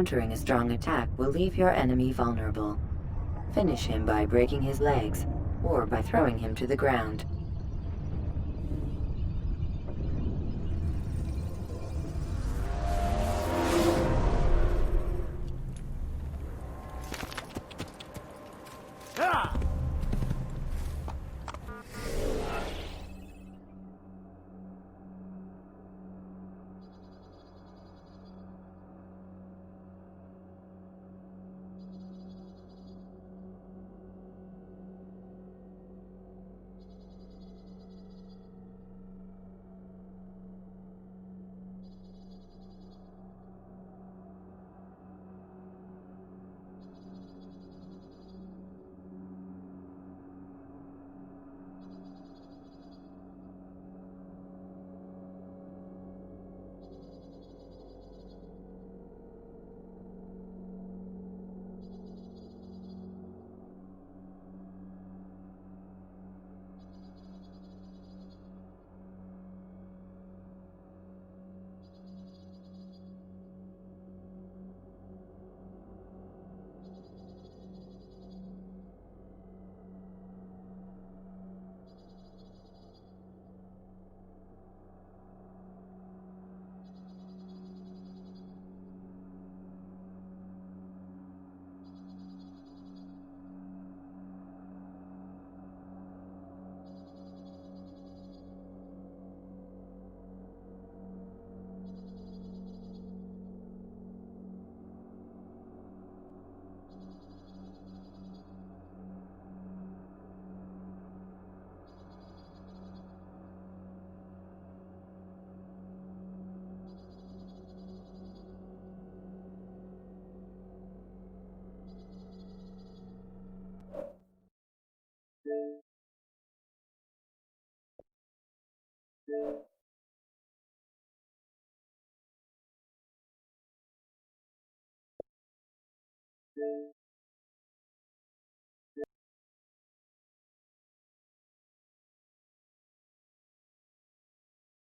Countering a strong attack will leave your enemy vulnerable. Finish him by breaking his legs, or by throwing him to the ground.